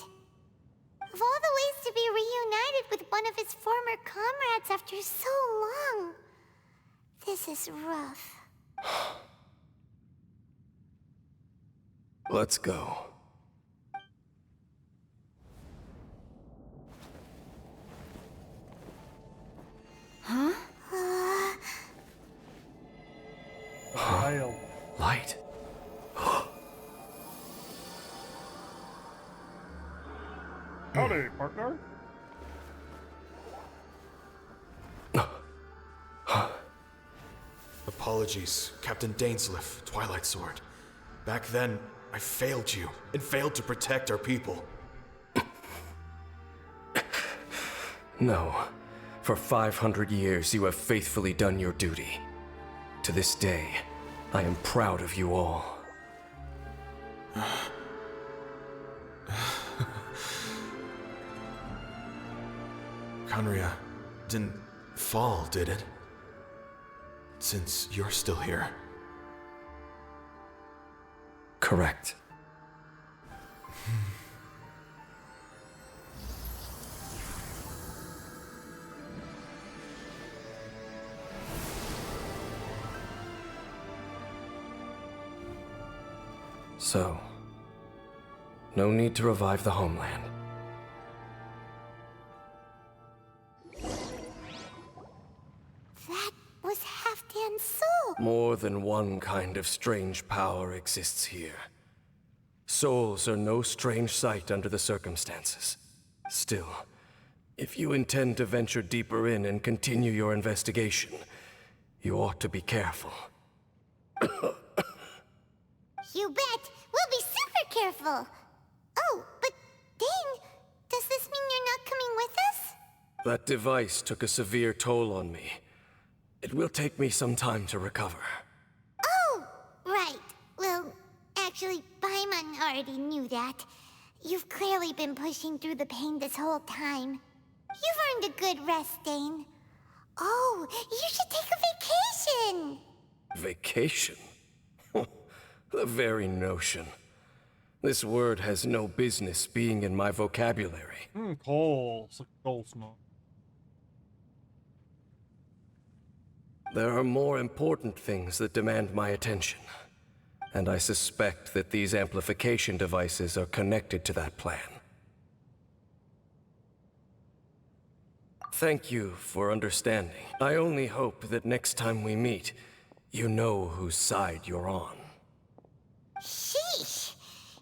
Of all the ways to be reunited with one of his former comrades after so long, this is rough. Let's go. Huh? Wild. Light. Howdy, partner. Apologies, Captain Dainsleif, Twilight Sword. Back then, I failed you, and failed to protect our people. No. For 500 years, you have faithfully done your duty. To this day, I am proud of you all. Conria didn't fall, did it? Since you're still here. Correct. So, no need to revive the homeland. That was Halfdan's soul! More than one kind of strange power exists here. Souls are no strange sight under the circumstances. Still, if you intend to venture deeper in and continue your investigation, you ought to be careful. You bet! We'll be super careful! Oh, but Dane, does this mean you're not coming with us? That device took a severe toll on me. It will take me some time to recover. Oh, right. Well, actually, Paimon already knew that. You've clearly been pushing through the pain this whole time. You've earned a good rest, Dane. Oh, you should take a vacation! Vacation? The very notion. This word has no business being in my vocabulary. Coal. It's like coal smoke. There are more important things that demand my attention, and I suspect that these amplification devices are connected to that plan. Thank you for understanding. I only hope that next time we meet, you know whose side you're on. Sheesh!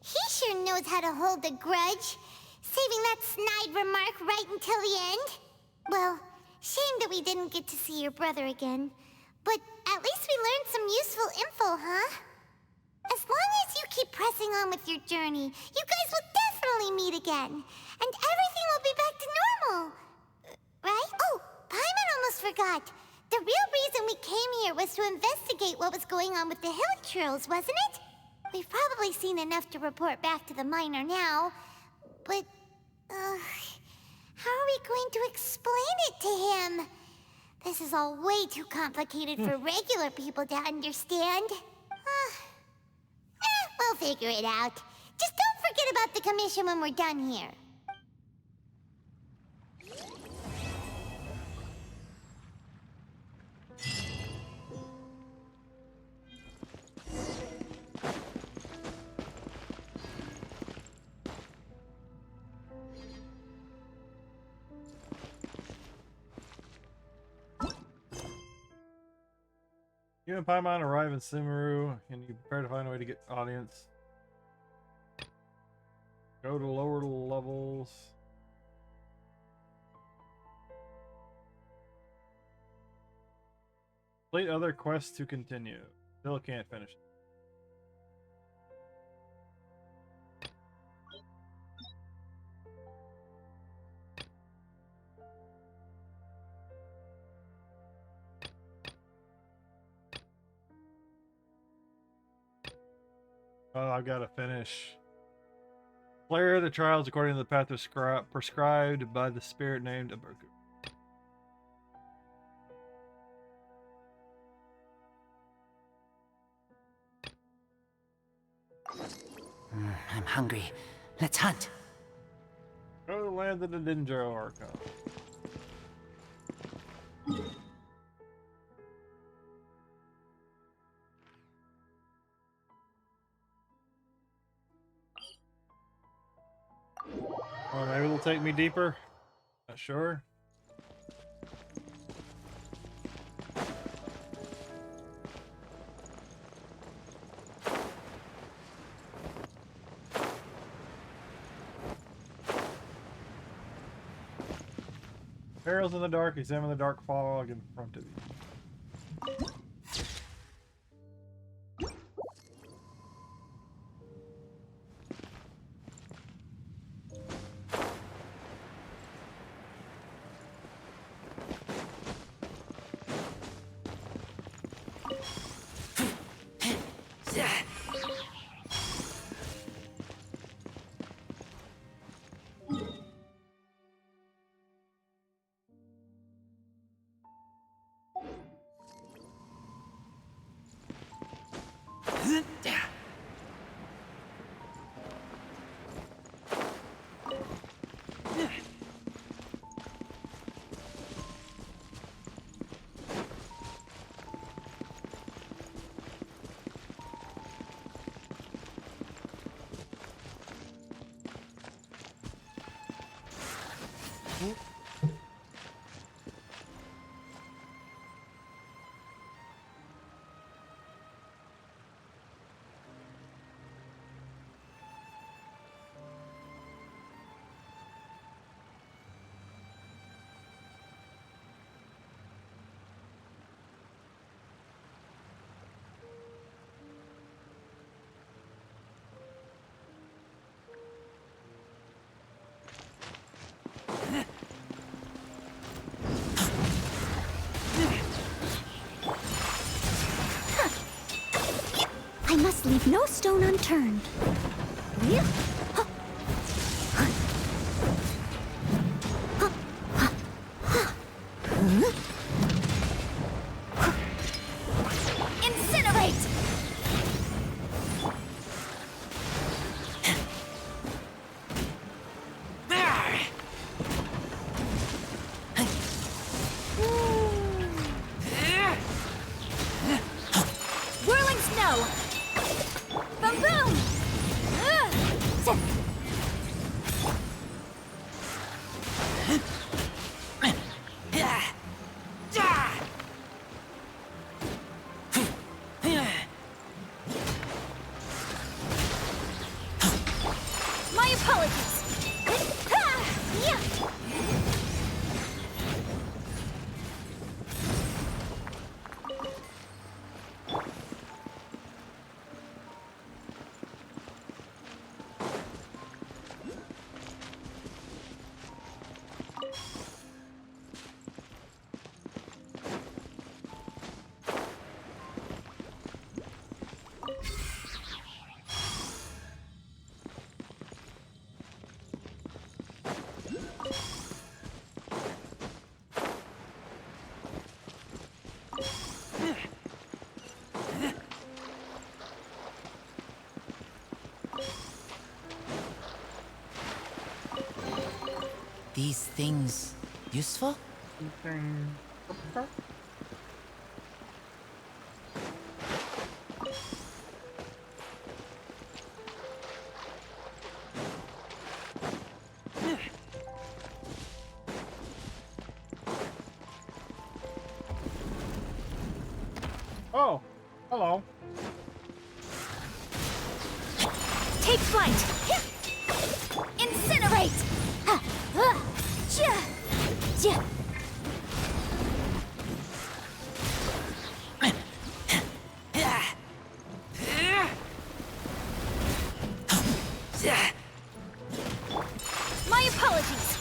He sure knows how to hold a grudge, saving that snide remark right until the end. Well, shame that we didn't get to see your brother again, but at least we learned some useful info, huh? As long as you keep pressing on with your journey, you guys will definitely meet again, and everything will be back to normal. Right? Oh, Paimon almost forgot. The real reason we came here was to investigate what was going on with the Hilichurls, wasn't it? We've probably seen enough to report back to the miner now, but, how are we going to explain it to him? This is all way too complicated for regular people to understand. We'll figure it out. Just don't forget about the commission when we're done here. You and Paimon arrive in Sumeru, and you prepare to find a way to get audience. Go to lower levels. Complete other quests to continue. Still can't finish it. Oh, I've got to finish. Clear the trials according to the path prescribed by the spirit named Aburku. I'm hungry. Let's hunt. Go to the land of the Dendro Archon. Or maybe it'll take me deeper. Not sure. Perils in the dark, examine the dark fog in front of you. Leave no stone unturned. Yeah. Incinerate! Whirling snow! Boom boom! My apologies! Yeah. These things useful? Oh, hello. Take flight! Incinerate! My apologies!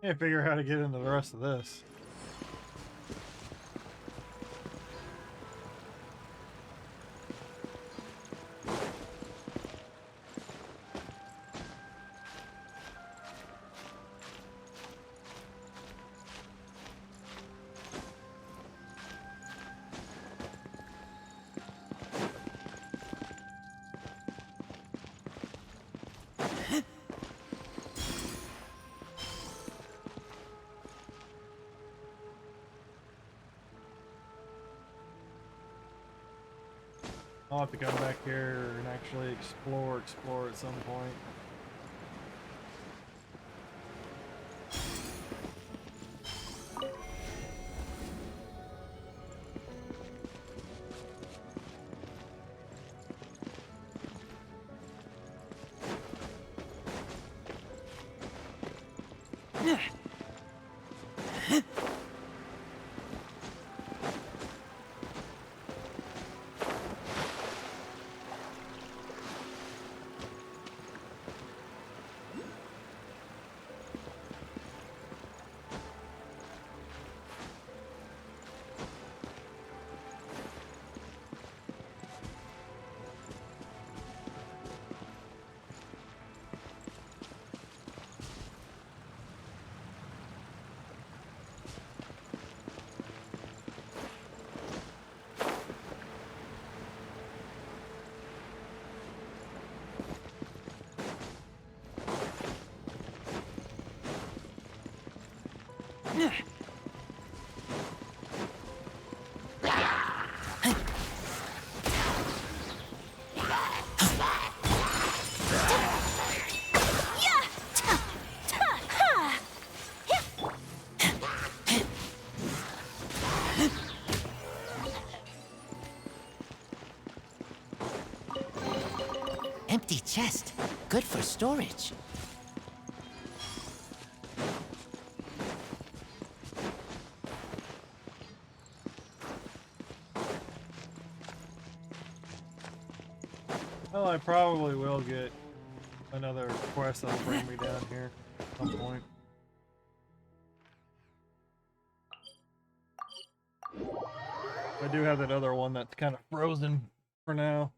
Can't figure out how to get into the rest of this. I'll have to come back here and actually explore at some point. empty chest. Good for storage. Well, I probably will get another quest that'll bring me down here at some point. I do have that other one that's kind of frozen for now.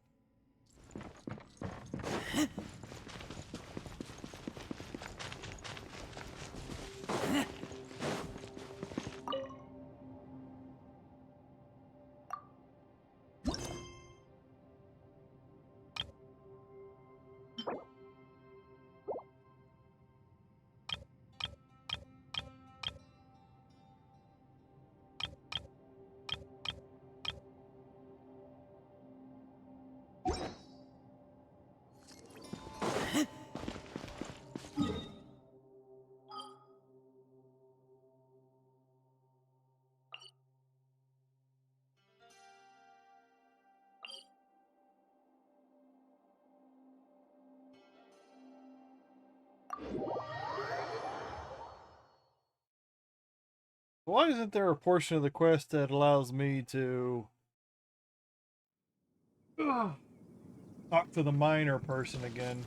Why isn't there a portion of the quest that allows me to talk to the miner person again?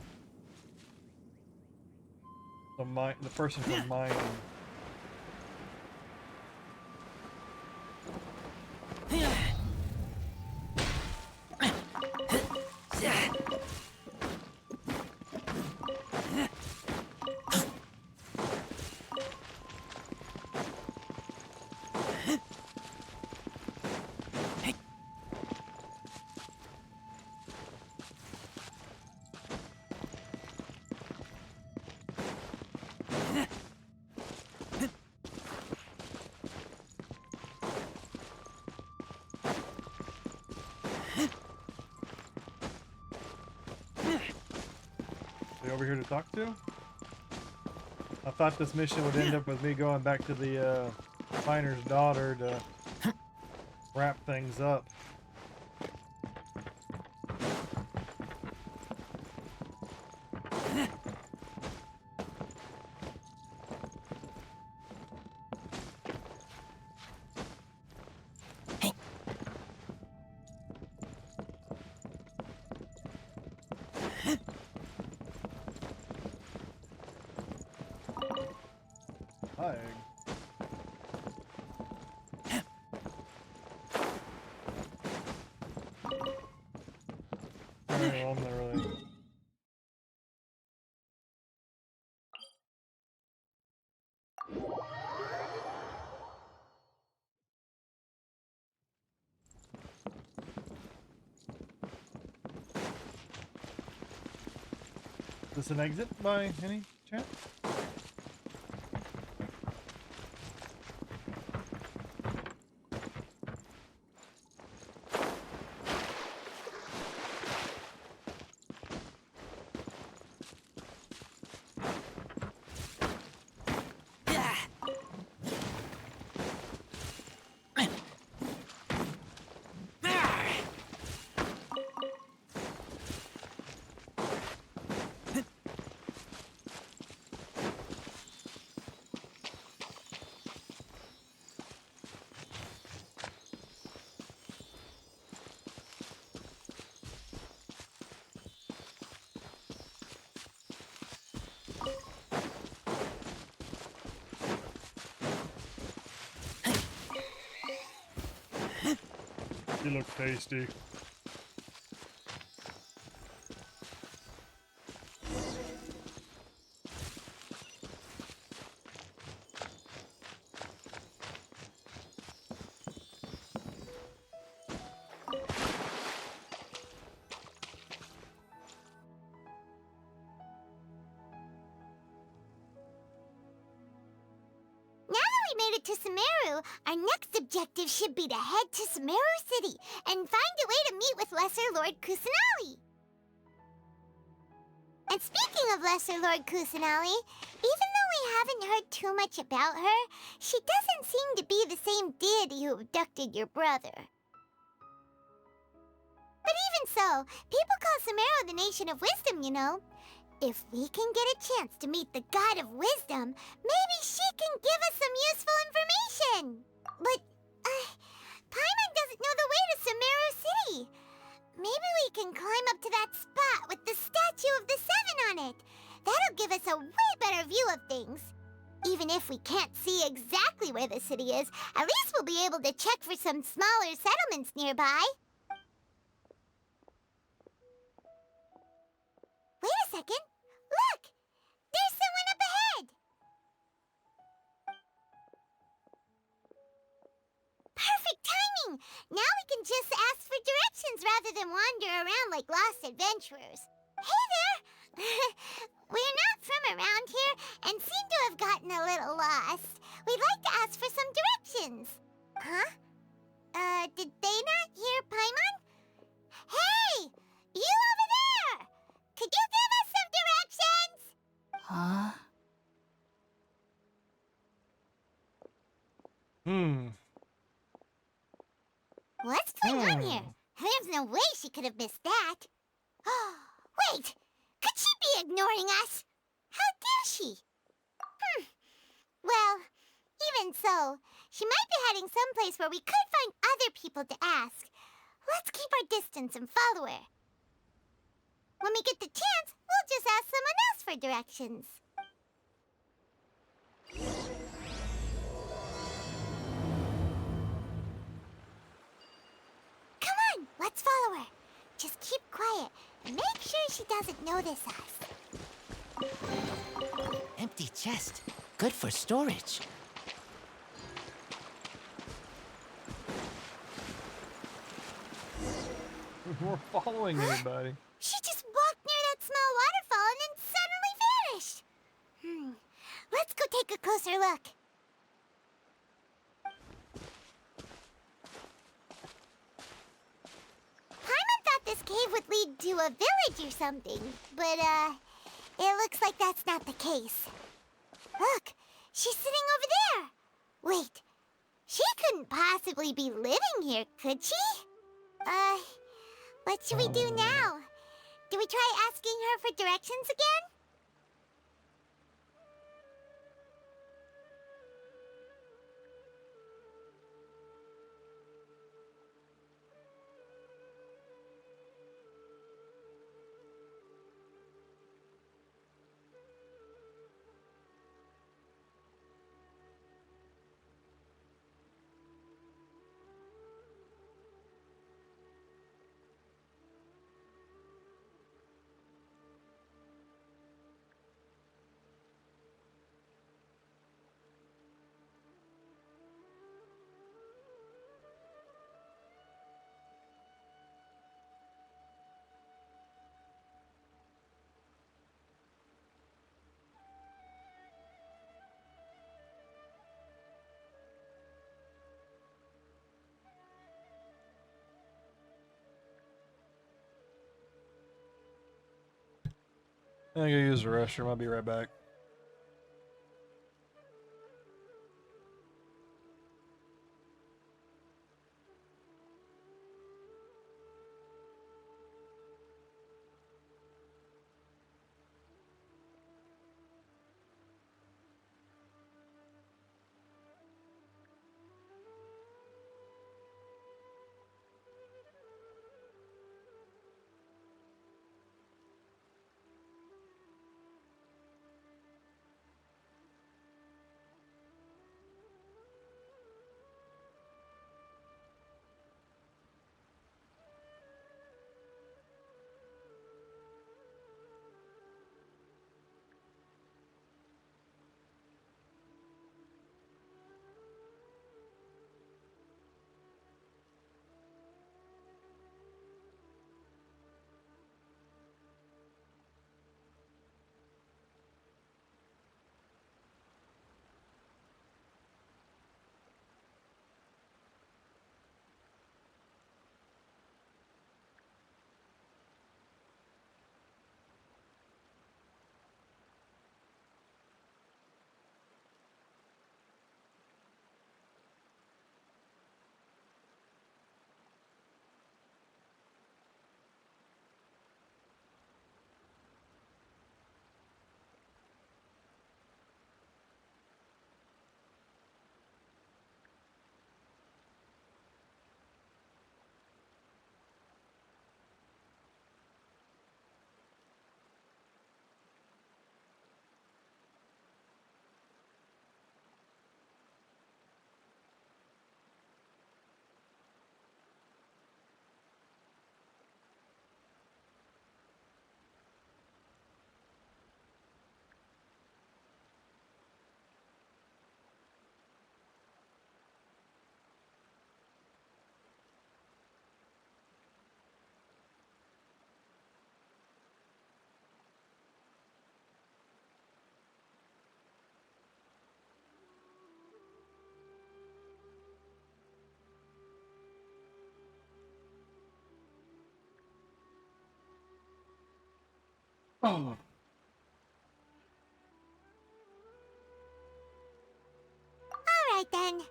The person from mining. Over here to talk to? I thought this mission would end up with me going back to the miner's daughter to wrap things up. Hi. Well, I'm not really. Is this an exit by any chance? You look tasty. Made it to Sumeru, our next objective should be to head to Sumeru City and find a way to meet with Lesser Lord Kusanali. And speaking of Lesser Lord Kusanali, even though we haven't heard too much about her, she doesn't seem to be the same deity who abducted your brother. But even so, people call Sumeru the Nation of Wisdom, you know. If we can get a chance to meet the God of Wisdom, maybe she can give us some useful information. But, Paimon doesn't know the way to Sumeru City. Maybe we can climb up to that spot with the statue of the Seven on it. That'll give us a way better view of things. Even if we can't see exactly where the city is, at least we'll be able to check for some smaller settlements nearby. Wait a second. Look! There's someone up ahead! Perfect timing! Now we can just ask for directions rather than wander around like lost adventurers. Hey there! We're not from around here and seem to have gotten a little lost. We'd like to ask for some directions. Huh? Did they not hear Paimon? Hey! You over there! Could you give us some directions? Huh? What's going on here? There's no way she could have missed that. Wait! Could she be ignoring us? How dare she? Well, even so, she might be heading someplace where we could find other people to ask. Let's keep our distance and follow her. When we get the chance, we'll just ask someone else for directions. Come on, let's follow her. Just keep quiet and make sure she doesn't notice us. Empty chest. Good for storage. We're following anybody. She just walked near that small waterfall and then suddenly vanished. Let's go take a closer look. Paimon thought this cave would lead to a village or something, but, it looks like that's not the case. Look, she's sitting over there. Wait, she couldn't possibly be living here, could she? What should we do now? Do we try asking her for directions again? I'm gonna go use the restroom. I'll be right back. Oh. Alright then.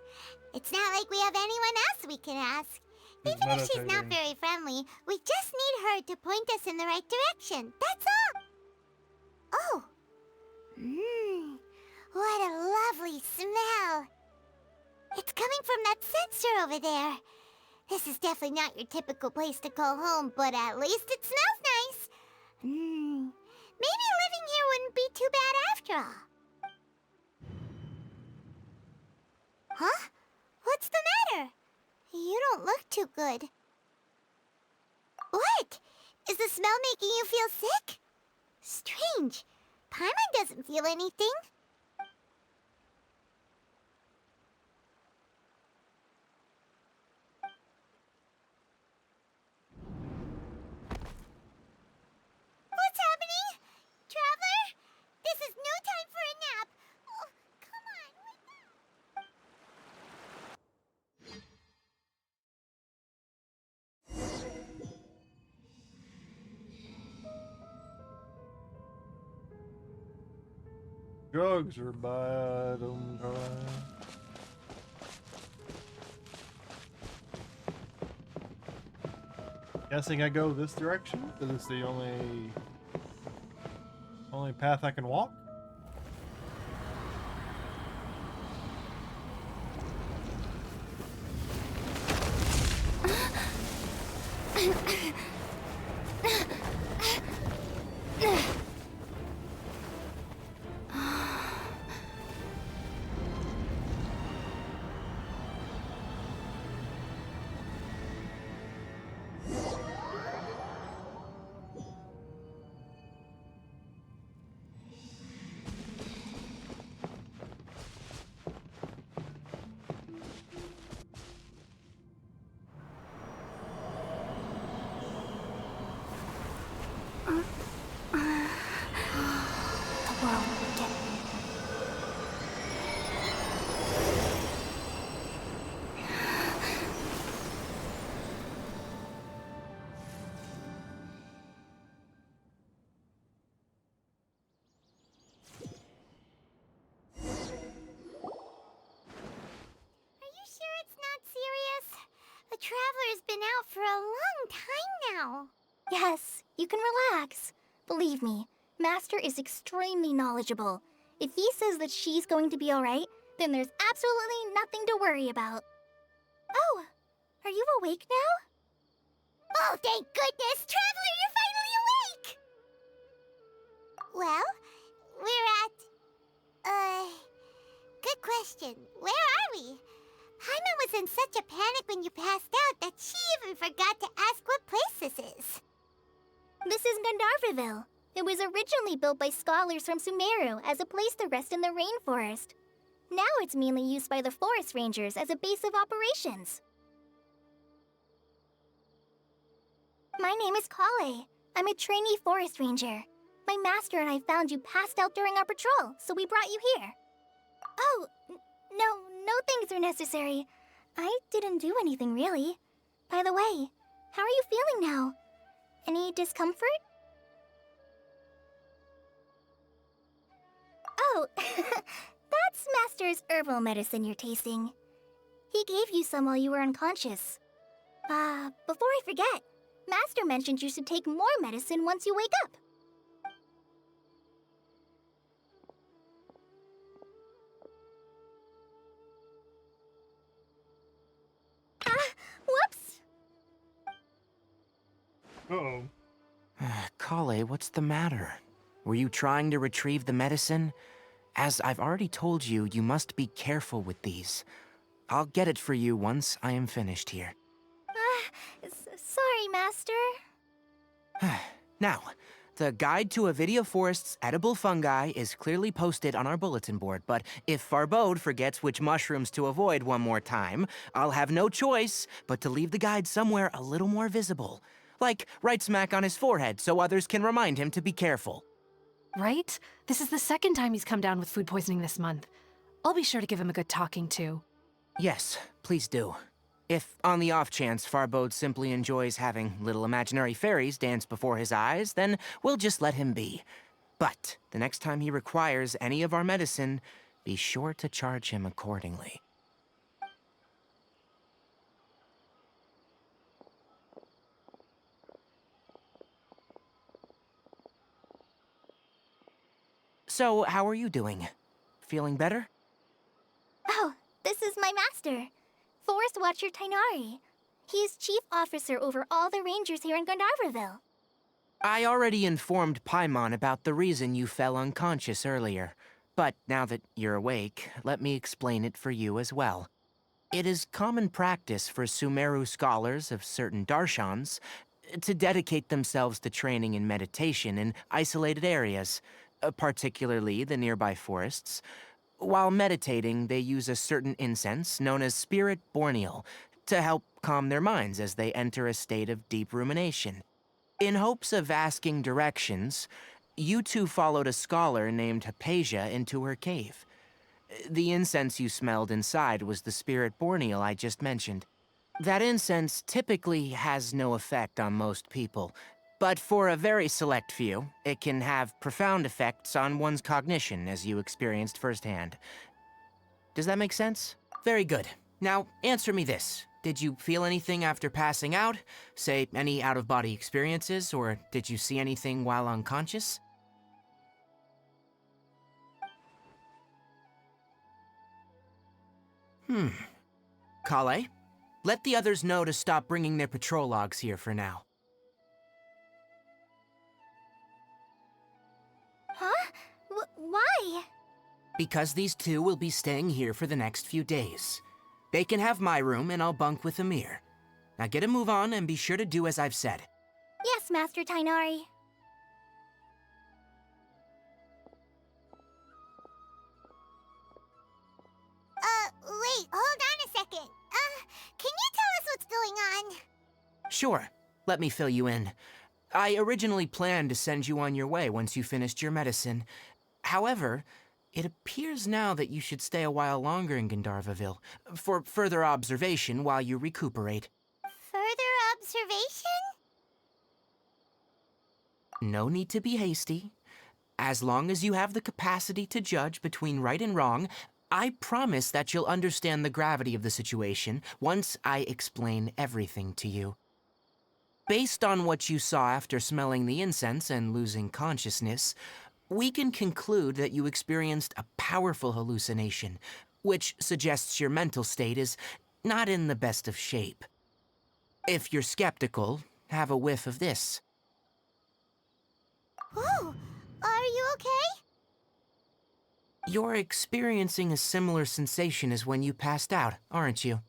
It's not like we have anyone else we can ask. Who's Even if she's not meditating? very friendly, we just need her to point us in the right direction. That's all. Oh. Mmm. What a lovely smell. It's coming from that sensor over there. This is definitely not your typical place to call home, but at least it smells nice. Mmm. Maybe living here wouldn't be too bad after all. Huh? What's the matter? You don't look too good. What? Is the smell making you feel sick? Strange. Paimon doesn't feel anything. What's happening? Traveler? This is no time for a nap. Oh, come on, wake up. Drugs are bad. I'm trying. Guessing I go this direction because it's the only path I can walk. The Traveler's been out for a long time now. Yes, you can relax. Believe me, Master is extremely knowledgeable. If he says that she's going to be alright, then there's absolutely nothing to worry about. Oh, are you awake now? Oh, thank goodness! Traveler, you're finally awake! Well, we're at... Good question. Where are we? Paimon was in such a panic when you passed out that she even forgot to ask what place this is. This is Gandharvaville. It was originally built by scholars from Sumeru as a place to rest in the rainforest. Now it's mainly used by the forest rangers as a base of operations. My name is Kale. I'm a trainee forest ranger. My master and I found you passed out during our patrol, so we brought you here. Oh, no thanks are necessary. I didn't do anything, really. By the way, how are you feeling now? Any discomfort? Oh, that's Master's herbal medicine you're tasting. He gave you some while you were unconscious. Before I forget, Master mentioned you should take more medicine once you wake up. Whoops! Uh-oh. Kale, what's the matter? Were you trying to retrieve the medicine? As I've already told you, you must be careful with these. I'll get it for you once I am finished here. Sorry, Master. Now, the guide to Avidia Forest's edible fungi is clearly posted on our bulletin board, but if Farbode forgets which mushrooms to avoid one more time, I'll have no choice but to leave the guide somewhere a little more visible. Like right smack on his forehead so others can remind him to be careful. Right? This is the second time he's come down with food poisoning this month. I'll be sure to give him a good talking to. Yes, please do. If, on the off chance, Farbode simply enjoys having little imaginary fairies dance before his eyes, then we'll just let him be. But the next time he requires any of our medicine, be sure to charge him accordingly. So, how are you doing? Feeling better? Oh, this is my master, Forest Watcher Tainari. He is chief officer over all the rangers here in Gandharvaville. I already informed Paimon about the reason you fell unconscious earlier. But now that you're awake, let me explain it for you as well. It is common practice for Sumeru scholars of certain darshans to dedicate themselves to training in meditation in isolated areas, particularly the nearby forests. While meditating, they use a certain incense known as Spirit Borneal to help calm their minds as they enter a state of deep rumination. In hopes of asking directions, you two followed a scholar named Hypatia into her cave. The incense you smelled inside was the Spirit Borneal I just mentioned. That incense typically has no effect on most people, but for a very select few, it can have profound effects on one's cognition, as you experienced firsthand. Does that make sense? Very good. Now, answer me this. Did you feel anything after passing out? Say, any out-of-body experiences, or did you see anything while unconscious? Kale, let the others know to stop bringing their patrol logs here for now. Huh? Why? Because these two will be staying here for the next few days. They can have my room, and I'll bunk with Amir. Now get a move on, and be sure to do as I've said. Yes, Master Tainari. Wait, hold on a second. Can you tell us what's going on? Sure, let me fill you in. I originally planned to send you on your way once you finished your medicine. However, it appears now that you should stay a while longer in Gandharvaville, for further observation while you recuperate. Further observation? No need to be hasty. As long as you have the capacity to judge between right and wrong, I promise that you'll understand the gravity of the situation once I explain everything to you. Based on what you saw after smelling the incense and losing consciousness, we can conclude that you experienced a powerful hallucination, which suggests your mental state is not in the best of shape. If you're skeptical, have a whiff of this. Oh, are you okay? You're experiencing a similar sensation as when you passed out, aren't you?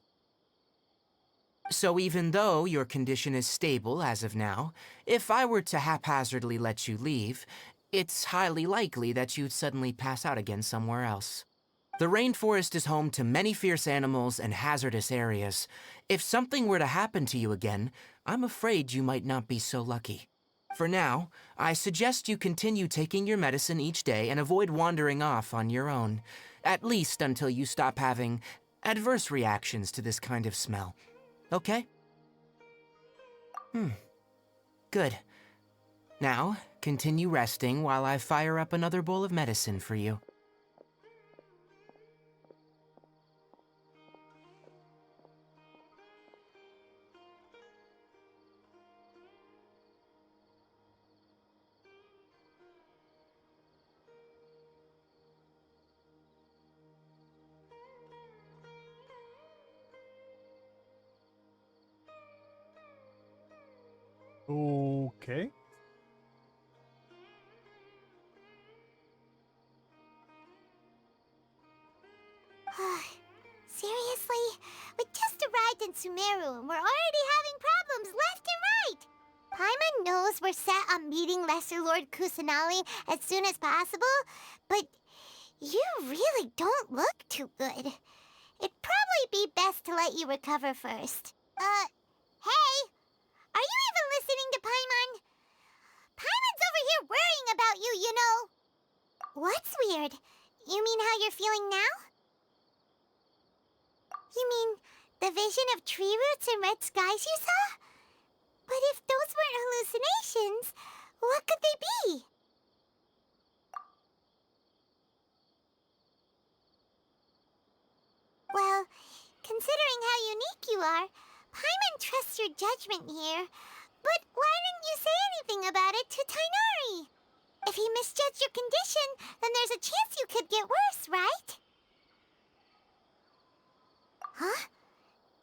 So even though your condition is stable as of now, if I were to haphazardly let you leave, it's highly likely that you'd suddenly pass out again somewhere else. The rainforest is home to many fierce animals and hazardous areas. If something were to happen to you again, I'm afraid you might not be so lucky. For now, I suggest you continue taking your medicine each day and avoid wandering off on your own, at least until you stop having adverse reactions to this kind of smell. Okay? Good. Now, continue resting while I fire up another bowl of medicine for you. Okay. Seriously? We just arrived in Sumeru and we're already having problems left and right! Paimon knows we're set on meeting Lesser Lord Kusanali as soon as possible, but you really don't look too good. It'd probably be best to let you recover first. Hey! Are you even listening to Paimon? Paimon's over here worrying about you, you know! What's weird? You mean how you're feeling now? You mean The vision of tree roots and red skies you saw? But if those weren't hallucinations, what could they be? Well, considering how unique you are, Paimon trusts your judgment here. But why didn't you say anything about it to Tainari? If he misjudged your condition, then there's a chance you could get worse, right? Huh?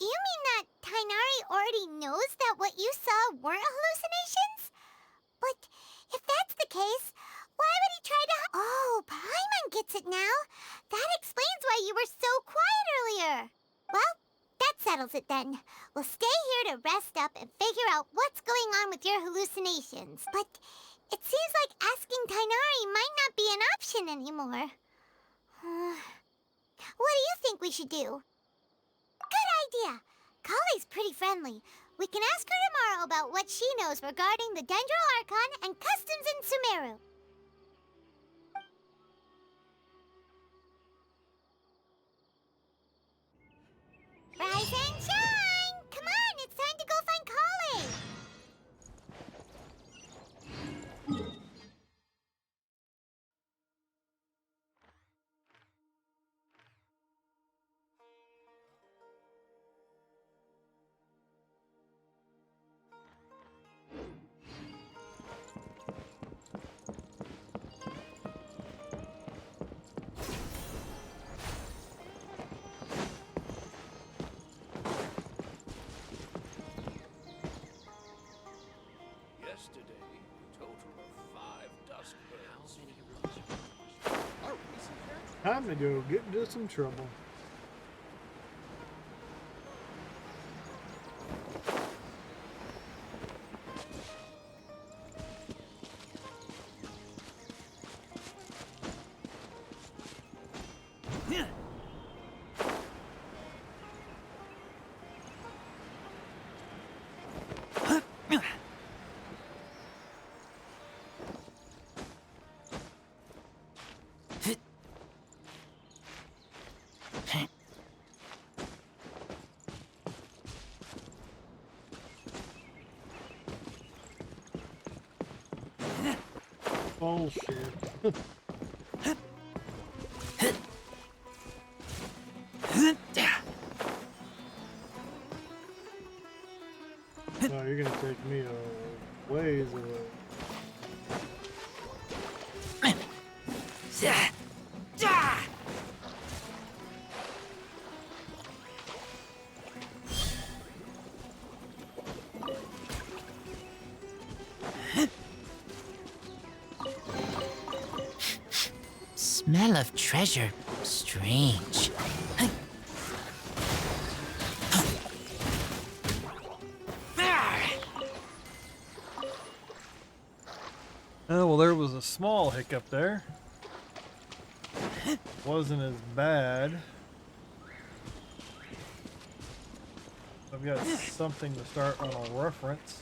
You mean that Tainari already knows that what you saw weren't hallucinations? But if that's the case, why would he try to Oh, Paimon gets it now. That explains why you were so quiet earlier. Well, that settles it then. We'll stay here to rest up and figure out what's going on with your hallucinations. But it seems like asking Tainari might not be an option anymore. What do you think we should do? Good idea. Kale's pretty friendly. We can ask her tomorrow about what she knows regarding the Dendro Archon and customs in Sumeru. Rise and shine! Come on, it's time to go find Kale! Yesterday, a total of 5 dusk birds. Time to go get into some trouble. Bullshit. No, you're gonna take me a ways away. Smell of treasure. Strange. Oh, well, there was a small hiccup there. Wasn't as bad. I've got something to start on a reference.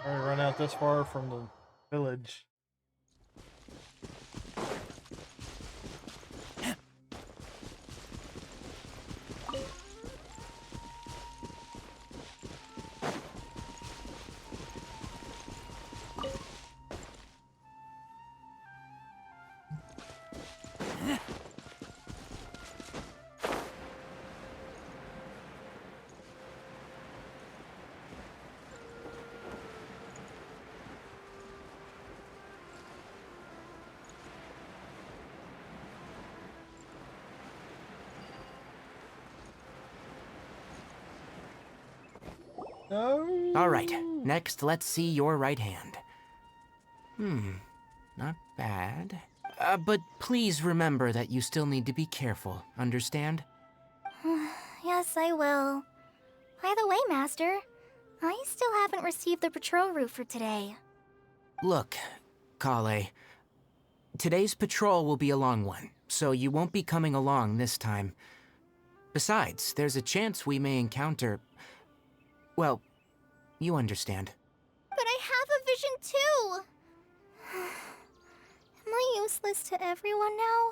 Already run out this far from the village. No. All right, next let's see your right hand. Not bad. But please remember that you still need to be careful, understand? Yeah, Yes, I will. By the way, Master, I still haven't received the patrol route for today. Look, Kale. Today's patrol will be a long one, so you won't be coming along this time. Besides, there's a chance we may encounter... Well, you understand. But I have a vision too! Am I useless to everyone now?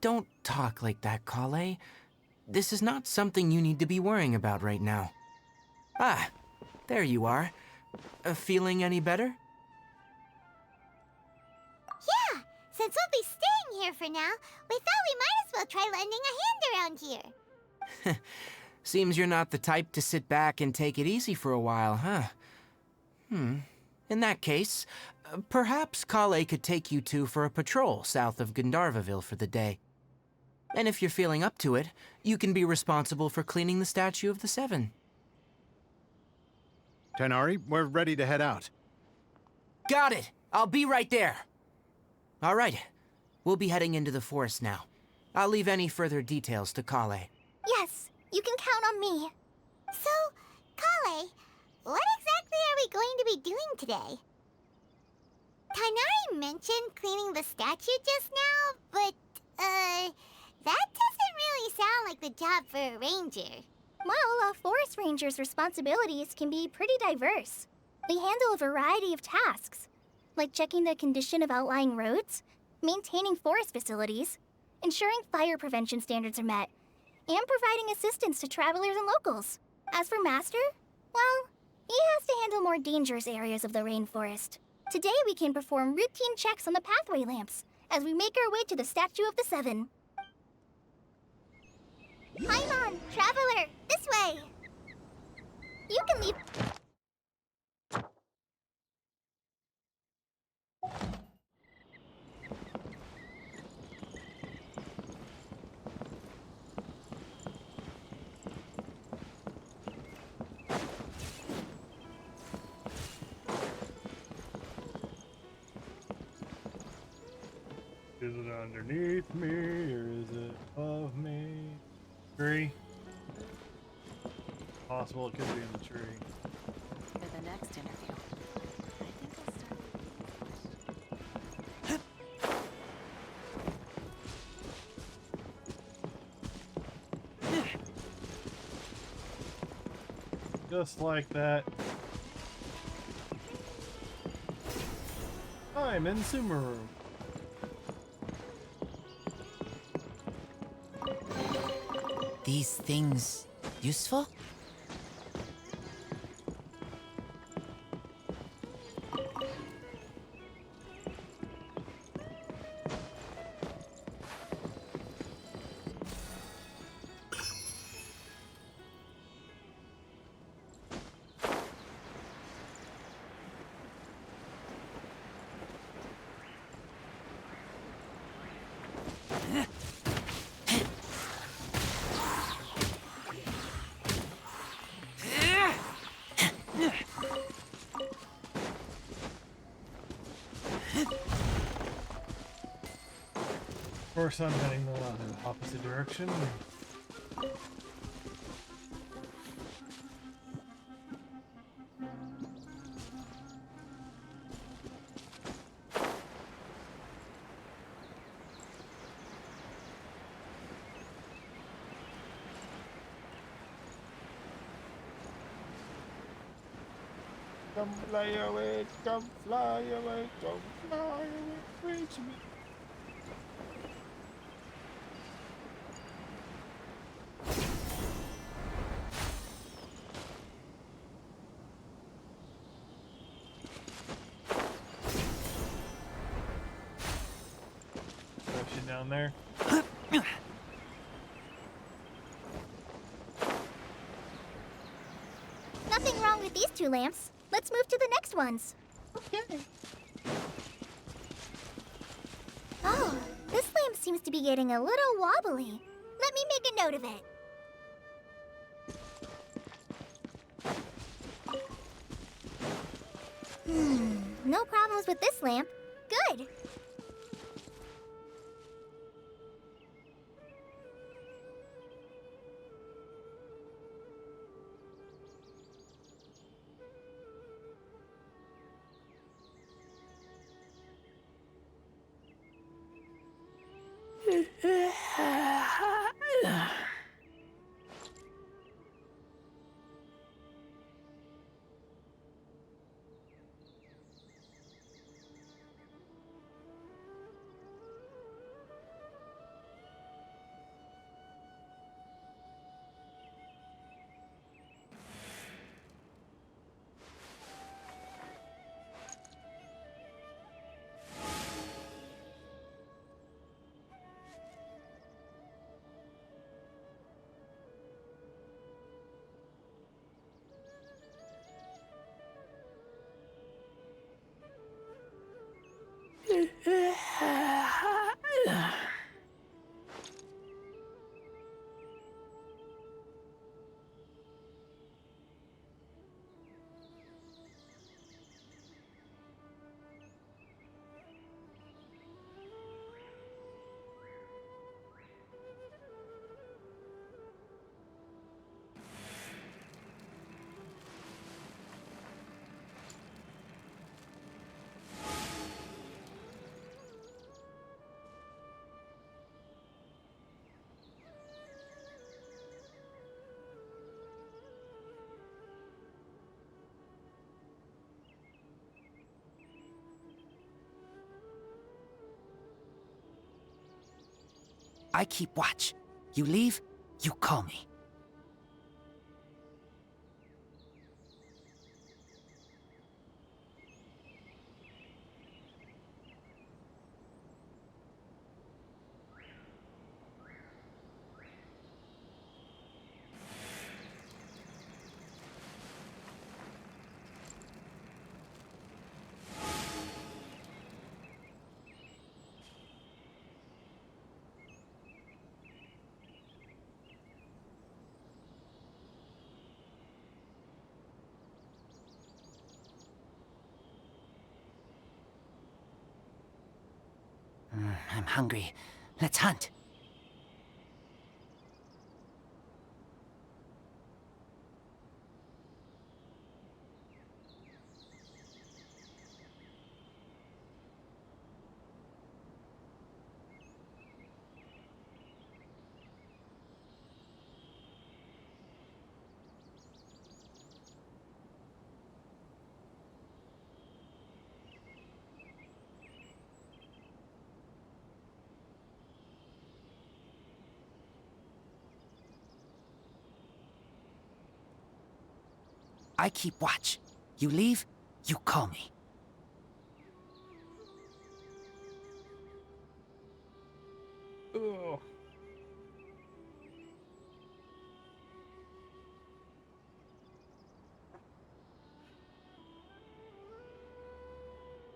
Don't talk like that, Kale. This is not something you need to be worrying about right now. Ah, there you are. Feeling any better? Yeah, since we'll be staying here for now, we thought we might as well try lending a hand around here. Seems you're not the type to sit back and take it easy for a while, huh? In that case, perhaps Kale could take you two for a patrol south of Gandharvaville for the day. And if you're feeling up to it, you can be responsible for cleaning the Statue of the Seven. Tighnari, we're ready to head out. Got it! I'll be right there! All right, we'll be heading into the forest now. I'll leave any further details to Kale. Yes, you can count on me. So, Kale, what exactly are we going to be doing today? Tighnari mentioned cleaning the statue just now, but, that doesn't really sound like the job for a ranger. Well, a forest ranger's responsibilities can be pretty diverse. They handle a variety of tasks, like checking the condition of outlying roads, maintaining forest facilities, ensuring fire prevention standards are met, and providing assistance to travelers and locals. As for Master, well, he has to handle more dangerous areas of the rainforest. Today we can perform routine checks on the pathway lamps as we make our way to the Statue of the Seven. Paimon, traveler, this way! You can leave... Is it underneath me or is it above me? Tree? Possible it could be in the tree. For the next interview, I think I'll start with Just like that. I'm in Sumeru. These things useful? Of course, I'm heading the opposite direction. Come fly away, come fly away, come fly away, reach me. Shit down there. Nothing wrong with these two lamps. Let's move to the next ones. Okay. Oh, this lamp seems to be getting a little wobbly. Let me make a note of it. No problems with this lamp. Good. I keep watch. You leave, you call me. I'm hungry. Let's hunt. I keep watch. You leave, you call me. Ugh.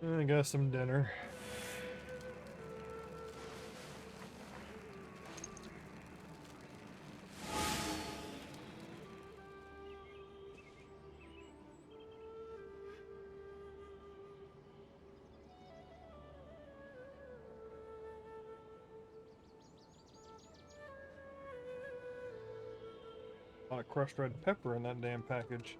I got some dinner. A lot of crushed red pepper in that damn package.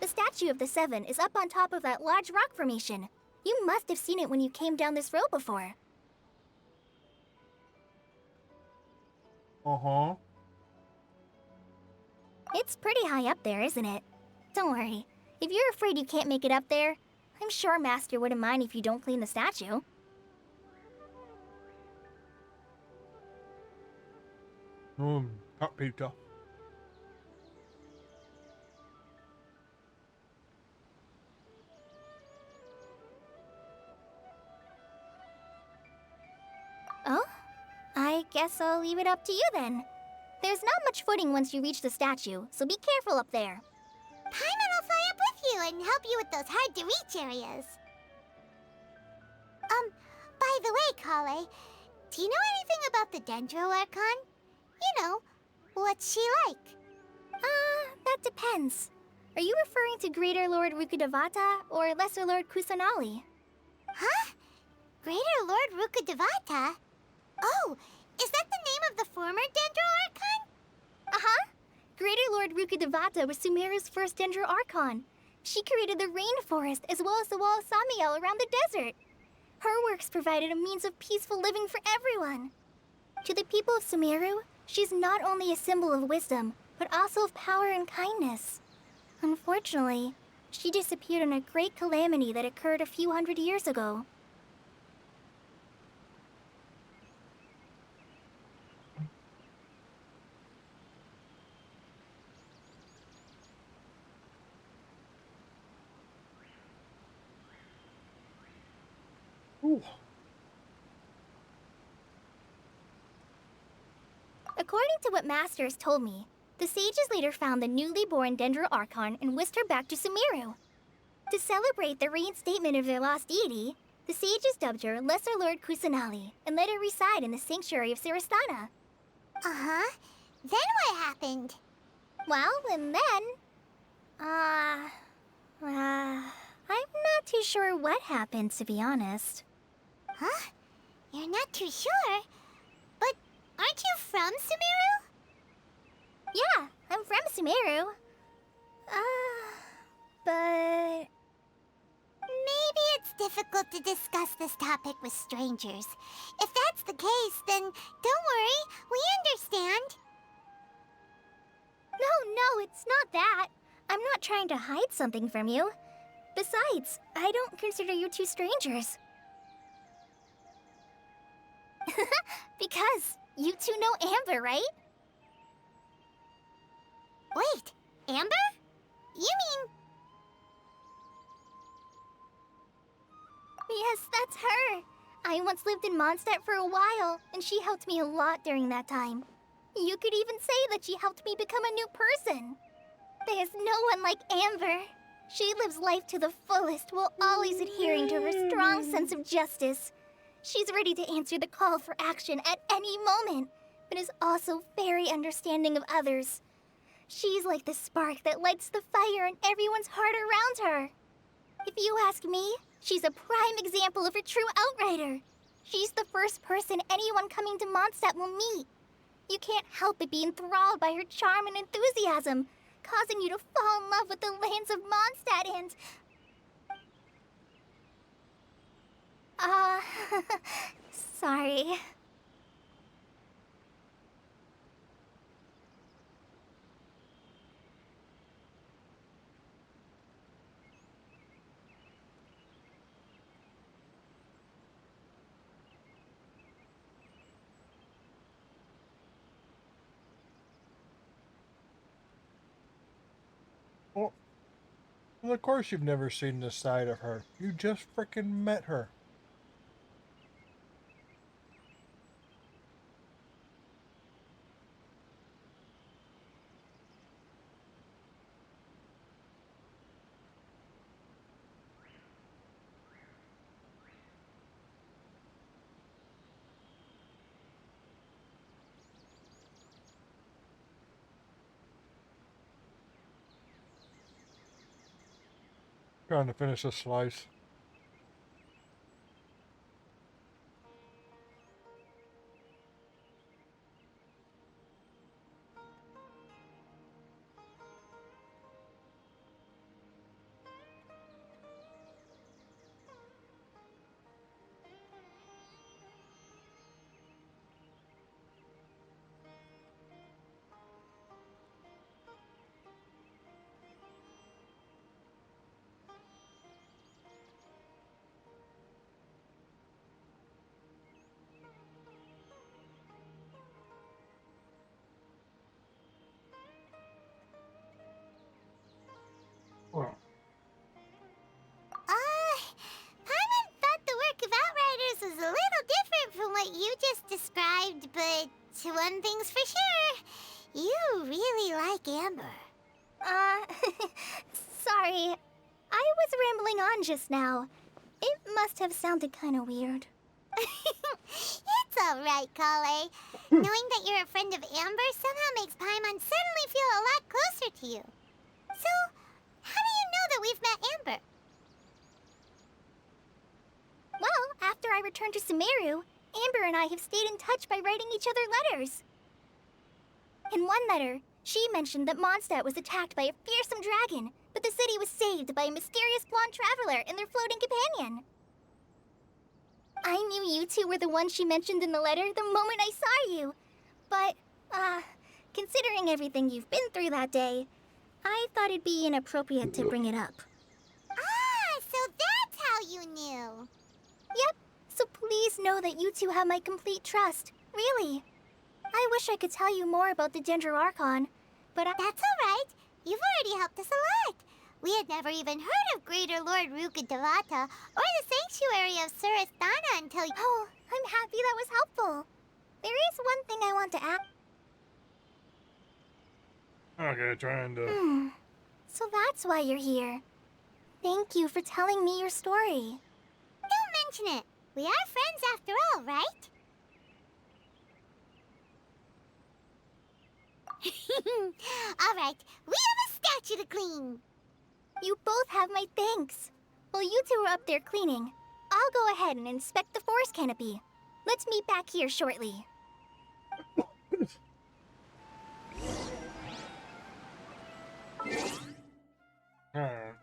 The statue of the Seven is up on top of that large rock formation. You must have seen it when you came down this road before. Uh-huh. It's pretty high up there, isn't it? Don't worry. If you're afraid you can't make it up there, I'm sure Master wouldn't mind if you don't clean the statue. Hot pizza. Oh? I guess I'll leave it up to you then. There's not much footing once you reach the statue, so be careful up there. Paimon will fly up with you and help you with those hard-to-reach areas. By the way, Kale, do you know anything about the Dendro Archon? You know, what's she like? That depends. Are you referring to Greater Lord Rukkhadevata or Lesser Lord Kusanali? Huh? Greater Lord Rukkhadevata? Oh, is that the name of the former Dendro Rukkhadevata was Sumeru's first Dendro Archon. She created the rainforest as well as the wall of Samiel around the desert. Her works provided a means of peaceful living for everyone. To the people of Sumeru, she's not only a symbol of wisdom, but also of power and kindness. Unfortunately, she disappeared in a great calamity that occurred a few hundred years ago. Ooh. According to what Masters told me, the sages later found the newly born Dendro Archon and whisked her back to Sumeru. To celebrate the reinstatement of their lost deity, the sages dubbed her Lesser Lord Kusanali and let her reside in the sanctuary of Siristana. Uh-huh. Then what happened? Well, and then... I'm not too sure what happened, to be honest. Huh? You're not too sure? But aren't you from Sumeru? Yeah, I'm from Sumeru. But... Maybe it's difficult to discuss this topic with strangers. If that's the case, then don't worry, we understand. No, it's not that. I'm not trying to hide something from you. Besides, I don't consider you two strangers. Because you two know Amber, right? Wait, Amber? You mean... Yes, that's her. I once lived in Mondstadt for a while, and she helped me a lot during that time. You could even say that she helped me become a new person. There's no one like Amber. She lives life to the fullest while always adhering to her strong sense of justice. She's ready to answer the call for action at any moment, but is also very understanding of others. She's like the spark that lights the fire in everyone's heart around her. If you ask me, she's a prime example of a true outrider. She's the first person anyone coming to Mondstadt will meet. You can't help but be enthralled by her charm and enthusiasm, causing you to fall in love with the lands of Mondstadt and... sorry. Well, of course you've never seen this side of her. You just frickin' met her. Trying to finish a slice. Well, Paimon thought the work of Outriders was a little different from what you just described, but one thing's for sure, you really like Amber. Sorry. I was rambling on just now. It must have sounded kind of weird. It's alright, Kale. Knowing that you're a friend of Amber somehow makes Paimon suddenly feel a lot closer to you. So, how do you know that we've met Amber? Well, after I returned to Sumeru, Amber and I have stayed in touch by writing each other letters. In one letter, She mentioned that Mondstadt was attacked by a fearsome dragon, but the city was saved by a mysterious blonde traveler and their floating companion. I knew you two were the ones she mentioned in the letter the moment I saw you. But, considering everything you've been through that day, I thought it'd be inappropriate to bring it up. Ah, so that's how you knew. Yep, so please know that you two have my complete trust. Really. I wish I could tell you more about the Dendro Archon, but That's all right. You've already helped us a lot. We had never even heard of Greater Lord Rukadevata or the Sanctuary of Surasthana until... Oh, I'm happy that was helpful. There is one thing I want to ask. Okay, trying to... So that's why you're here. Thank you for telling me your story. Don't mention it. We are friends after all, right? All right, we have a statue to clean. You both have my thanks. While you two are up there cleaning, I'll go ahead and inspect the forest canopy. Let's meet back here shortly. Alright.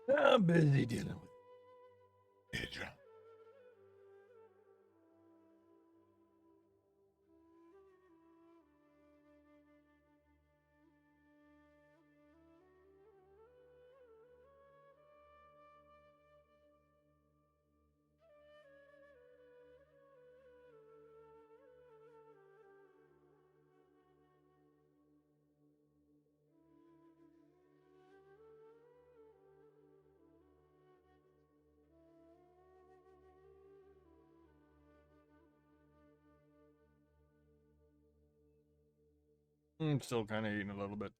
I'm busy dealing with Pedro. I'm still kind of eating a little bit.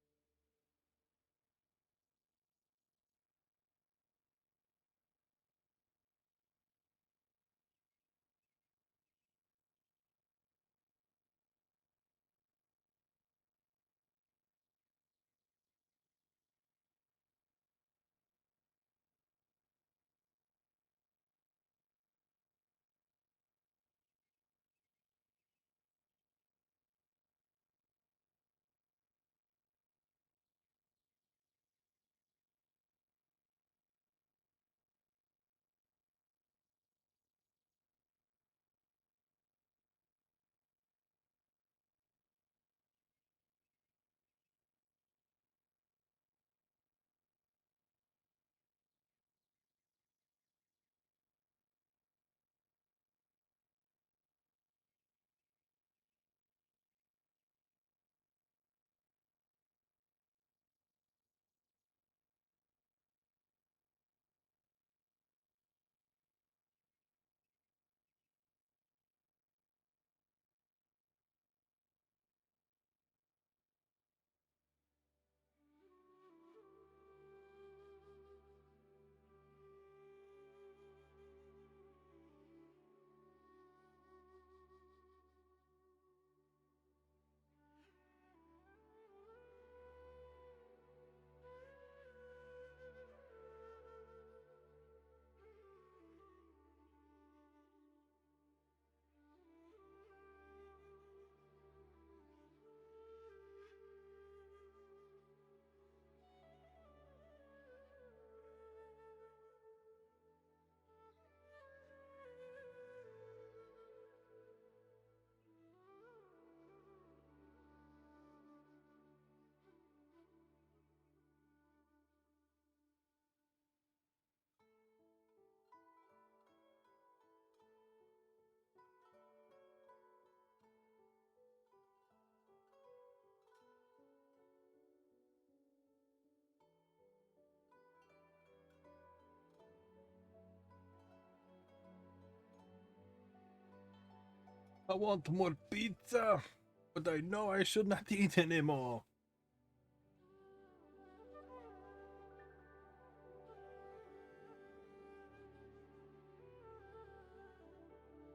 I want more pizza, but I know I should not eat anymore.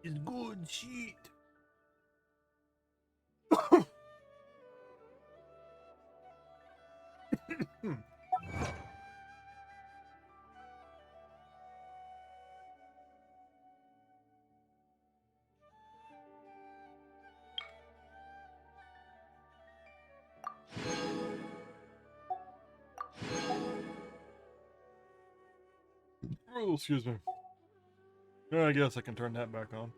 It's good shit. Oh, excuse me. I guess I can turn that back on.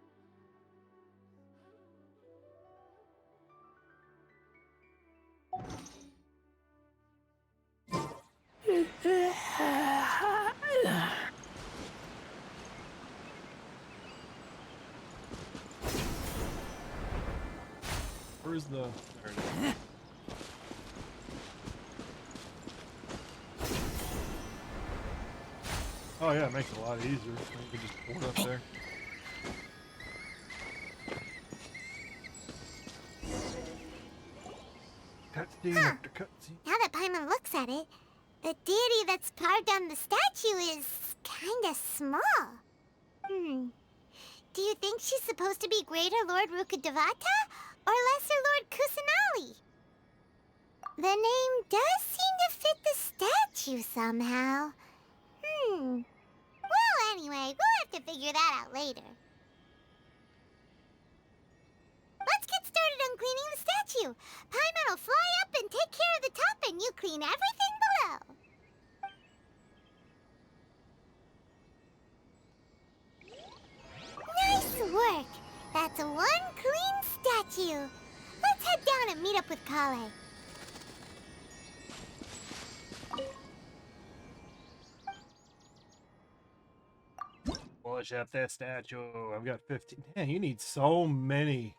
Where's the... There it is. Oh yeah, it makes it a lot easier. You can just pull it up there. Cutscene after cutscene. Now that Paimon looks at it, the deity that's carved on the statue is kinda small. Do you think she's supposed to be Greater Lord Rukkhadevata or Lesser Lord Kusanali? The name does seem to fit the statue somehow. Well, anyway, we'll have to figure that out later. Let's get started on cleaning the statue. Paimon will fly up and take care of the top, and you clean everything below. It's a one clean statue. Let's head down and meet up with Kale. Polish up that statue. I've got 15. Man, you need so many.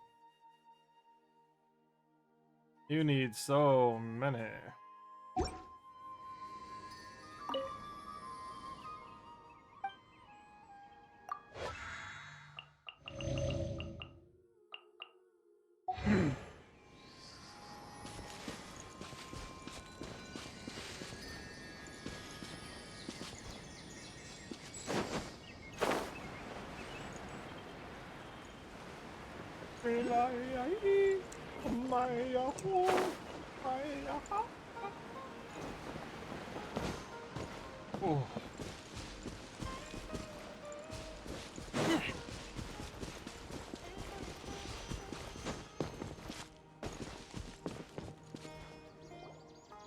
You need so many. Oh.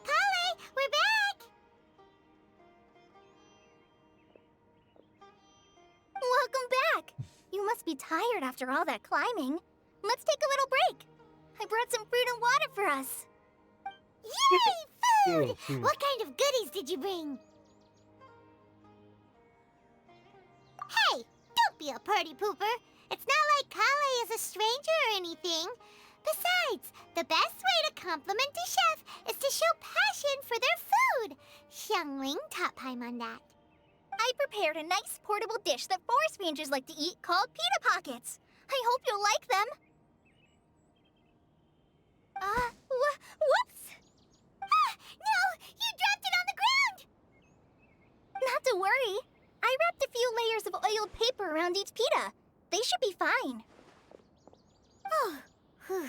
Kale, we're back! Welcome back! You must be tired after all that climbing. Let's take a little break. I brought some fruit and water for us. Yay, food! What kind of goodies did you bring? Hey, don't be a party pooper. It's not like Kale is a stranger or anything. Besides, the best way to compliment a chef is to show passion for their food. Xiangling taught Paimon that. I prepared a nice portable dish that forest rangers like to eat called pita pockets. I hope you'll like them. Whoops! Ah, no! You dropped it on the ground! Not to worry. I wrapped a few layers of oiled paper around each pita. They should be fine. Oh, whew.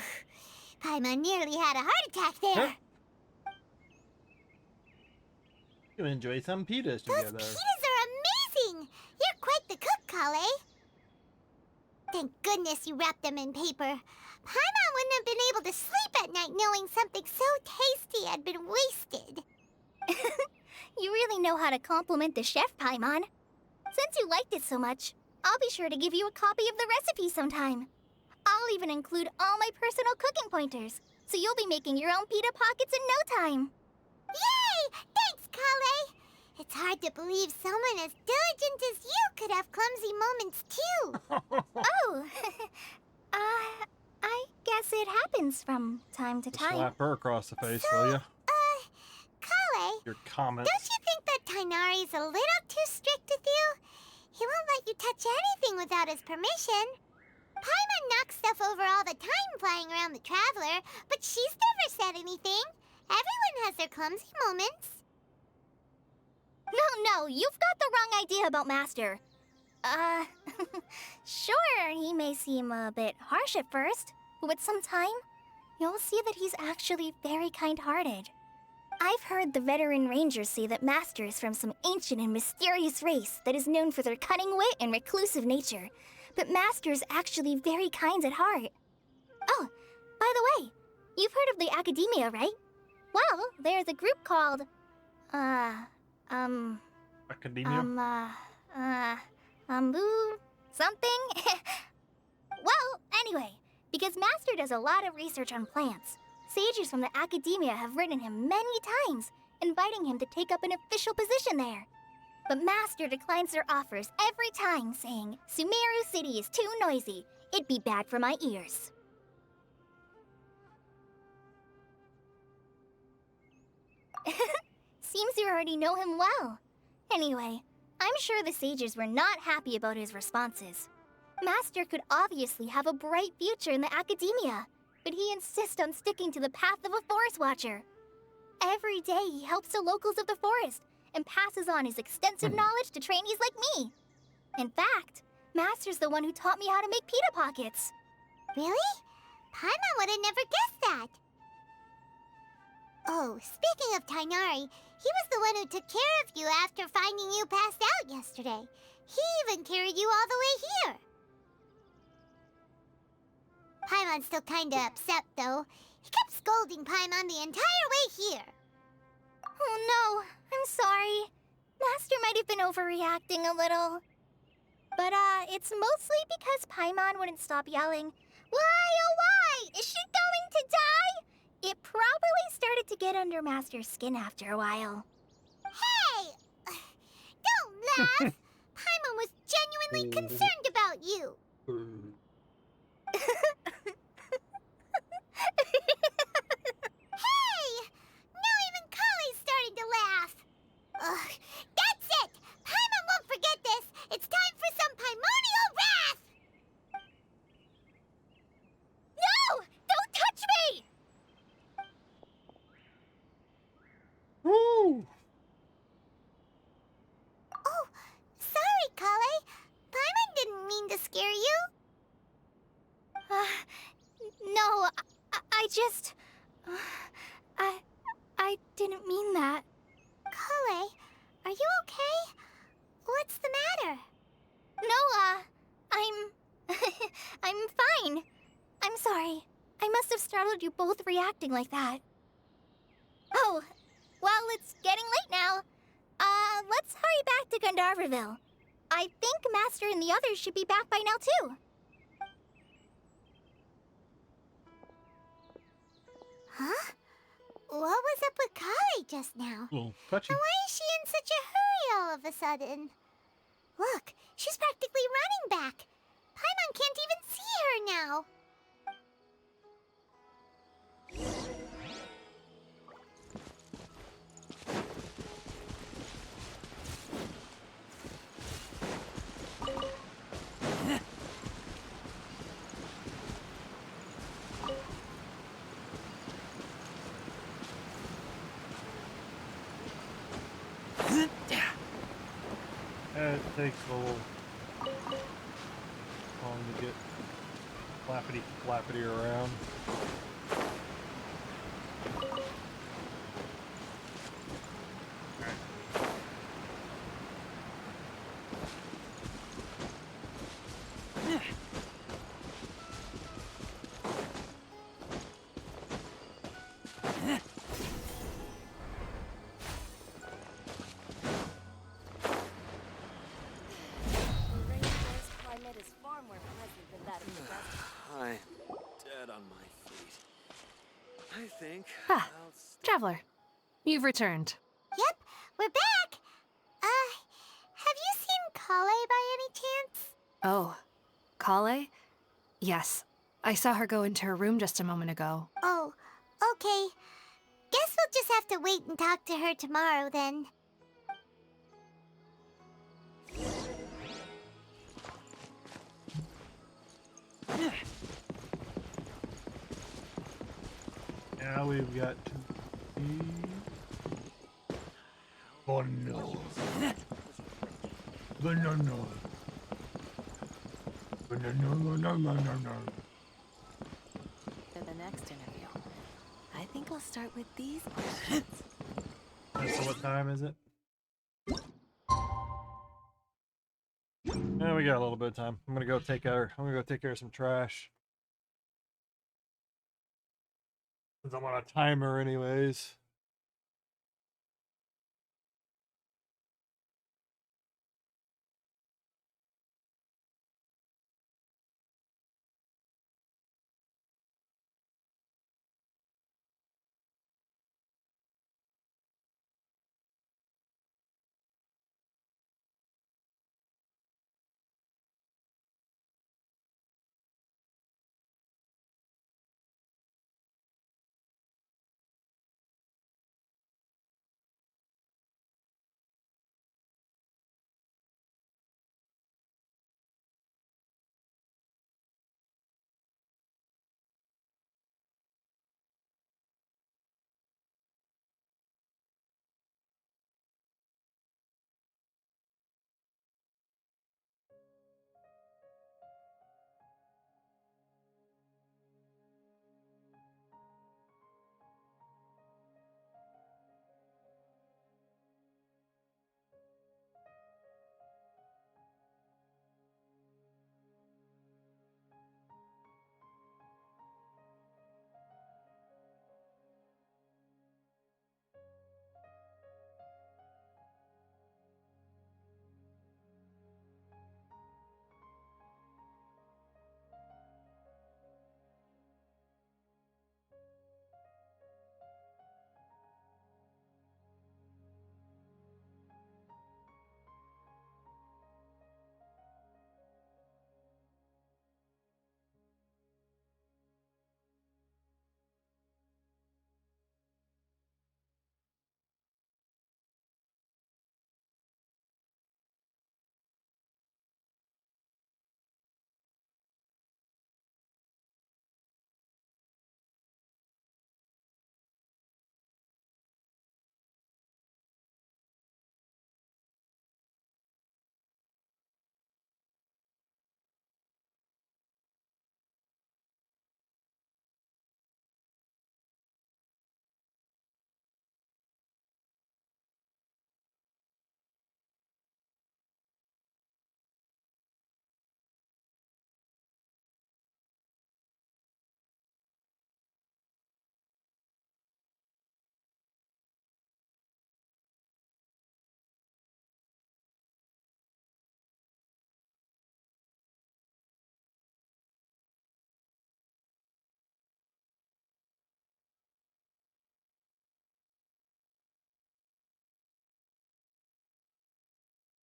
Paimon nearly had a heart attack there. You enjoy some pitas together. Those pitas are amazing! You're quite the cook, Kale. Thank goodness you wrapped them in paper. Paimon wouldn't have been able to sleep at night knowing something so tasty had been wasted. You really know how to compliment the chef, Paimon. Since you liked it so much, I'll be sure to give you a copy of the recipe sometime. I'll even include all my personal cooking pointers, so you'll be making your own pita pockets in no time. Yay! Thanks, Kale! It's hard to believe someone as diligent as you could have clumsy moments, too. Oh, I guess it happens from time to time. Slap her across the face, will ya? Kale, Your comments. don't you think that Tainari's a little too strict with you? He won't let you touch anything without his permission. Paimon knocks stuff over all the time flying around the Traveler, but she's never said anything. Everyone has their clumsy moments. No, you've got the wrong idea about Master. Sure, he may seem a bit harsh at first, but with some time, you'll see that he's actually very kind-hearted. I've heard the veteran rangers say that Master is from some ancient and mysterious race that is known for their cunning wit and reclusive nature, but Master is actually very kind at heart. Oh, by the way, you've heard of the Academia, right? Well, there's a group called, Academia? Something? Well, anyway, because Master does a lot of research on plants, sages from the Academia have written him many times, inviting him to take up an official position there. But Master declines their offers every time, saying, Sumeru City is too noisy. It'd be bad for my ears. Seems you already know him well. Anyway, I'm sure the sages were not happy about his responses. Master could obviously have a bright future in the Academia, but he insists on sticking to the path of a forest watcher. Every day he helps the locals of the forest and passes on his extensive knowledge to trainees like me. In fact, Master's the one who taught me how to make pita pockets. Really? Paimon would have never guessed that. Oh, speaking of Tainari, he was the one who took care of you after finding you passed out yesterday. He even carried you all the way here. Paimon's still kinda upset, though. He kept scolding Paimon the entire way here. Oh no, I'm sorry. Master might have been overreacting a little. But, it's mostly because Paimon wouldn't stop yelling, "Why, oh why? Is she going to die?" It probably started to get under Master's skin after a while. Hey! Don't laugh! Paimon was genuinely concerned about you. Hey! Now even Kali's starting to laugh. Ugh, that's it! Paimon won't forget this! It's time for some Paimonial wrath! No! Don't touch me! Woo! Oh, sorry, Kale. Paimon didn't mean to scare you. No, I just... I didn't mean that. Kale, are you okay? What's the matter? No, I'm fine. I'm sorry. I must have startled you both reacting like that. Oh, well, it's getting late now. Let's hurry back to Gandharville. I think Master and the others should be back by now, too. Huh? What was up with Kale just now? Well, touchy. And why is she in such a hurry all of a sudden? Look, she's practically running back. Paimon can't even see her now. It takes a little long to get flappity around. I'm dead on my feet. I think Ah, Traveler, you've returned. Yep, we're back. Have you seen Kale by any chance? Oh, Kale? Yes, I saw her go into her room just a moment ago. Oh, okay. Guess we'll just have to wait and talk to her tomorrow then. Now we've got to be... Oh no. Banana. Banana. For the next interview, I think I'll start with these questions. So what time is it? Yeah, we got a little bit of time. I'm gonna go take care of some trash. Since I'm on a timer anyways.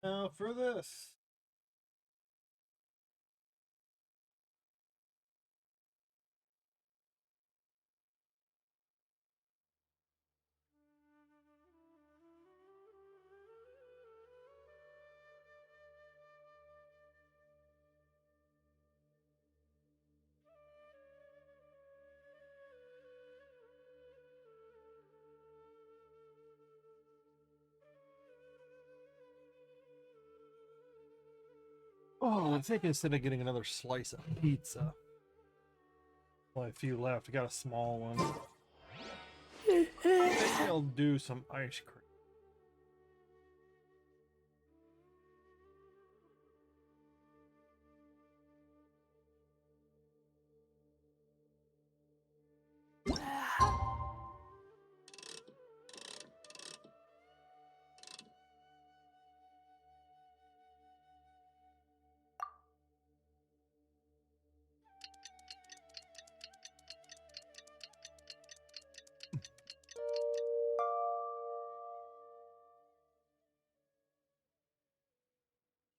Now for this. Oh, I think instead of getting another slice of pizza, only a few left. I got a small one. Maybe I'll do some ice cream.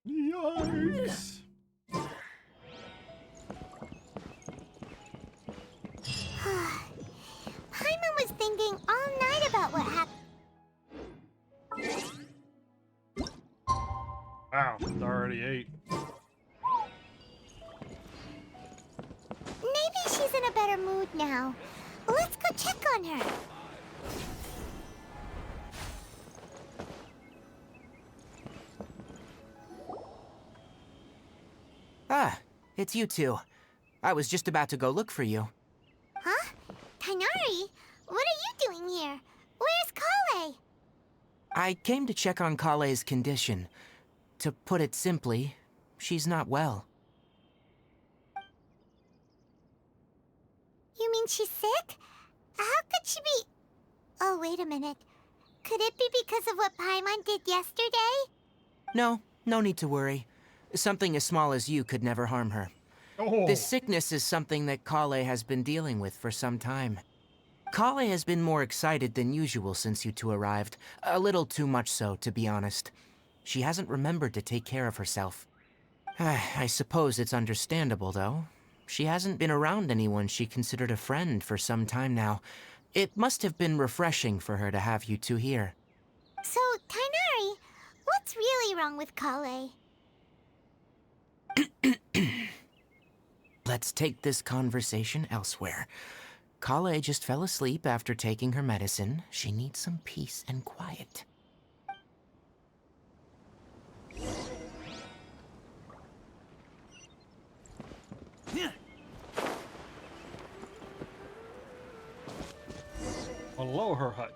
Yikes! Paimon was thinking all night about what happened. Wow, it's already 8. Maybe she's in a better mood now. Let's go check on her. Ah, it's you two. I was just about to go look for you. Huh? Tainari? What are you doing here? Where's Kale? I came to check on Kale's condition. To put it simply, she's not well. You mean she's sick? How could she be... Oh, wait a minute. Could it be because of what Paimon did yesterday? No, no need to worry. Something as small as you could never harm her. Oh. This sickness is something that Kale has been dealing with for some time. Kale has been more excited than usual since you two arrived. A little too much so, to be honest. She hasn't remembered to take care of herself. I suppose it's understandable, though. She hasn't been around anyone she considered a friend for some time now. It must have been refreshing for her to have you two here. So, Tainari, what's really wrong with Kale? Let's take this conversation elsewhere. Kale just fell asleep after taking her medicine. She needs some peace and quiet. Below her hut.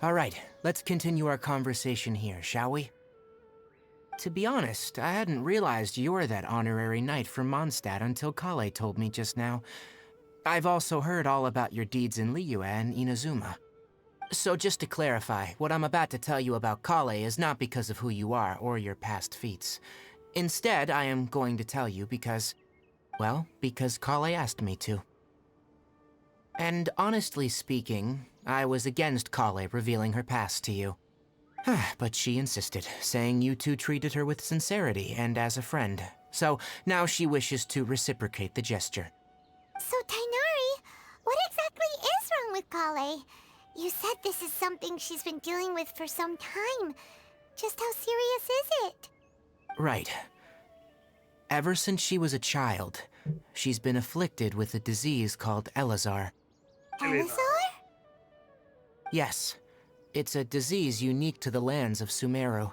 All right, let's continue our conversation here, shall we? To be honest, I hadn't realized you're that honorary knight from Mondstadt until Kale told me just now. I've also heard all about your deeds in Liyue and Inazuma. So just to clarify, what I'm about to tell you about Kale is not because of who you are or your past feats. Instead, I am going to tell you because, well, because Kale asked me to. And honestly speaking, I was against Kale revealing her past to you. But she insisted, saying you two treated her with sincerity and as a friend. So now she wishes to reciprocate the gesture. So, Tainari, what exactly is wrong with Kale? You said this is something she's been dealing with for some time. Just how serious is it? Right. Ever since she was a child, she's been afflicted with a disease called Elazar. Elazar? Yes. It's a disease unique to the lands of Sumeru.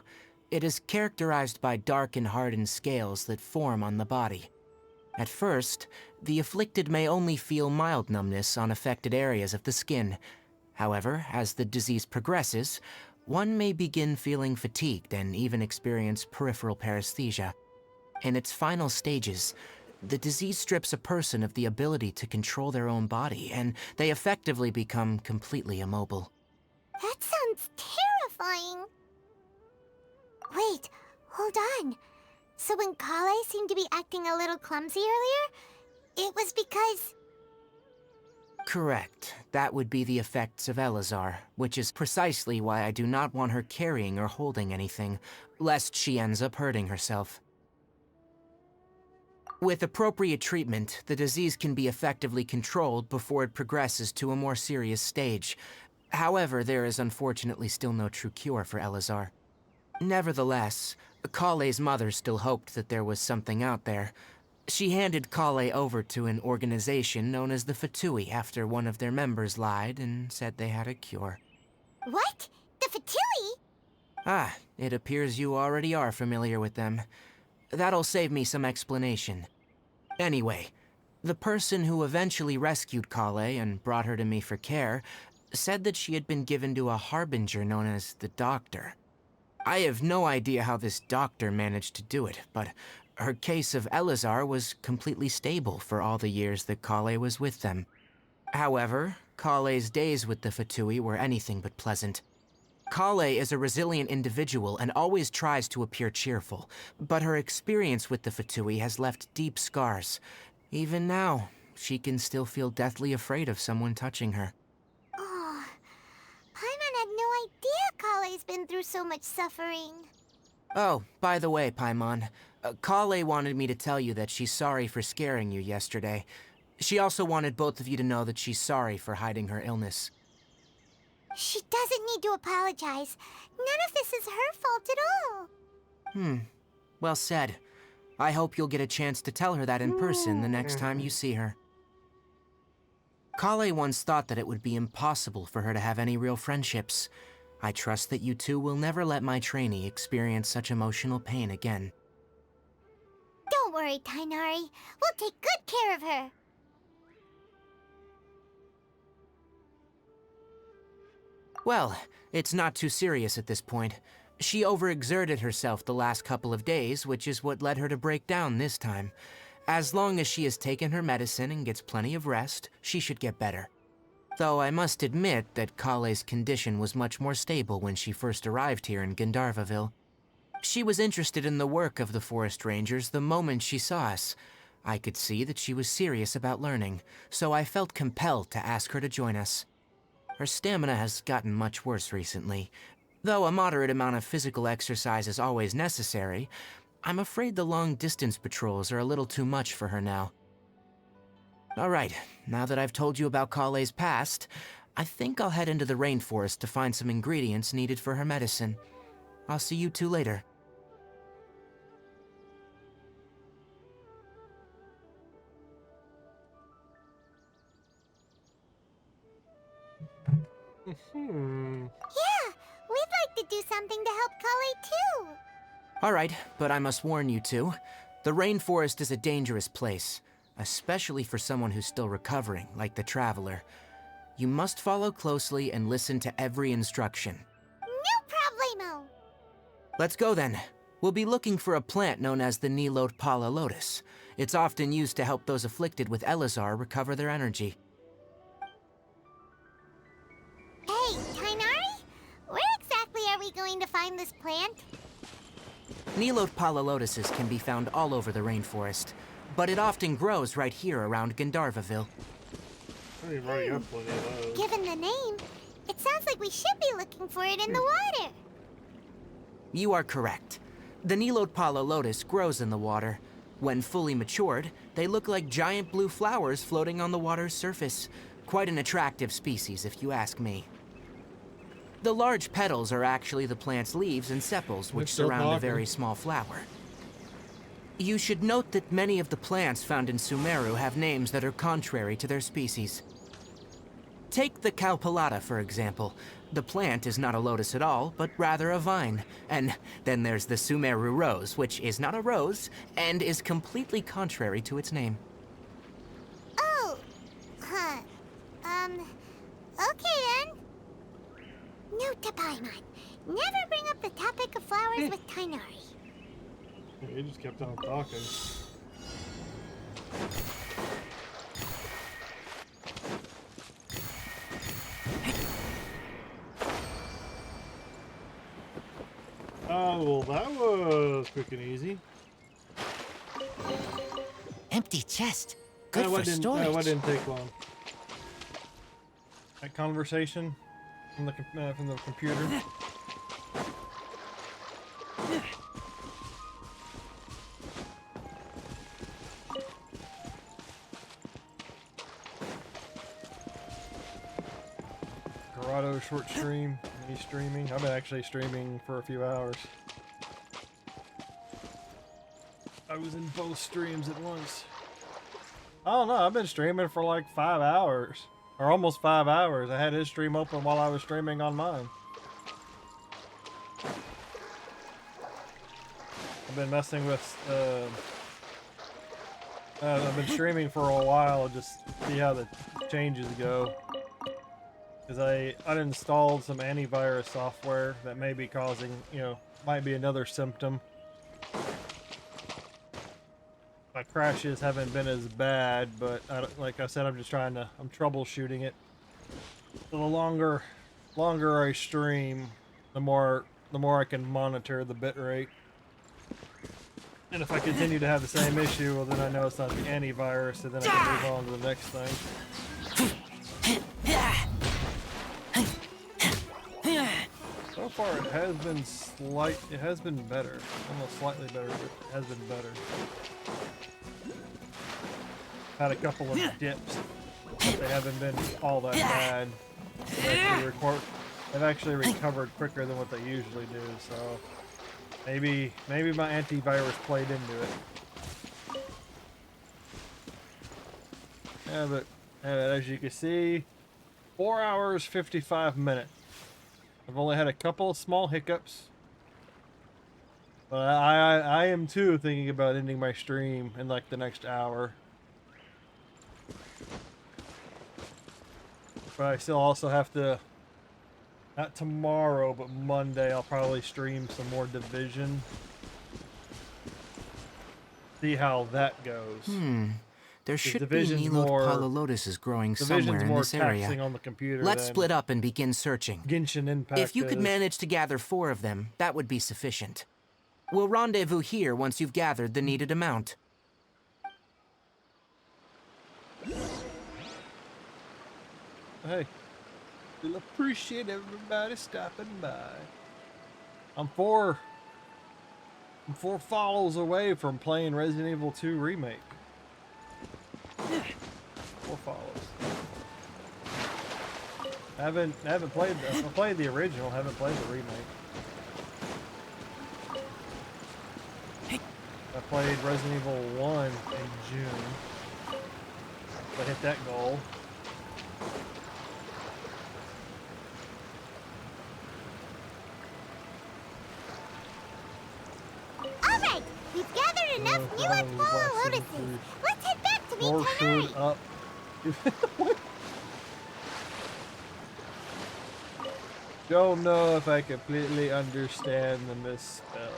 It is characterized by dark and hardened scales that form on the body. At first, the afflicted may only feel mild numbness on affected areas of the skin. However, as the disease progresses, one may begin feeling fatigued and even experience peripheral paresthesia. In its final stages, the disease strips a person of the ability to control their own body, and they effectively become completely immobile. That sounds terrifying. Wait, hold on. So when Kale seemed to be acting a little clumsy earlier, it was because... Correct. That would be the effects of Elazar, which is precisely why I do not want her carrying or holding anything, lest she ends up hurting herself. With appropriate treatment, the disease can be effectively controlled before it progresses to a more serious stage. However, there is unfortunately still no true cure for Elazar. Nevertheless, Kale's mother still hoped that there was something out there. She handed Kale over to an organization known as the Fatui after one of their members lied and said they had a cure. What? The Fatui? Ah, it appears you already are familiar with them. That'll save me some explanation. Anyway, the person who eventually rescued Kale and brought her to me for care said that she had been given to a harbinger known as the Doctor. I have no idea how this doctor managed to do it, but her case of Elazar was completely stable for all the years that Kale was with them. However, Kale's days with the Fatui were anything but pleasant. Kale is a resilient individual and always tries to appear cheerful, but her experience with the Fatui has left deep scars. Even now, she can still feel deathly afraid of someone touching her. Oh, Paimon had no idea Kale's been through so much suffering. Oh, by the way, Paimon, Kale wanted me to tell you that she's sorry for scaring you yesterday. She also wanted both of you to know that she's sorry for hiding her illness. She doesn't need to apologize. None of this is her fault at all. Well said. I hope you'll get a chance to tell her that in person the next time you see her. Kale once thought that it would be impossible for her to have any real friendships. I trust that you two will never let my trainee experience such emotional pain again. Don't worry, Tainari. We'll take good care of her. Well, it's not too serious at this point. She overexerted herself the last couple of days, which is what led her to break down this time. As long as she has taken her medicine and gets plenty of rest, she should get better. Though I must admit that Kale's condition was much more stable when she first arrived here in Gandharvaville. She was interested in the work of the forest rangers the moment she saw us. I could see that she was serious about learning, so I felt compelled to ask her to join us. Her stamina has gotten much worse recently. Though a moderate amount of physical exercise is always necessary, I'm afraid the long-distance patrols are a little too much for her now. Alright, now that I've told you about Kale's past, I think I'll head into the rainforest to find some ingredients needed for her medicine. I'll see you two later. Yeah, we'd like to do something to help Kale too. Alright, but I must warn you two. The rainforest is a dangerous place, especially for someone who's still recovering, like the Traveler. You must follow closely and listen to every instruction. No problemo. Let's go then. We'll be looking for a plant known as the Nilot Pala Lotus. It's often used to help those afflicted with Elazar recover their energy. Hey, Tainari? Where exactly are we going to find this plant? Nilot Pala Lotuses can be found all over the rainforest, but it often grows right here around Gandharvaville. Given the name, it sounds like we should be looking for it in the water. You are correct. The Nilot Pala Lotus grows in the water. When fully matured, they look like giant blue flowers floating on the water's surface. Quite an attractive species, if you ask me. The large petals are actually the plant's leaves and sepals, which surround a very small flower. You should note that many of the plants found in Sumeru have names that are contrary to their species. Take the Calpulata, for example. The plant is not a lotus at all, but rather a vine. And then there's the Sumeru rose, which is not a rose, and is completely contrary to its name. Oh, huh. Okay then. Note to Paimon. Never bring up the topic of flowers with Tainari. He just kept on talking. Oh, well, that was quick and easy. Empty chest. Good That for didn't, storage. that didn't take long. that conversation from the computer. Corrado short stream, me streaming. I've been actually streaming for a few hours. I was in both streams at once. I don't know, I've been streaming for like 5 hours. Or almost 5 hours. I had his stream open while I was streaming on mine. I've been messing with, I've been streaming for a while just to see how the changes go. Because I uninstalled some antivirus software that may be causing, you know, might be another symptom. My crashes haven't been as bad, but like I said, I'm troubleshooting it. So the longer I stream, the more I can monitor the bitrate. And if I continue to have the same issue, well then I know it's not the antivirus, and then I can move on to the next thing. So far it has been better. Almost slightly better, but it has been better. Had a couple of dips, but they haven't been all that bad. They've actually recovered quicker than what they usually do, so maybe my antivirus played into it. Yeah, but as you can see, 4 hours 55 minutes. I've only had a couple of small hiccups, but I am too thinking about ending my stream in like the next hour. But I still also have to, not tomorrow, but Monday, I'll probably stream some more Division. See how that goes. There should be Nilot Palalotuses growing somewhere in this area. On the computer. Let's split up and begin searching. Genshin Impact. If you could manage to gather 4 of them, that would be sufficient. We'll rendezvous here once you've gathered the needed amount. Hey, we'll appreciate everybody stopping by. I'm four follows away from playing Resident Evil 2 Remake. 4 follows. I haven't played I played the original, haven't played the remake. I played Resident Evil 1 in June. I hit that goal. Alright, we've gathered enough Nilot Palalotuses. Let's head back to meet Tighnari. Up. Don't know if I completely understand the misspell.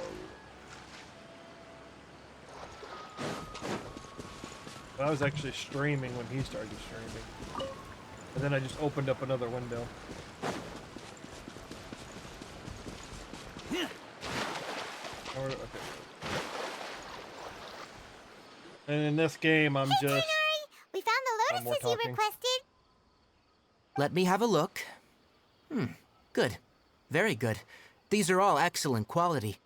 I was actually streaming when he started streaming. And then I just opened up another window. Okay. And in this game, I'm Hey, just... Tighnari! We found the lotuses you requested. Let me have a look. Good. Very good. These are all excellent quality.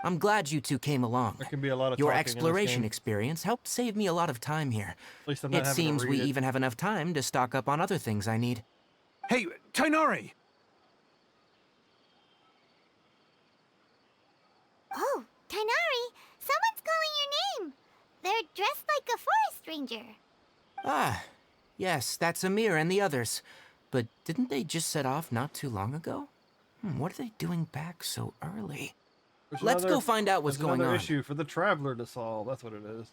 I'm glad you two came along. There can be a lot of Your talking in this exploration game. experience helped save me a lot of time here. At least I'm not It having to seems read we it. even have enough time to stock up on other things I need. Hey, Tighnari! Oh, Tighnari! Someone's calling your name! They're dressed like a forest ranger. Ah, yes, that's Amir and the others. But didn't they just set off not too long ago? What are they doing back so early? Let's go find out what's going another on. issue for the traveler to solve. That's what it is.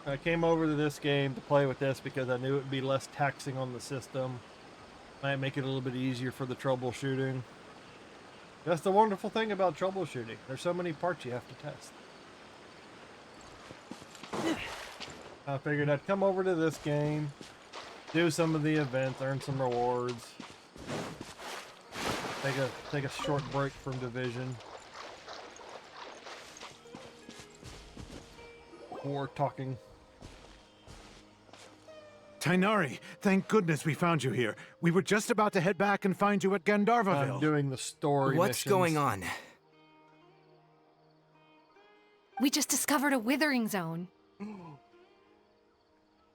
I came over to this game to play with this because I knew it would be less taxing on the system. Might make it a little bit easier for the troubleshooting. That's the wonderful thing about troubleshooting. There's so many parts you have to test. I figured I'd come over to this game, do some of the events, earn some rewards, take a short break from Division. More talking. Tainari, thank goodness we found you here. We were just about to head back and find you at Gandharvaville. I'm doing the story What's missions. going on? We just discovered a withering zone.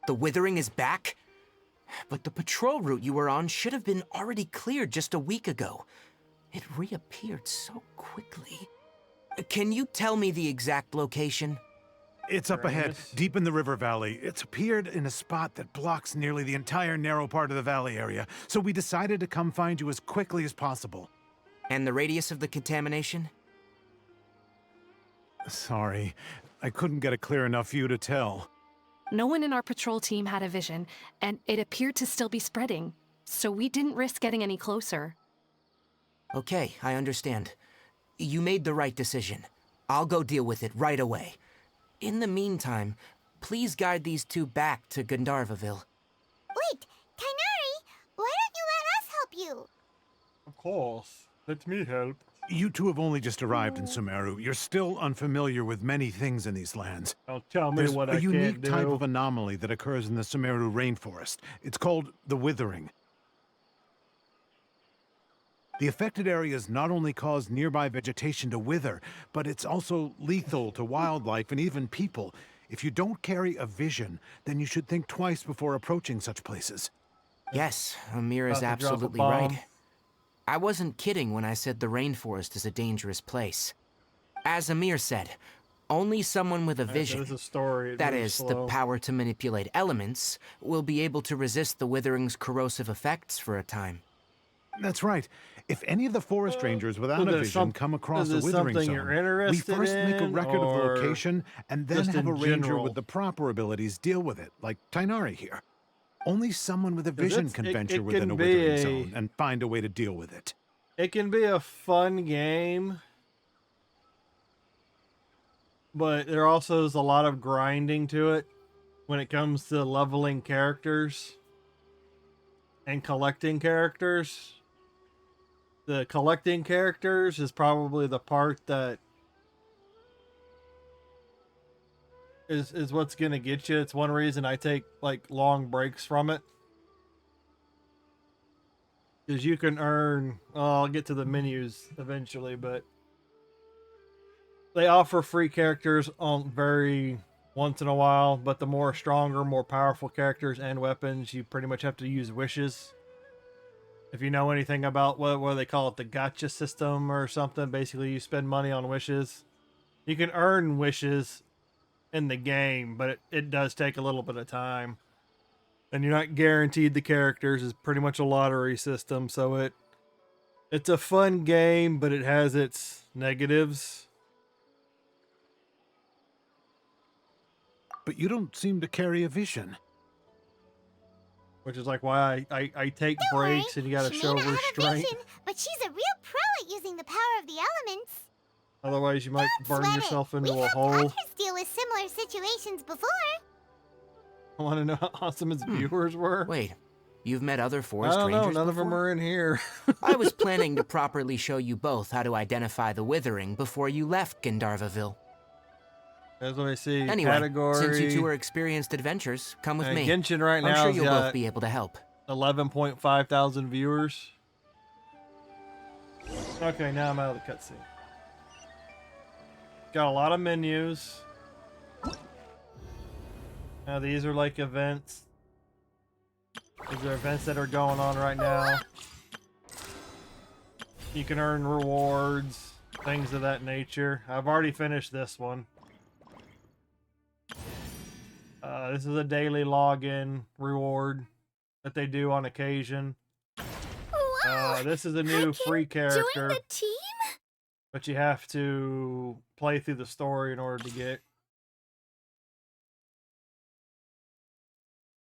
The withering is back? But the patrol route you were on should have been already cleared just a week ago. It reappeared so quickly. Can you tell me the exact location? It's up ahead, deep in the river valley. It's appeared in a spot that blocks nearly the entire narrow part of the valley area, so we decided to come find you as quickly as possible. And the radius of the contamination? Sorry, I couldn't get a clear enough view to tell. No one in our patrol team had a vision, and it appeared to still be spreading, so we didn't risk getting any closer. Okay, I understand. You made the right decision. I'll go deal with it right away. In the meantime, please guide these two back to Gandharvaville. Wait, Tainari, why don't you let us help you? Of course. Let me help. You two have only just arrived in Sumeru. You're still unfamiliar with many things in these lands. Don't tell me There's what a I can't unique type do. of anomaly that occurs in the Sumeru rainforest. It's called the withering. The affected areas not only cause nearby vegetation to wither, but it's also lethal to wildlife and even people. If you don't carry a vision, then you should think twice before approaching such places. Yes, Amir is About to drop a absolutely bomb. right. I wasn't kidding when I said the rainforest is a dangerous place. As Amir said, only someone with a vision, There's a story. It that moves is, the slow. power to manipulate elements, will be able to resist the withering's corrosive effects for a time. That's right. If any of the forest rangers without a vision come across is a this withering something zone, you're we interested first make a in, record of the or location and then just have a in ranger general? with the proper abilities deal with it, like Tainari here. Only someone with a 'Cause vision it's- can it- venture it within can a be withering a- zone and find a way to deal with it. It can be a fun game, but there also is a lot of grinding to it when it comes to leveling characters and collecting characters. The collecting characters is probably the part that is what's gonna get you. It's one reason I take like long breaks from it. Because you can earn, I'll get to the menus eventually, but they offer free characters on very once in a while, but the more stronger, more powerful characters and weapons, you pretty much have to use wishes. If you know anything about what they call it, the gacha system or something, basically you spend money on wishes. You can earn wishes in the game, but it does take a little bit of time. And you're not guaranteed the characters. It's pretty much a lottery system, so it's a fun game, but it has its negatives. But you don't seem to carry a vision. Which is like why I take breaks and you gotta She show may not have a restraint. vision, but she's a real pro at using the power of the elements. Otherwise you might burn Sweat yourself it. into We a helped hole. others deal with similar situations before. I want to know how awesome its viewers were. Wait, you've met other I forest don't know, rangers none of them before? are in here. I was planning to properly show you both how to identify the withering before you left Gandharvaville. That's what I see. Anyway, Category. since you two are experienced adventurers, come with me. Genshin right I'm now sure has you'll got both be able to help. 11.5 thousand viewers. Okay, now I'm out of the cutscene. Got a lot of menus. Now these are like events. These are events that are going on right now. You can earn rewards, things of that nature. I've already finished this one. This is a daily login reward that they do on occasion. This is a new free character. Join the team? But you have to play through the story in order to get.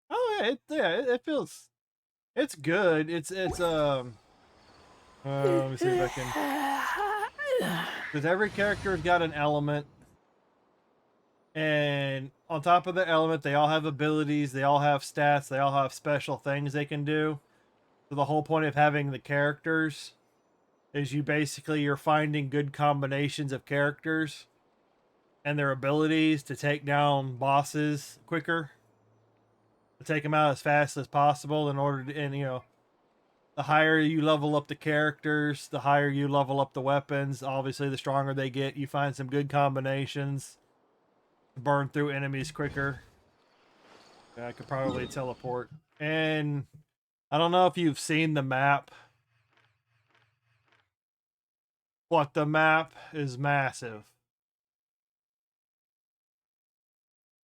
Oh yeah, it feels. It's good. It's let me see if I can. Because every character's got an element, and on top of the element, they all have abilities. They all have stats. They all have special things they can do. So the whole point of having the characters is you're finding good combinations of characters and their abilities to take down bosses quicker, to take them out as fast as possible in order to, and you know, the higher you level up the characters, the higher you level up the weapons. Obviously, the stronger they get, you find some good combinations to burn through enemies quicker. I could probably teleport. And I don't know if you've seen the map, but the map is massive.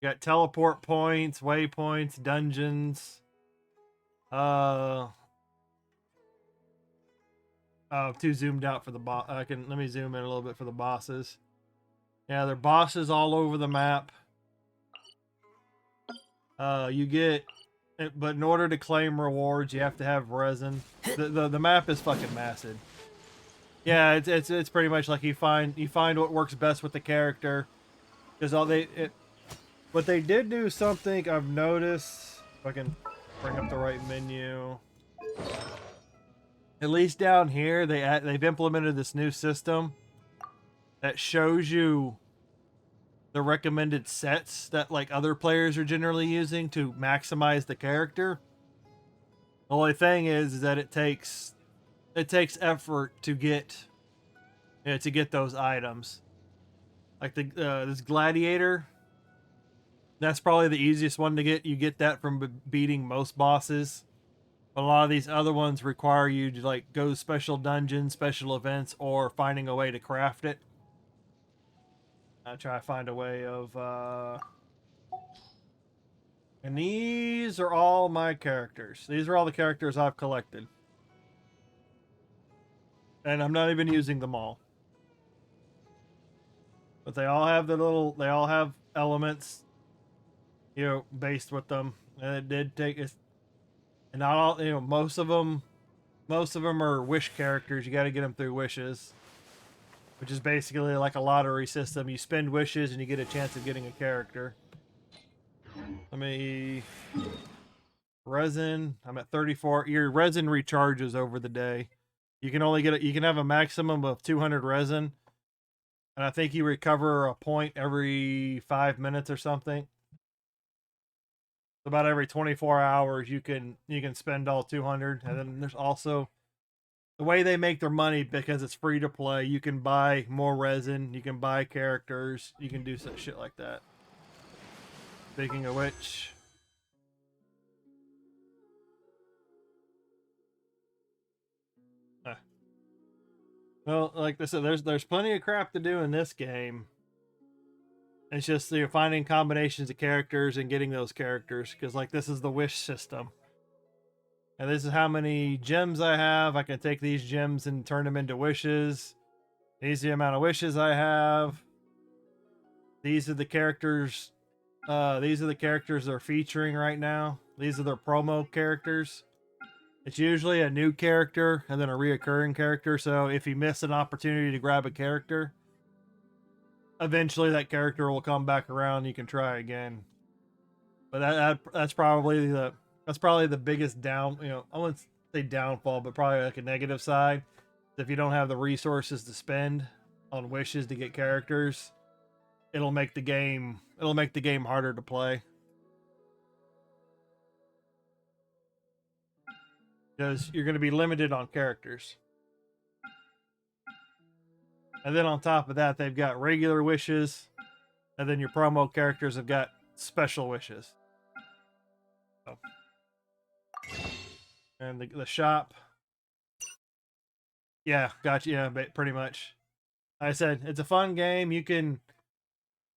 You got teleport points, waypoints, dungeons. Too zoomed out for the boss. Let me zoom in a little bit for the bosses. Yeah, there are bosses all over the map. You get, but in order to claim rewards, you have to have resin. The map is fucking massive. Yeah, it's pretty much like you find what works best with the character. Because what they did do something I've noticed. If I can bring up the right menu. At least down here, they've implemented this new system that shows you the recommended sets that like other players are generally using to maximize the character. The only thing is that it takes effort to get those items. Like this gladiator, that's probably the easiest one to get. You get that from beating most bosses. But a lot of these other ones require you to like go special dungeons, special events, or finding a way to craft it. I try to find a way of and these are all my characters. These are all the characters I've collected. And I'm not even using them all. But they all have they all have elements, you know, based with them. And it did take us, and not all, you know, most of them are wish characters. You got to get them through wishes, which is basically like a lottery system. You spend wishes and you get a chance of getting a character. Let me resin. I'm at 34. Your resin recharges over the day. You can only get you can have a maximum of 200 resin, and I think you recover a point every 5 minutes or something. About every 24 hours, you can spend all 200, and then there's also the way they make their money because it's free to play. You can buy more resin, you can buy characters, you can do some shit like that. Speaking of which, well, like I said, there's plenty of crap to do in this game. It's just you're finding combinations of characters and getting those characters, because like this is the wish system. And this is how many gems I have. I can take these gems and turn them into wishes. These are the amount of wishes I have. These are the characters. These are the characters they're featuring right now. These are their promo characters. It's usually a new character and then a reoccurring character. So if you miss an opportunity to grab a character, eventually that character will come back around. You can try again. But that's probably the biggest down. You know, I wouldn't say downfall, but probably like a negative side. If you don't have the resources to spend on wishes to get characters, it'll make the game harder to play. Because you're going to be limited on characters. And then on top of that, they've got regular wishes, and then your promo characters have got special wishes. So. And the shop. Yeah, gotcha. Yeah, pretty much. Like I said, it's a fun game. You can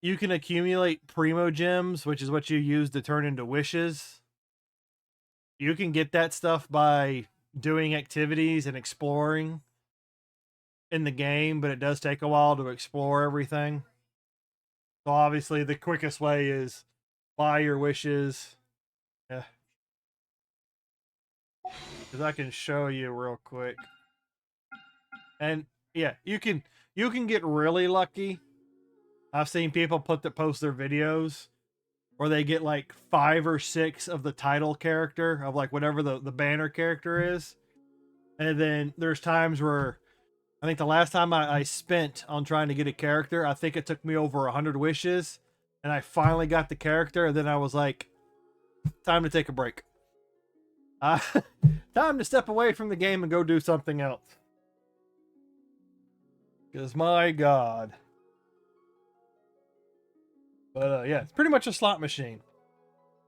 accumulate primo gems, which is what you use to turn into wishes. You can get that stuff by doing activities and exploring in the game, but it does take a while to explore everything. So obviously the quickest way is buy your wishes. Yeah. Because I can show you real quick. And yeah, you can get really lucky. I've seen people post their videos or they get like 5 or 6 of the title character of like whatever the banner character is. And then there's times where I think the last time I spent on trying to get a character, I think it took me over 100 wishes, and I finally got the character, and then I was like, time to take a break. Time to step away from the game and go do something else. Because my God. But yeah, it's pretty much a slot machine.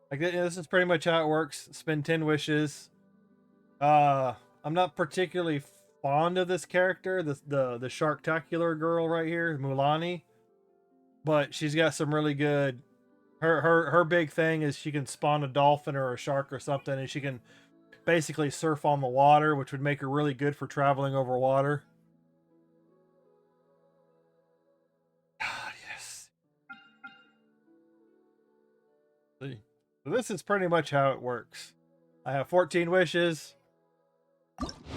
Like this is pretty much how it works. Spend 10 wishes. I'm not particularly fond of this character, the Sharktacular girl right here, Mulani. But she's got some really good. Her big thing is she can spawn a dolphin or a shark or something, and she can basically surf on the water, which would make her really good for traveling over water. God, yes. See. So this is pretty much how it works. I have 14 wishes.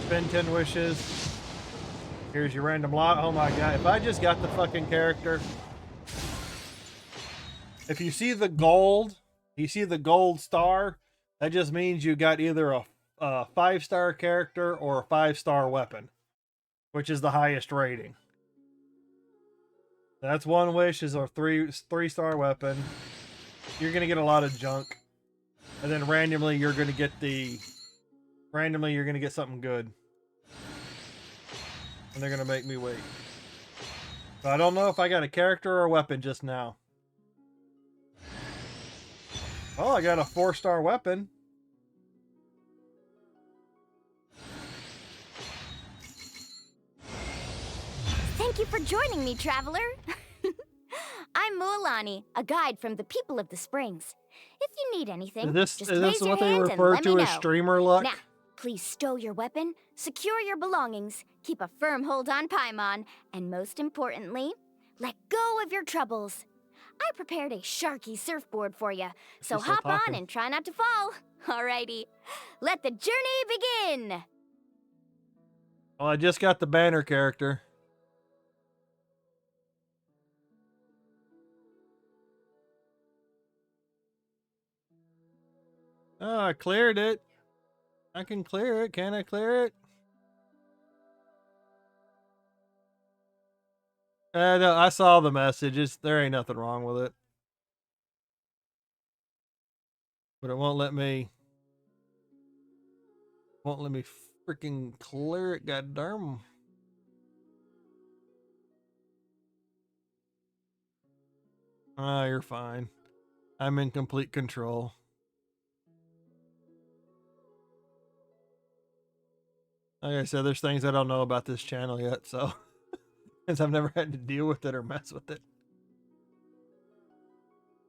Spend 10 wishes. Here's your random lot. Oh my God. If I just got the fucking character. If you see the gold, star, that just means you got either a 5-star character or a 5-star weapon, which is the highest rating. That's one wish is a 3-star weapon. You're gonna get a lot of junk, and then randomly you're gonna get something good, and they're gonna make me wait. So I don't know if I got a character or a weapon just now. Oh, I got a 4-star weapon. Thank you for joining me, traveler. I'm Mualani, a guide from the people of the Springs. If you need anything, just raise your hand and let me know. Streamer luck? Now, please stow your weapon, secure your belongings, keep a firm hold on Paimon, and most importantly, let go of your troubles. I prepared a sharky surfboard for you, so hop on and try not to fall. Alrighty, let the journey begin. Well, I just got the banner character. Oh, I cleared it. I can clear it. Can I clear it? No, I saw the messages. There ain't nothing wrong with it. But it won't let me freaking clear it, goddamn. Ah, you're fine. I'm in complete control. Like I said, there's things I don't know about this channel yet, so since I've never had to deal with it or mess with it.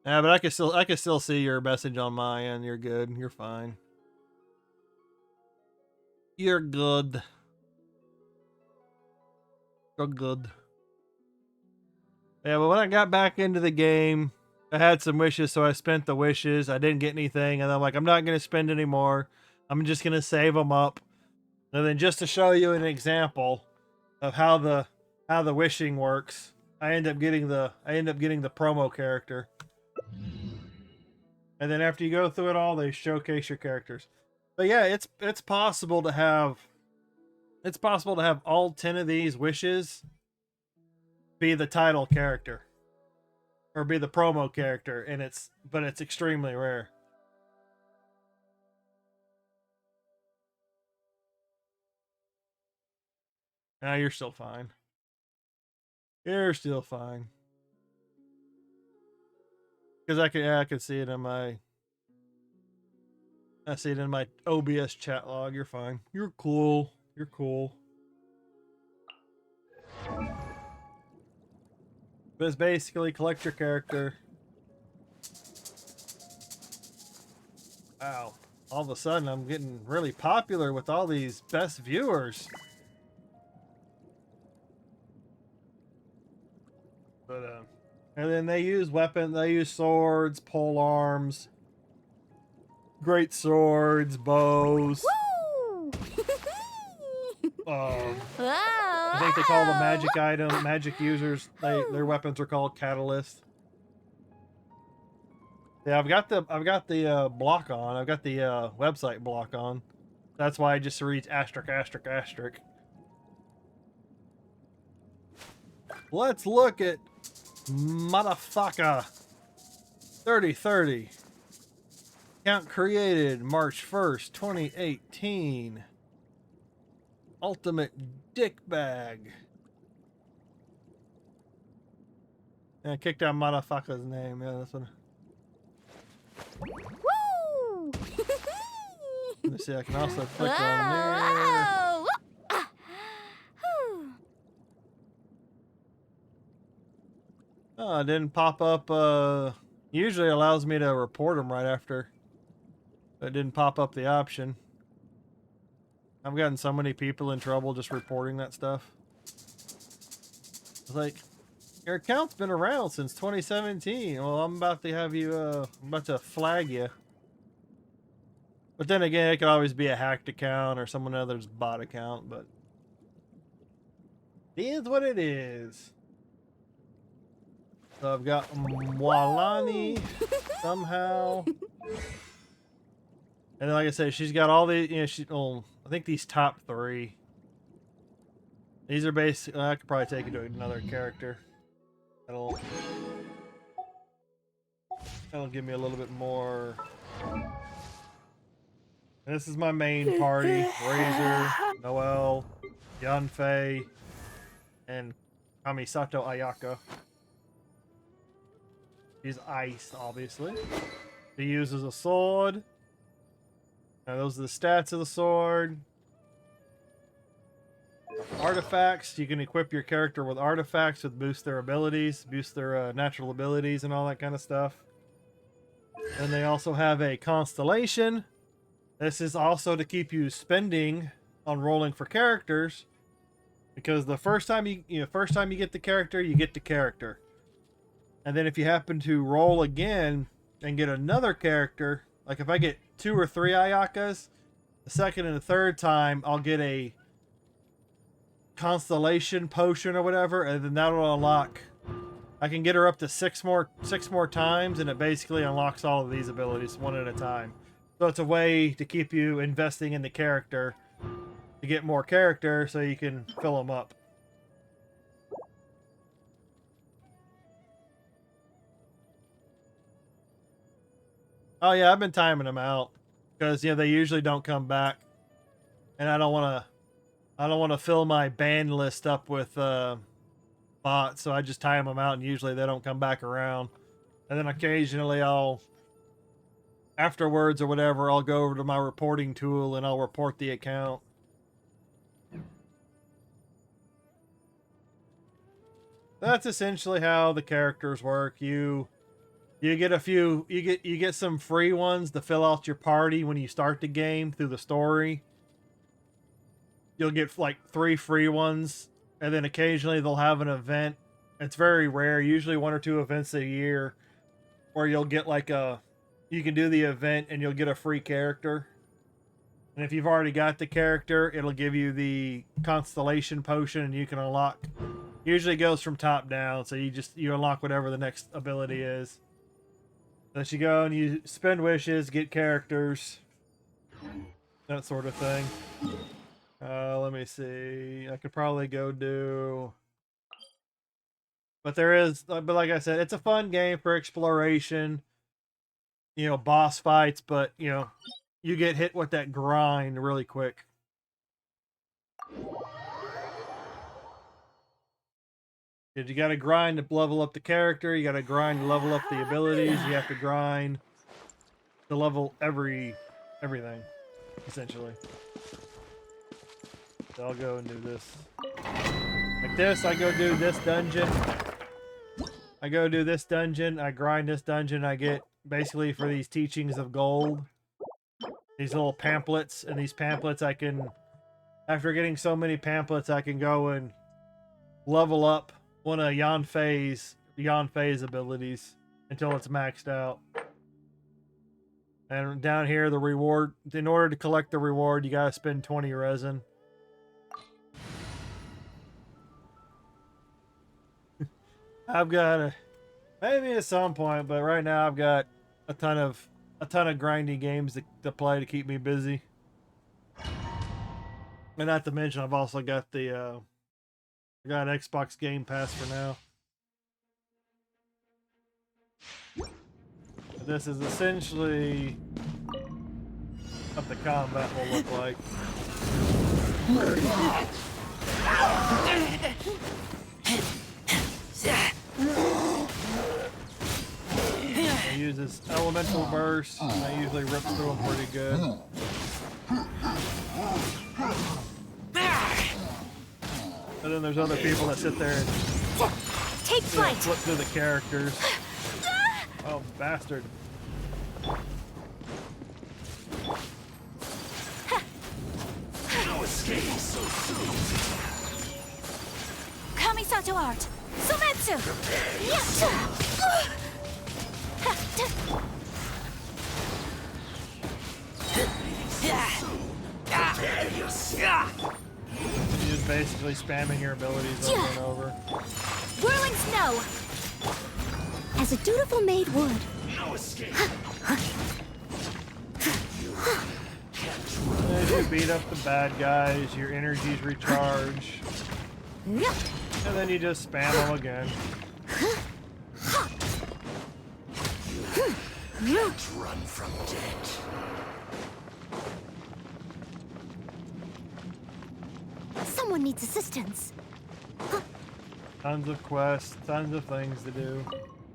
Yeah, but I can still see your message on my end. You're good. You're fine. You're good. You're good. Yeah, but when I got back into the game, I had some wishes, so I spent the wishes. I didn't get anything, and I'm like, I'm not going to spend any more. I'm just going to save them up. And then just to show you an example of how the wishing works, I end up getting the promo character. And then after you go through it all, they showcase your characters. But yeah, it's possible to have all 10 of these wishes be the title character or be the promo character, and it's extremely rare. Nah, you're still fine. You're still fine. Because I can see it in my OBS chat log. You're fine. You're cool. You're cool. But it's basically collect your character. Wow. All of a sudden I'm getting really popular with all these best viewers. But and then they use swords, pole arms, great swords, bows. Woo! I think they call them magic users. Their weapons are called catalysts. Yeah, I've got the block on. I've got the website block on. That's why I just read asterisk asterisk asterisk. Let's look at motherfucker 3030. Account created March 1st, 2018. Ultimate dick bag. Yeah, I kicked out motherfucker's name. Yeah, that's what. Woo! Let me see. I can also click on there. Oh, whew. Oh, it didn't pop up. Usually allows me to report them right after. But it didn't pop up the option. I've gotten so many people in trouble just reporting that stuff. It's like, your account's been around since 2017. Well, I'm about to have you, I'm about to flag you. But then again, it could always be a hacked account or someone other's bot account, but it is what it is. So I've got Mwalani somehow. And then, like I said, she's got all the, I think these top 3. These are basically, I could probably take it to another character. That'll give me a little bit more. And this is my main party. Razor, Noelle, Yanfei, and Kamisato Ayaka. She's ice, obviously. She uses a sword. Now those are the stats of the sword. Artifacts. You can equip your character with artifacts that boost their abilities, boost their natural abilities and all that kind of stuff. And they also have a constellation. This is also to keep you spending on rolling for characters, because the first time you get the character, you get the character. And then if you happen to roll again and get another character, like if I get 2 or 3 Ayakas, the second and the third time I'll get a constellation potion or whatever, and then that'll unlock. I can get her up to 6 more times, and it basically unlocks all of these abilities one at a time. So it's a way to keep you investing in the character to get more character so you can fill them up. Oh yeah, I've been timing them out because they usually don't come back, and I don't want to fill my ban list up with bots, so I just time them out, and usually they don't come back around. And then occasionally afterwards or whatever, I'll go over to my reporting tool and I'll report the account. That's essentially how the characters work. You get some free ones to fill out your party when you start the game through the story. You'll get like 3 free ones, and then occasionally they'll have an event. It's very rare, usually 1 or 2 events a year, where you'll get like you can do the event and you'll get a free character. And if you've already got the character, it'll give you the constellation potion, and you can unlock. Usually it goes from top down, so you unlock whatever the next ability is. Then you go and you spend wishes, get characters, that sort of thing. Let me see. I could probably go do. But like I said, it's a fun game for exploration. Boss fights, but you get hit with that grind really quick. You got to grind to level up the character. You got to grind to level up the abilities. You have to grind to level everything, essentially. So I'll go and do this. Like this, I go do this dungeon. I grind this dungeon. I get, basically, for these teachings of gold, these little pamphlets. And these pamphlets I can, after getting so many pamphlets, I can go and level up one of Yanfei's abilities until it's maxed out. And down here, the reward, in order to collect the reward, you gotta spend 20 resin. I've got maybe at some point, but right now I've got a ton of grindy games to play to keep me busy. And not to mention, I've also got the I got Xbox Game Pass for now. But this is essentially what the combat will look like. It uses elemental burst, and I usually rip through them pretty good. And then there's other people that sit there and take flight. Flip through the characters. Oh, bastard. No escape so soon. Kamisato art. Sumetsu. You're just basically spamming your abilities over and over. Whirling snow. As a dutiful maid would. No escape. As you beat up the bad guys, your energies recharge. And then you just spam them again. You can't run from death. Someone needs assistance. Tons of quests, tons of things to do.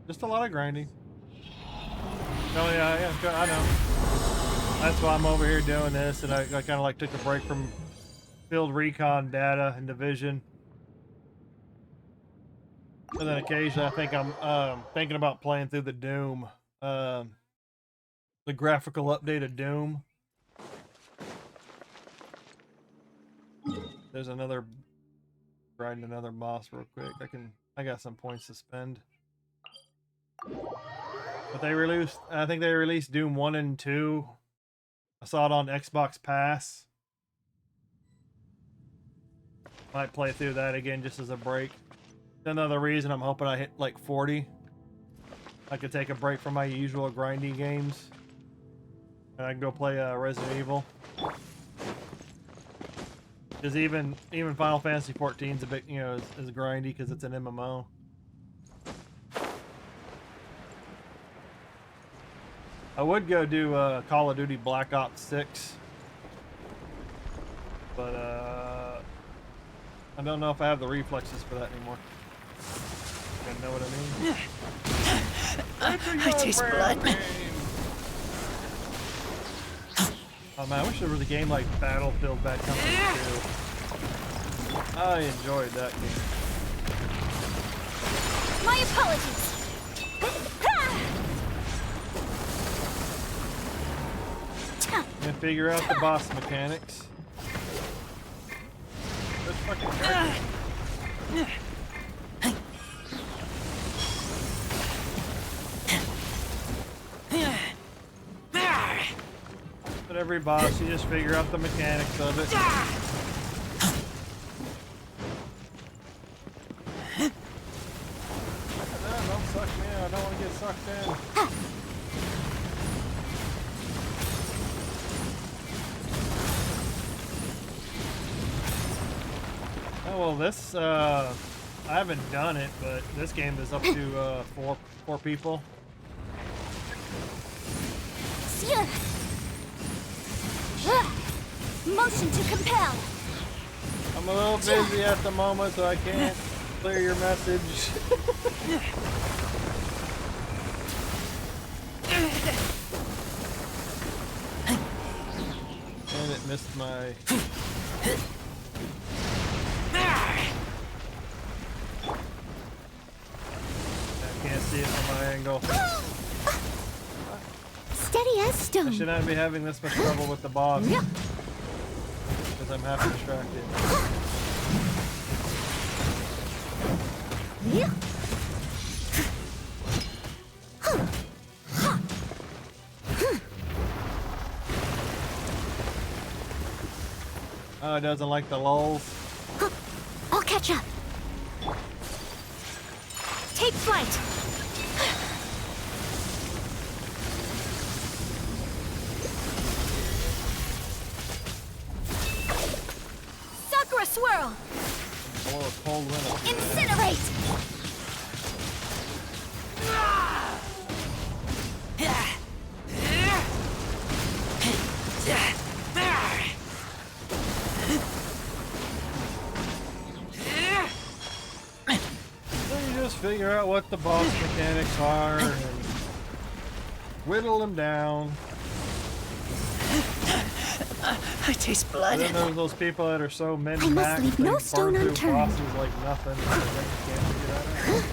Just a lot of grinding. Oh yeah, I know. That's why I'm over here doing this, and I kind of like took a break from field recon data and division. And then occasionally I think I'm thinking about playing through the Doom. The graphical update of Doom. There's another grinding another boss real quick. I got some points to spend. But I think they released Doom 1 and 2. I saw it on Xbox Pass. Might play through that again just as a break. Another reason I'm hoping I hit like 40. I could take a break from my usual grinding games. And I can go play Resident Evil. Because even Final Fantasy 14 is a bit, is grindy because it's an MMO. I would go do Call of Duty Black Ops 6, but I don't know if I have the reflexes for that anymore. You know what I mean? I taste blood. Oh man, I wish there was a game like Battlefield Bad Company 2. I enjoyed that game. My apologies. And figure out the boss mechanics. That's fucking great. But every boss, you just figure out the mechanics of it. Don't suck me in. I don't want to get sucked in. Oh, well, this, I haven't done it, but this game is up to four people. Motion to compel. I'm a little busy at the moment, so I can't clear your message. And it missed my... I can't see it from my angle. Steady as stone. I should not be having this much trouble with the boss. Because I'm half distracted. Oh, it doesn't like the lulls. I'll catch up. Take flight. Sakura swirl. blow a cold wind up your ass. Incinerate! So you just figure out what the boss mechanics are and whittle them down. I taste blood. And then there's those people that are so I must min-maxed leave they no farm stone through unturned. bosses like nothing. And they can't figure that out.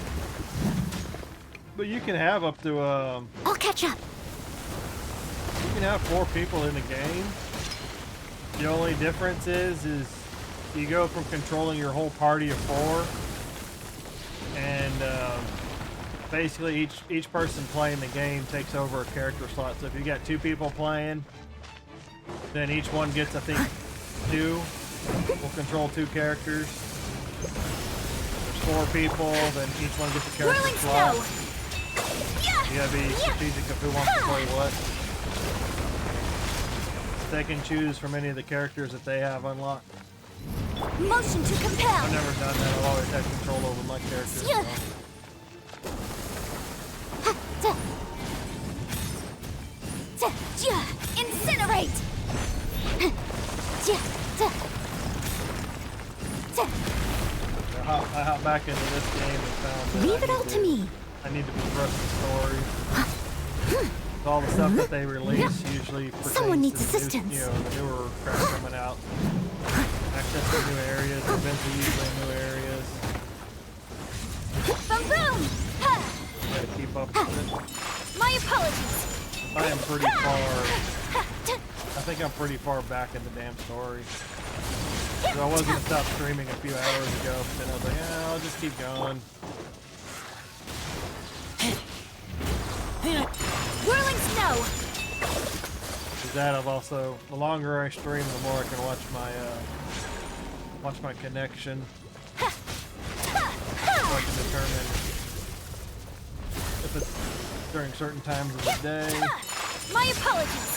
But you can have up to I'll catch up. you can have 4 people in the game. The only difference is you go from controlling your whole party of 4, and basically each person playing the game takes over a character slot. So if you got 2 people playing, then each one gets, I think, 2. Will control 2 characters. There's 4 people, then each one gets a character Whirling slot. snow. You gotta be strategic of who wants to play what. They can choose from any of the characters that they have unlocked. Motion to compel. I've never done that. I've always had control over my characters. So. Incinerate. I hop back into this game and found that Leave it all to me. I need to progress the story. All the stuff that they release usually pertains Someone needs to the assistance. new, the newer crap coming out. Access to new areas, events are usually in new areas. Boom boom. Gotta keep up with it. My apologies. I am pretty far. I think I'm pretty far back in the damn story. So I was gonna stop streaming a few hours ago, but then I was like, yeah, I'll just keep going. Whirling snow. With that, I've also, the longer I stream, the more I can watch my connection. So I can determine if it's during certain times of the day. My apologies.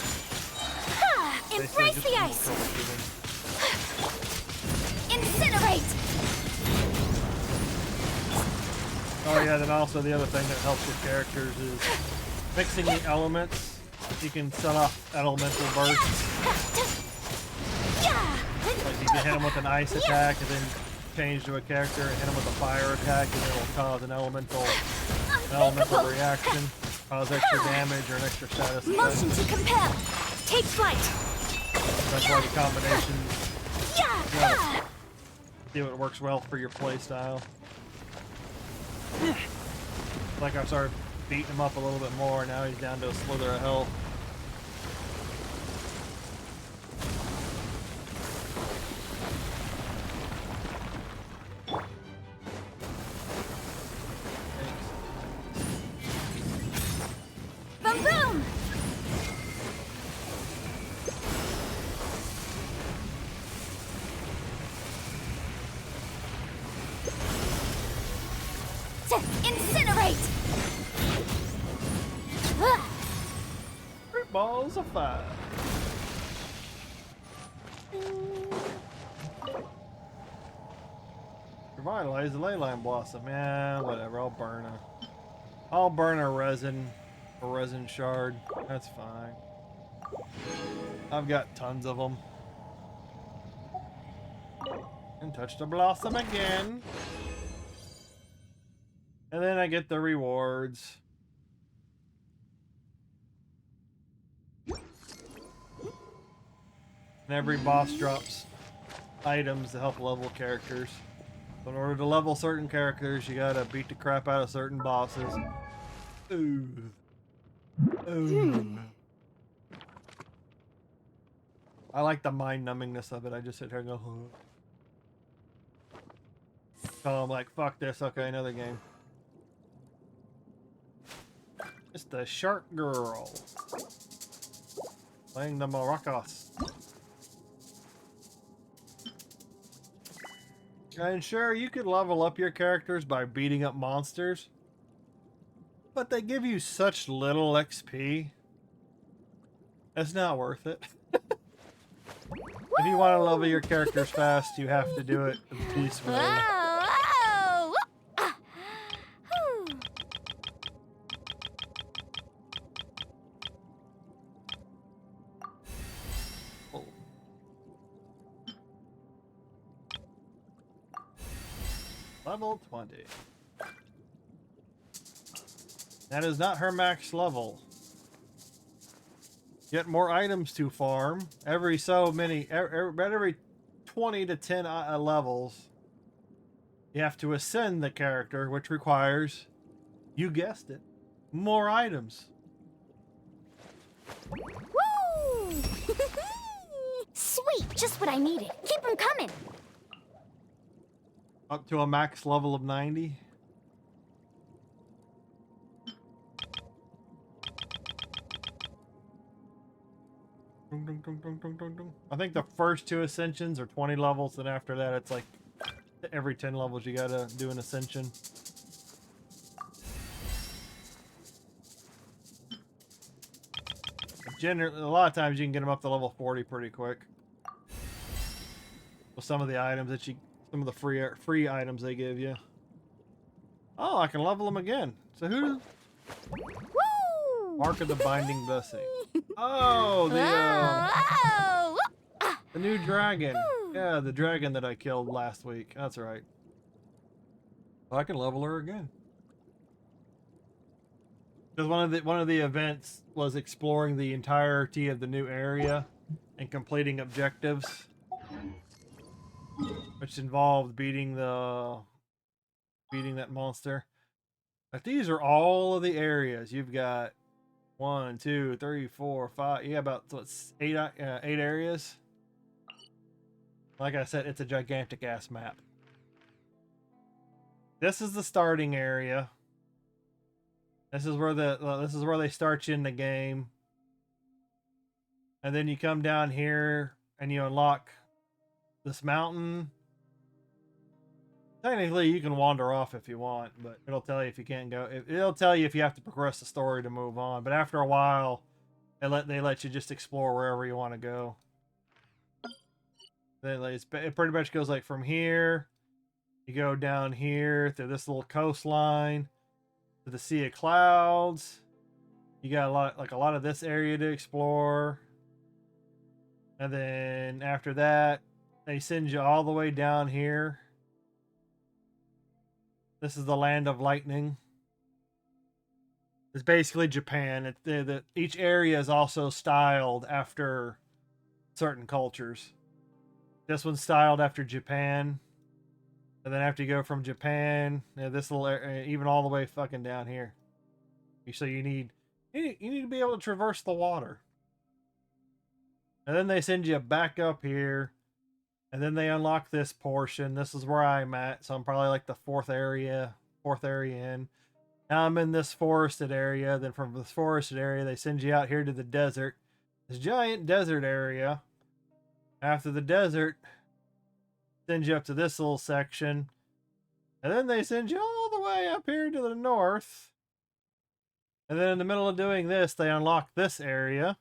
Embrace just the a little ice. troubleshooting. Incinerate. Oh yeah, then also the other thing that helps with characters is mixing the elements. You can set off elemental bursts. Like you can hit them with an ice attack and then change to a character and hit them with a fire attack and it'll cause an elemental reaction, cause extra damage or an extra status effect. Motion to compel. Take flight. That's why the combinations, see what works well for your playstyle. Like I started beating him up a little bit more, now he's down to a slither of health. Boom boom. Incinerate. Balls of fire. Revitalize the leyline blossom. Yeah, whatever. I'll burn a resin shard. That's fine. I've got tons of them. And touch the blossom again. And then I get the rewards. And every boss drops items to help level characters. So in order to level certain characters, you gotta beat the crap out of certain bosses. Ooh. Ooh. I like the mind-numbingness of it. I just sit here and go, huh. So I'm like, fuck this. Okay, another game. It's the Shark Girl. Playing the maracas. And sure, you could level up your characters by beating up monsters, but they give you such little XP. It's not worth it. If you want to level your characters fast, you have to do it peacefully. Level 20. That is not her max level. Get more items to farm. Every so many, every 20 to 10 levels, you have to ascend the character, which requires, you guessed it, more items. Woo! Sweet, just what I needed. Keep them coming. Up to a max level of 90. I think the first 2 ascensions are 20 levels, and after that it's like every 10 levels you gotta do an ascension. Generally, a lot of times you can get them up to level 40 pretty quick. With some of the items that some of the free items they give you. Oh, I can level them again. So who? Woo! Mark of the Binding Blessing. Oh, the new dragon. Yeah, the dragon that I killed last week. That's right. I can level her again. Because one of the events was exploring the entirety of the new area and completing objectives, which involved beating that monster. But these are all of the areas. You've got 1, 2, 3, 4, 5. You got about eight areas. Like I said, it's a gigantic ass map. This is the starting area. This is where they start you in the game. And then you come down here and you unlock this mountain. Technically, you can wander off if you want, but it'll tell you if you can't go. It'll tell you if you have to progress the story to move on. But after a while, they let you just explore wherever you want to go. It pretty much goes like from here, you go down here through this little coastline to the Sea of Clouds. You got a lot of this area to explore. And then after that, they send you all the way down here. This is the Land of Lightning. It's basically Japan. Each area is also styled after certain cultures. This one's styled after Japan. And then after you go from Japan, this little area, even all the way fucking down here. So you need to be able to traverse the water. And then they send you back up here. And then they unlock this portion. This is where I'm at. So I'm probably like the fourth area in. Now I'm in this forested area. Then from this forested area, they send you out here to the desert. This giant desert area. After the desert, send you up to this little section. And then they send you all the way up here to the north. And then in the middle of doing this, they unlock this area.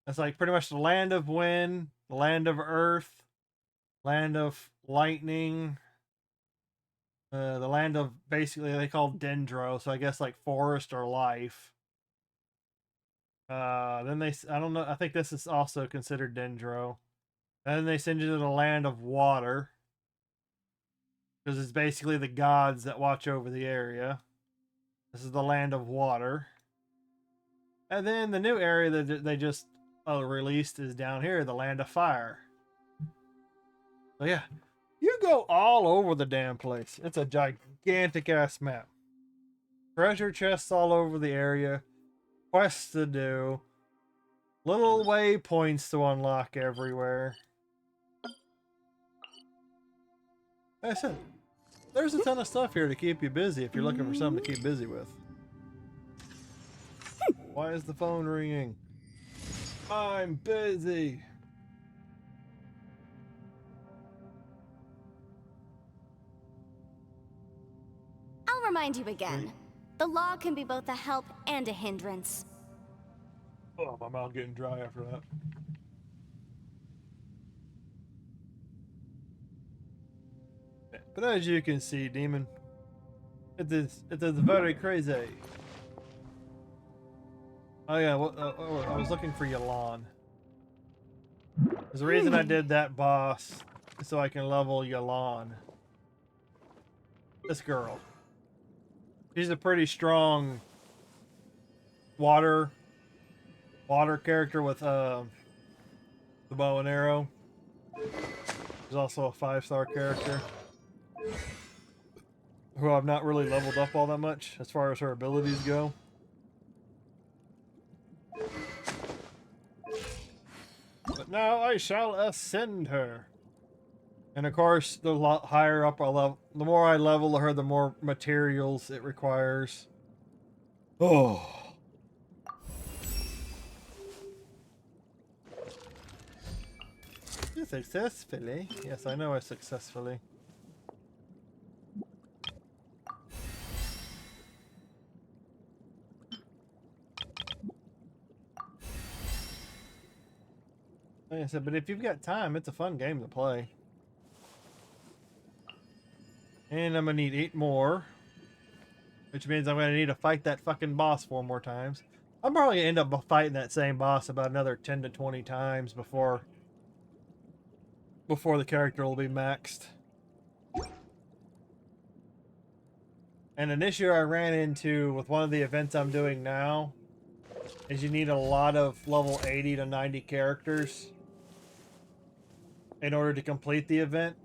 It's like pretty much the land of wind, the land of earth, land of lightning, the land of basically they call dendro, so I guess like forest or life. Then I don't know, I think this is also considered dendro. And then they send you to the land of water, because it's basically the gods that watch over the area. This is the land of water. And then the new area that they just released is down here, the land of fire. So yeah, you go all over the damn place. It's a gigantic ass map. Treasure chests all over the area. Quests to do. Little waypoints to unlock everywhere. Like I said, there's a ton of stuff here to keep you busy if you're looking for something to keep busy with. Why is the phone ringing? I'm busy. I'll remind you again. The law can be both a help and a hindrance. Oh, my mouth getting dry after that. But as you can see, Demon, it is very crazy. Oh yeah, I was looking for Yalan. There's a reason I did that boss so I can level Yalan. This girl. She's a pretty strong water character with the bow and arrow. She's also a 5-star character who I've not really leveled up all that much as far as her abilities go. But now I shall ascend her. And of course, the lot higher up I level, the more I level her, the more materials it requires. Oh. Successfully? Yes, I know I successfully. Like I said, but if you've got time, it's a fun game to play. And I'm gonna need 8 more. Which means I'm gonna need to fight that fucking boss 4 more times. I'm probably gonna end up fighting that same boss about another 10 to 20 times before the character will be maxed. And an issue I ran into with one of the events I'm doing now is you need a lot of level 80 to 90 characters in order to complete the event.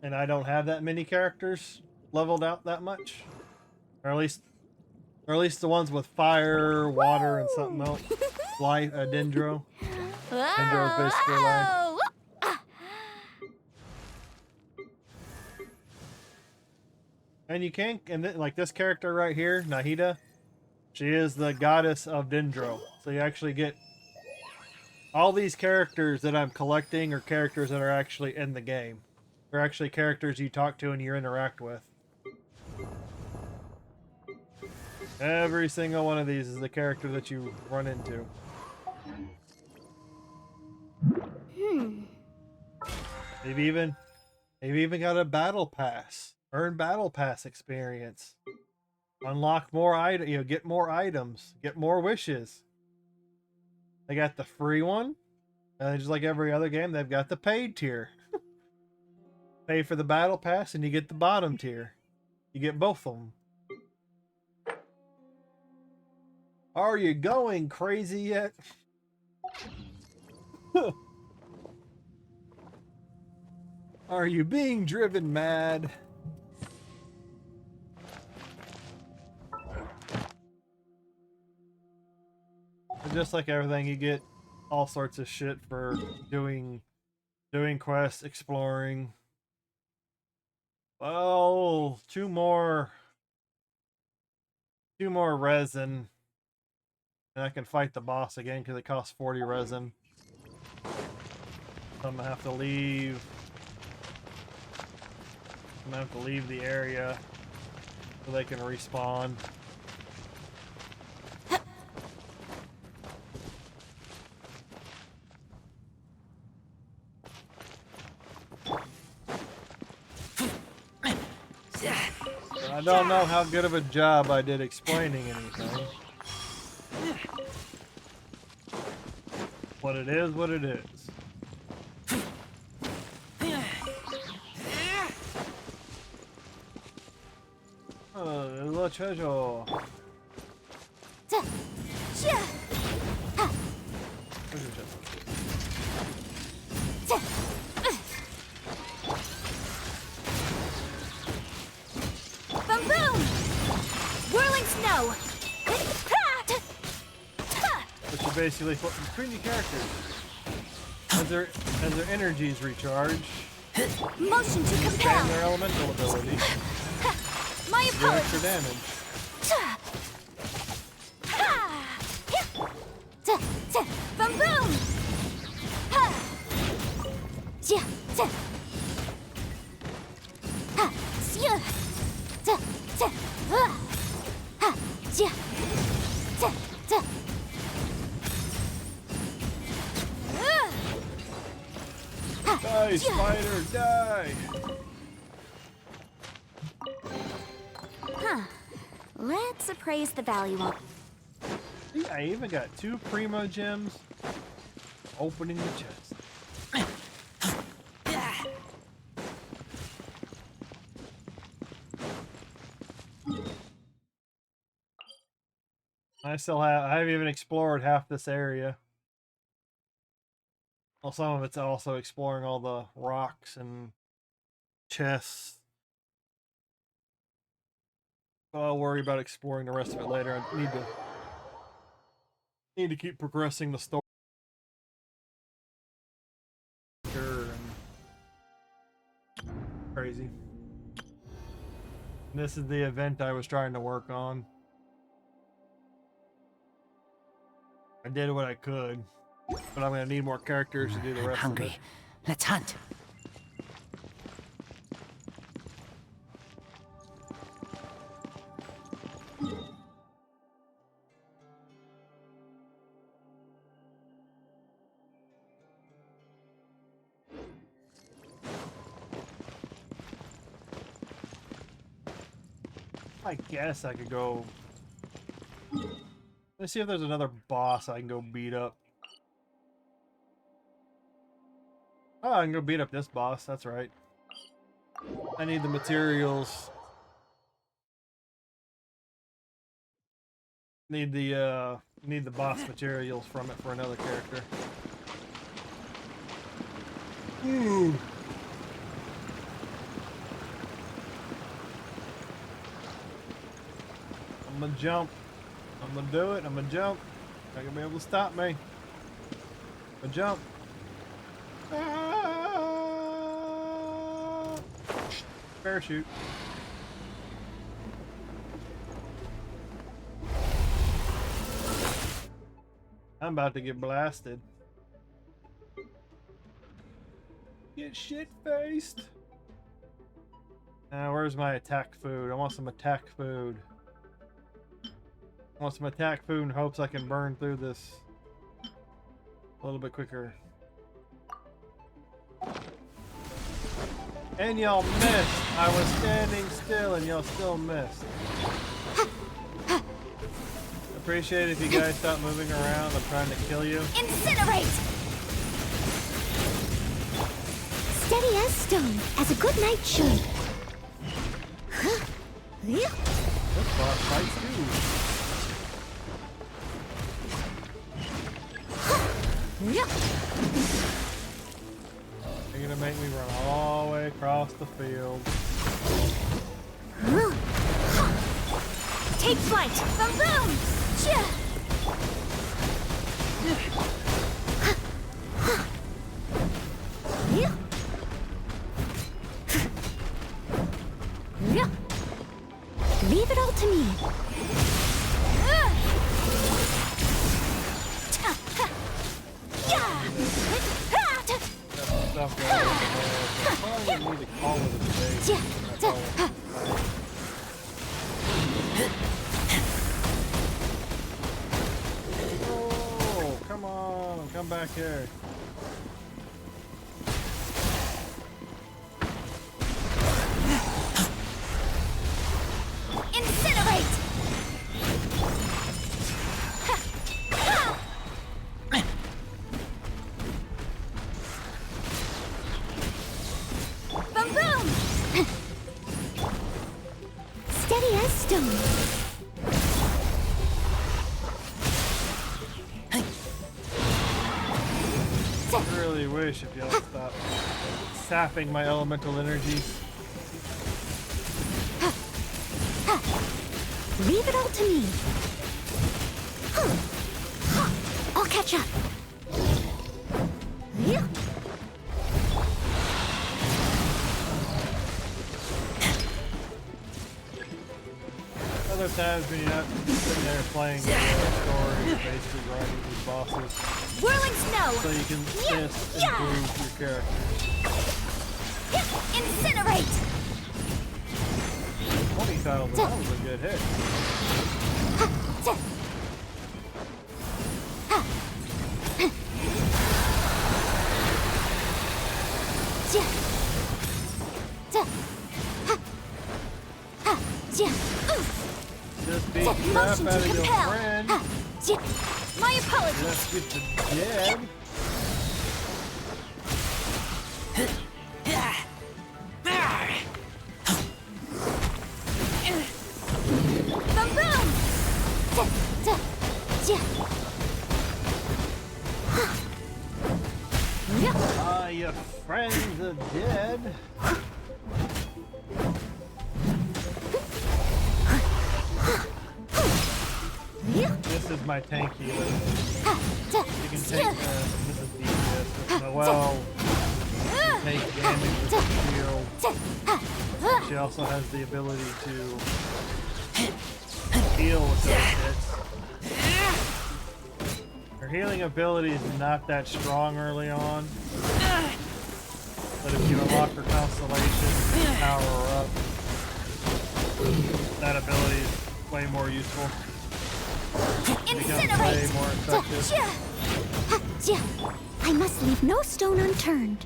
And I don't have that many characters leveled out that much. Or at least the ones with fire, water, and something else. Life, Dendro. Dendro's basically life. And you can, like this character right here, Nahida, she is the goddess of Dendro. So you actually get all these characters that I'm collecting are characters that are actually in the game. They're actually characters you talk to and you interact with. Every single one of these is the character that you run into. They've even got a battle pass. Earn battle pass experience. Unlock more items, get more items, get more wishes. They got the free one, and just like every other game, they've got the paid tier. Pay for the battle pass and you get the bottom tier. You get both of them. Are you going crazy yet? Are you being driven mad? Just like everything, you get all sorts of shit for doing quests, exploring. Well, two more resin, and I can fight the boss again because it costs 40 resin. So I'm gonna have to leave. I'm gonna have to leave the area so they can respawn. I don't know how good of a job I did explaining anything. But it is what it is. The treasure. Boom boom! Whirling snow! Which is basically flipping between the characters. As their energies recharge, Motion to expand compel! their elemental ability. My Do extra apologies! damage. Boom boom! Die, spider, die! Huh. Let's appraise the value of... See, I even got 2 primo gems opening the chest. I haven't even explored half this area. Well, some of it's also exploring all the rocks and chests. But I'll worry about exploring the rest of it later. I need to keep progressing the story. And crazy. And this is the event I was trying to work on. I did what I could, but I'm gonna need more characters to do the rest of it. Let's hunt. I guess I could go. Let's see if there's another boss I can go beat up. Oh, I can go beat up this boss. That's right. I need the materials. Need the boss materials from it for another character. Ooh. I'm gonna jump. I'm gonna do it. I'm gonna jump. Not gonna be able to stop me. I'm gonna jump. Ah! Parachute. I'm about to get blasted. Get shit-faced. Now, where's my attack food? I want some attack food. I want some attack food in hopes I can burn through this a little bit quicker. And y'all missed. I was standing still and y'all still missed. Appreciate it if you guys stop moving around. I'm trying to kill you. Incinerate! Steady as stone, as a good knight should. This boss fights too. You're gonna make me run all the way across the field. Take flight! Boom boom! Leave it all to me. Oh, come on, come back here. Incinerate! Boom boom! Steady as stone. I really wish if y'all stop sapping my elemental energies. Leave it all to me. I'll catch up. Other times when you're not sitting there playing the story, you're basically riding these bosses. Whirling snow! So you can just improve your character. Incinerate! 20 tiles, that was a good hit. Just beat the crap out of your friend. My apologies. Let's get the dead. Boom boom! your friends are dead. This is my tank healer. You can take this is DPS, but well, take damage with the shield. She also has the ability to heal with those hits. Her healing ability is not that strong early on, but if you unlock her constellation and power her up, that ability is way more useful. It becomes way more effective. I must leave no stone unturned.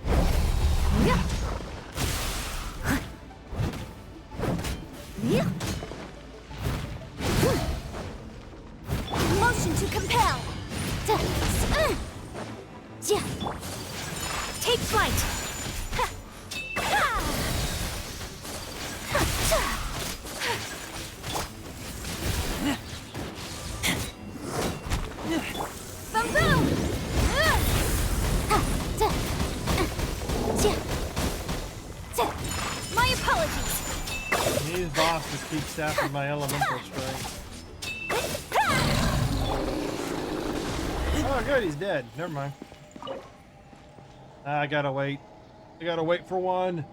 Motion to compel. Take flight. My apologies. These bosses keep sapping my elemental strength. Oh good, he's dead. Never mind. I gotta wait. I gotta wait for one.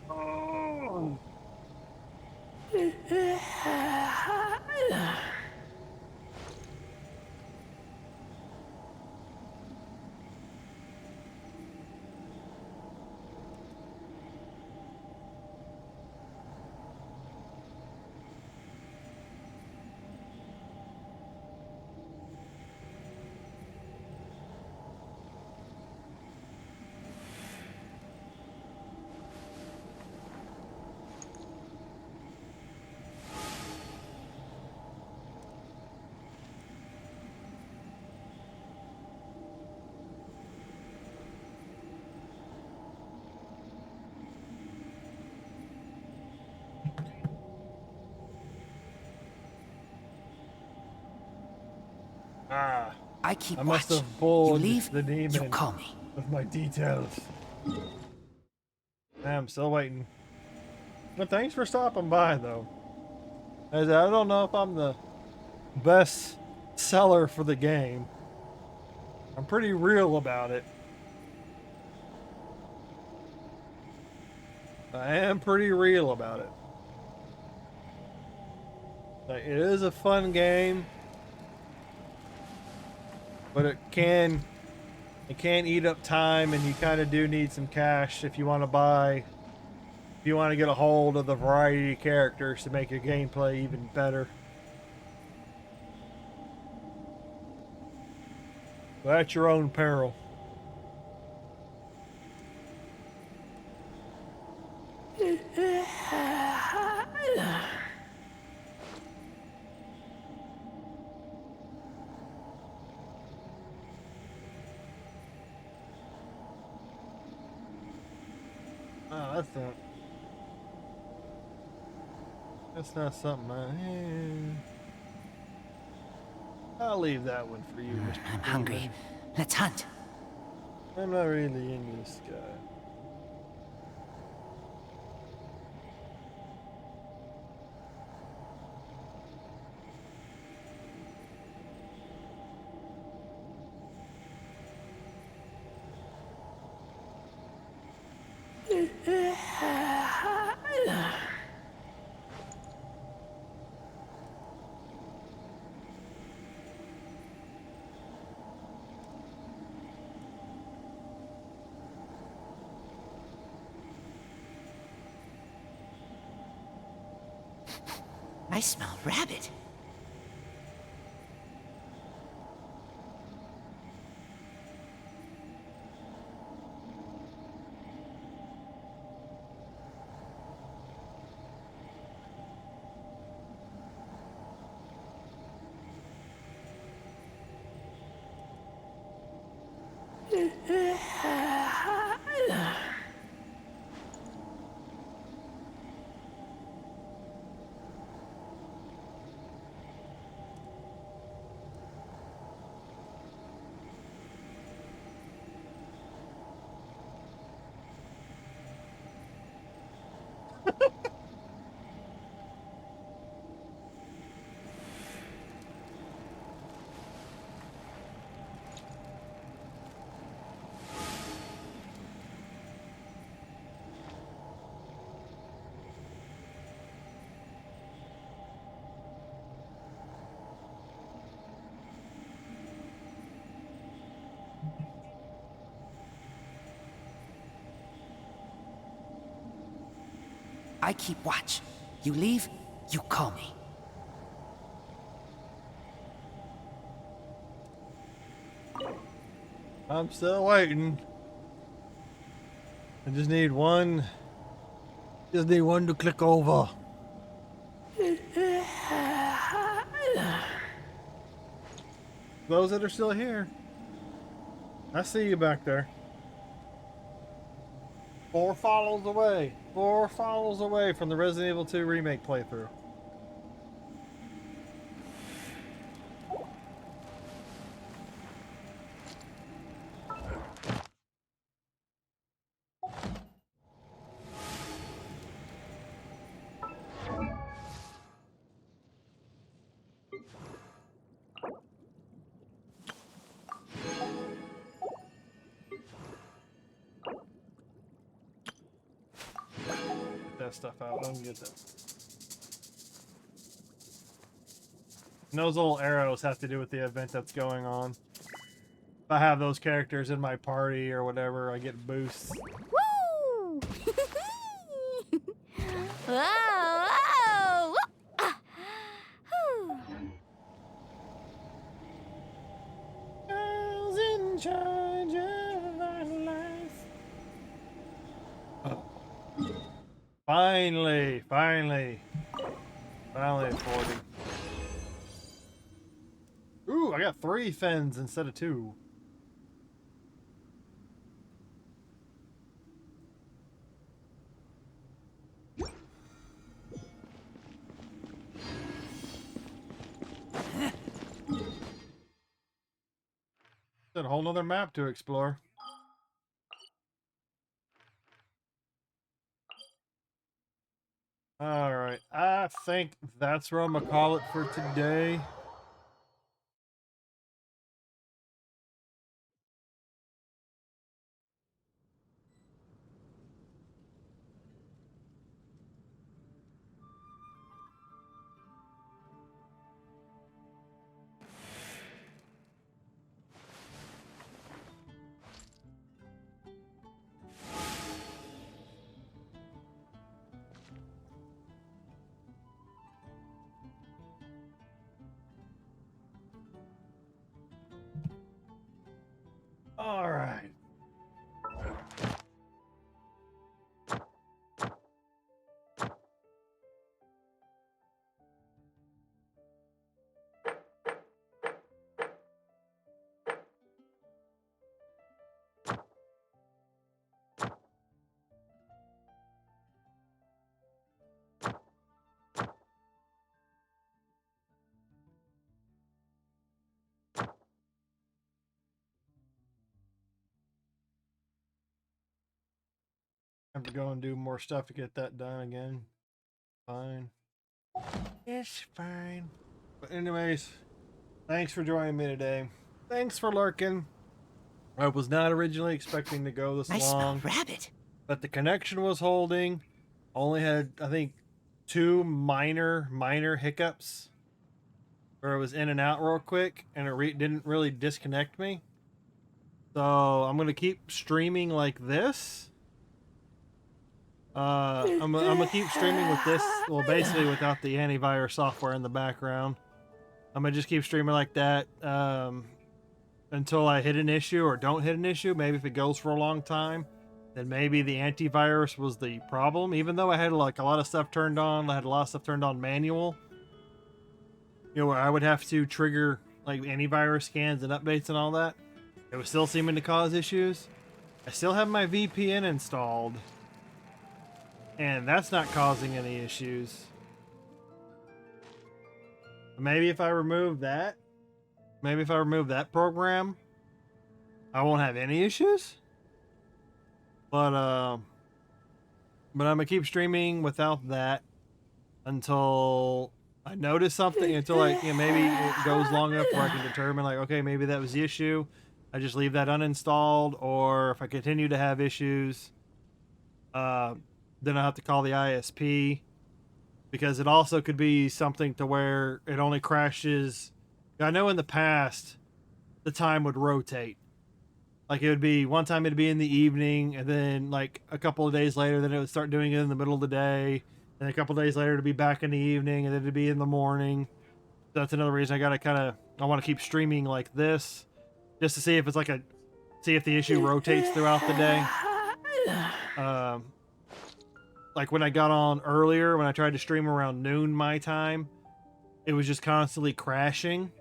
Oh. I must have bullied the demon with my details. I'm still waiting. But thanks for stopping by, though. As I don't know if I'm the best seller for the game. I'm pretty real about it. I am pretty real about it. Like, it is a fun game, but it can eat up time, and you kind of do need some cash if you want to get a hold of the variety of characters to make your gameplay even better. But at your own peril. Oh, that's not something I'll leave that one for you, Mr. I'm hungry. Let's hunt. I'm not really into this guy. I smell rabbit. I keep watch. You leave, you call me. I'm still waiting. I just need one. Just need one to click over. Those that are still here. I see you back there. 4 follows away. 4 follows away from the Resident Evil 2 remake playthrough. That stuff out. Let me get that. And those little arrows have to do with the event that's going on. If I have those characters in my party or whatever, I get boosts. Woo! Whoa! Whoa! Ah. Whew. Girls in charge of our life. Oh. Finally at 40. Ooh, I got 3 fins instead of 2. Got a whole nother map to explore. Alright, I think that's where I'm gonna call it for today. Alright. Have to go and do more stuff to get that done again. Fine. It's fine. But anyways, thanks for joining me today. Thanks for lurking. I was not originally expecting to go this I long. smell rabbit. But the connection was holding. Only had, I think, 2 minor hiccups where it was in and out real quick, and it didn't really disconnect me. So I'm gonna keep streaming like this. I'm gonna keep streaming with this, well, basically without the antivirus software in the background. I'm gonna just keep streaming like that until I hit an issue or don't hit an issue. Maybe if it goes for a long time, then maybe the antivirus was the problem. Even though I had like a lot of stuff turned on, I had a lot of stuff turned on manual. You know, where I would have to trigger like antivirus scans and updates and all that. It was still seeming to cause issues. I still have my VPN installed, and that's not causing any issues. Maybe if I remove that, program, I won't have any issues. But I'm gonna keep streaming without that until I notice something, until like, you know, maybe it goes long enough where I can determine like, okay, maybe that was the issue. I just leave that uninstalled, or if I continue to have issues, then I have to call the ISP, because it also could be something to where it only crashes. I know in the past the time would rotate. Like it would be one time it'd be in the evening, and then like a couple of days later, then it would start doing it in the middle of the day, and a couple of days later it'd be back in the evening, and then it'd be in the morning. So that's another reason I gotta I want to keep streaming like this, just to see if it's like see if the issue rotates throughout the day. Like when I got on earlier, when I tried to stream around noon my time, it was just constantly crashing.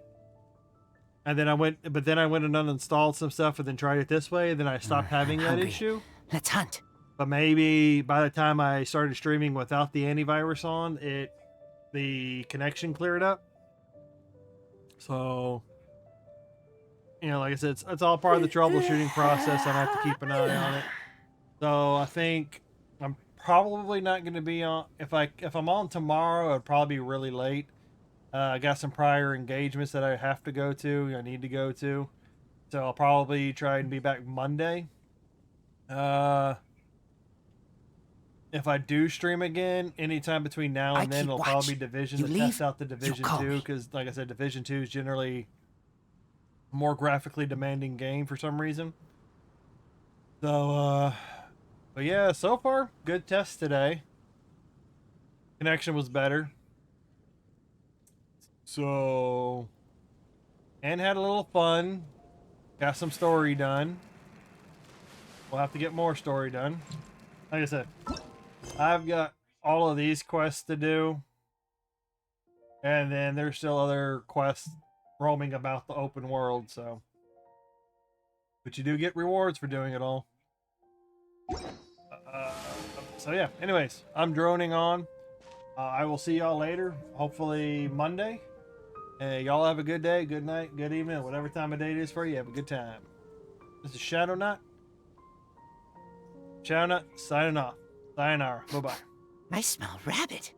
And then I went and uninstalled some stuff and then tried it this way. And then I stopped having that issue. Let's hunt. But maybe by the time I started streaming without the antivirus on, the connection cleared up. So, you know, like I said, it's all part of the troubleshooting process. I have to keep an eye on it. So I think I'm probably not going to be on. If I'm on tomorrow, it'd probably be really late. I got some prior engagements that I have to go to. I need to go to. So I'll probably try and be back Monday. If I do stream again, anytime between now and then, it'll probably be Division to test out the Division 2. Because, like I said, Division 2 is generally a more graphically demanding game for some reason. So, but yeah, so far, good test today. Connection was better. So, and had a little fun. Got some story done. We'll have to get more story done. Like I said, I've got all of these quests to do. And then there's still other quests roaming about the open world, so. But you do get rewards for doing it all. So yeah, anyways, I'm droning on. I will see y'all later, hopefully Monday. Hey, y'all have a good day, good night, good evening, whatever time of day it is for you. Have a good time. This is Shadow Nut. Shadow Nut signing off. Sayonara. Bye-bye. I smell rabbit.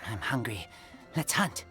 I'm hungry. Let's hunt.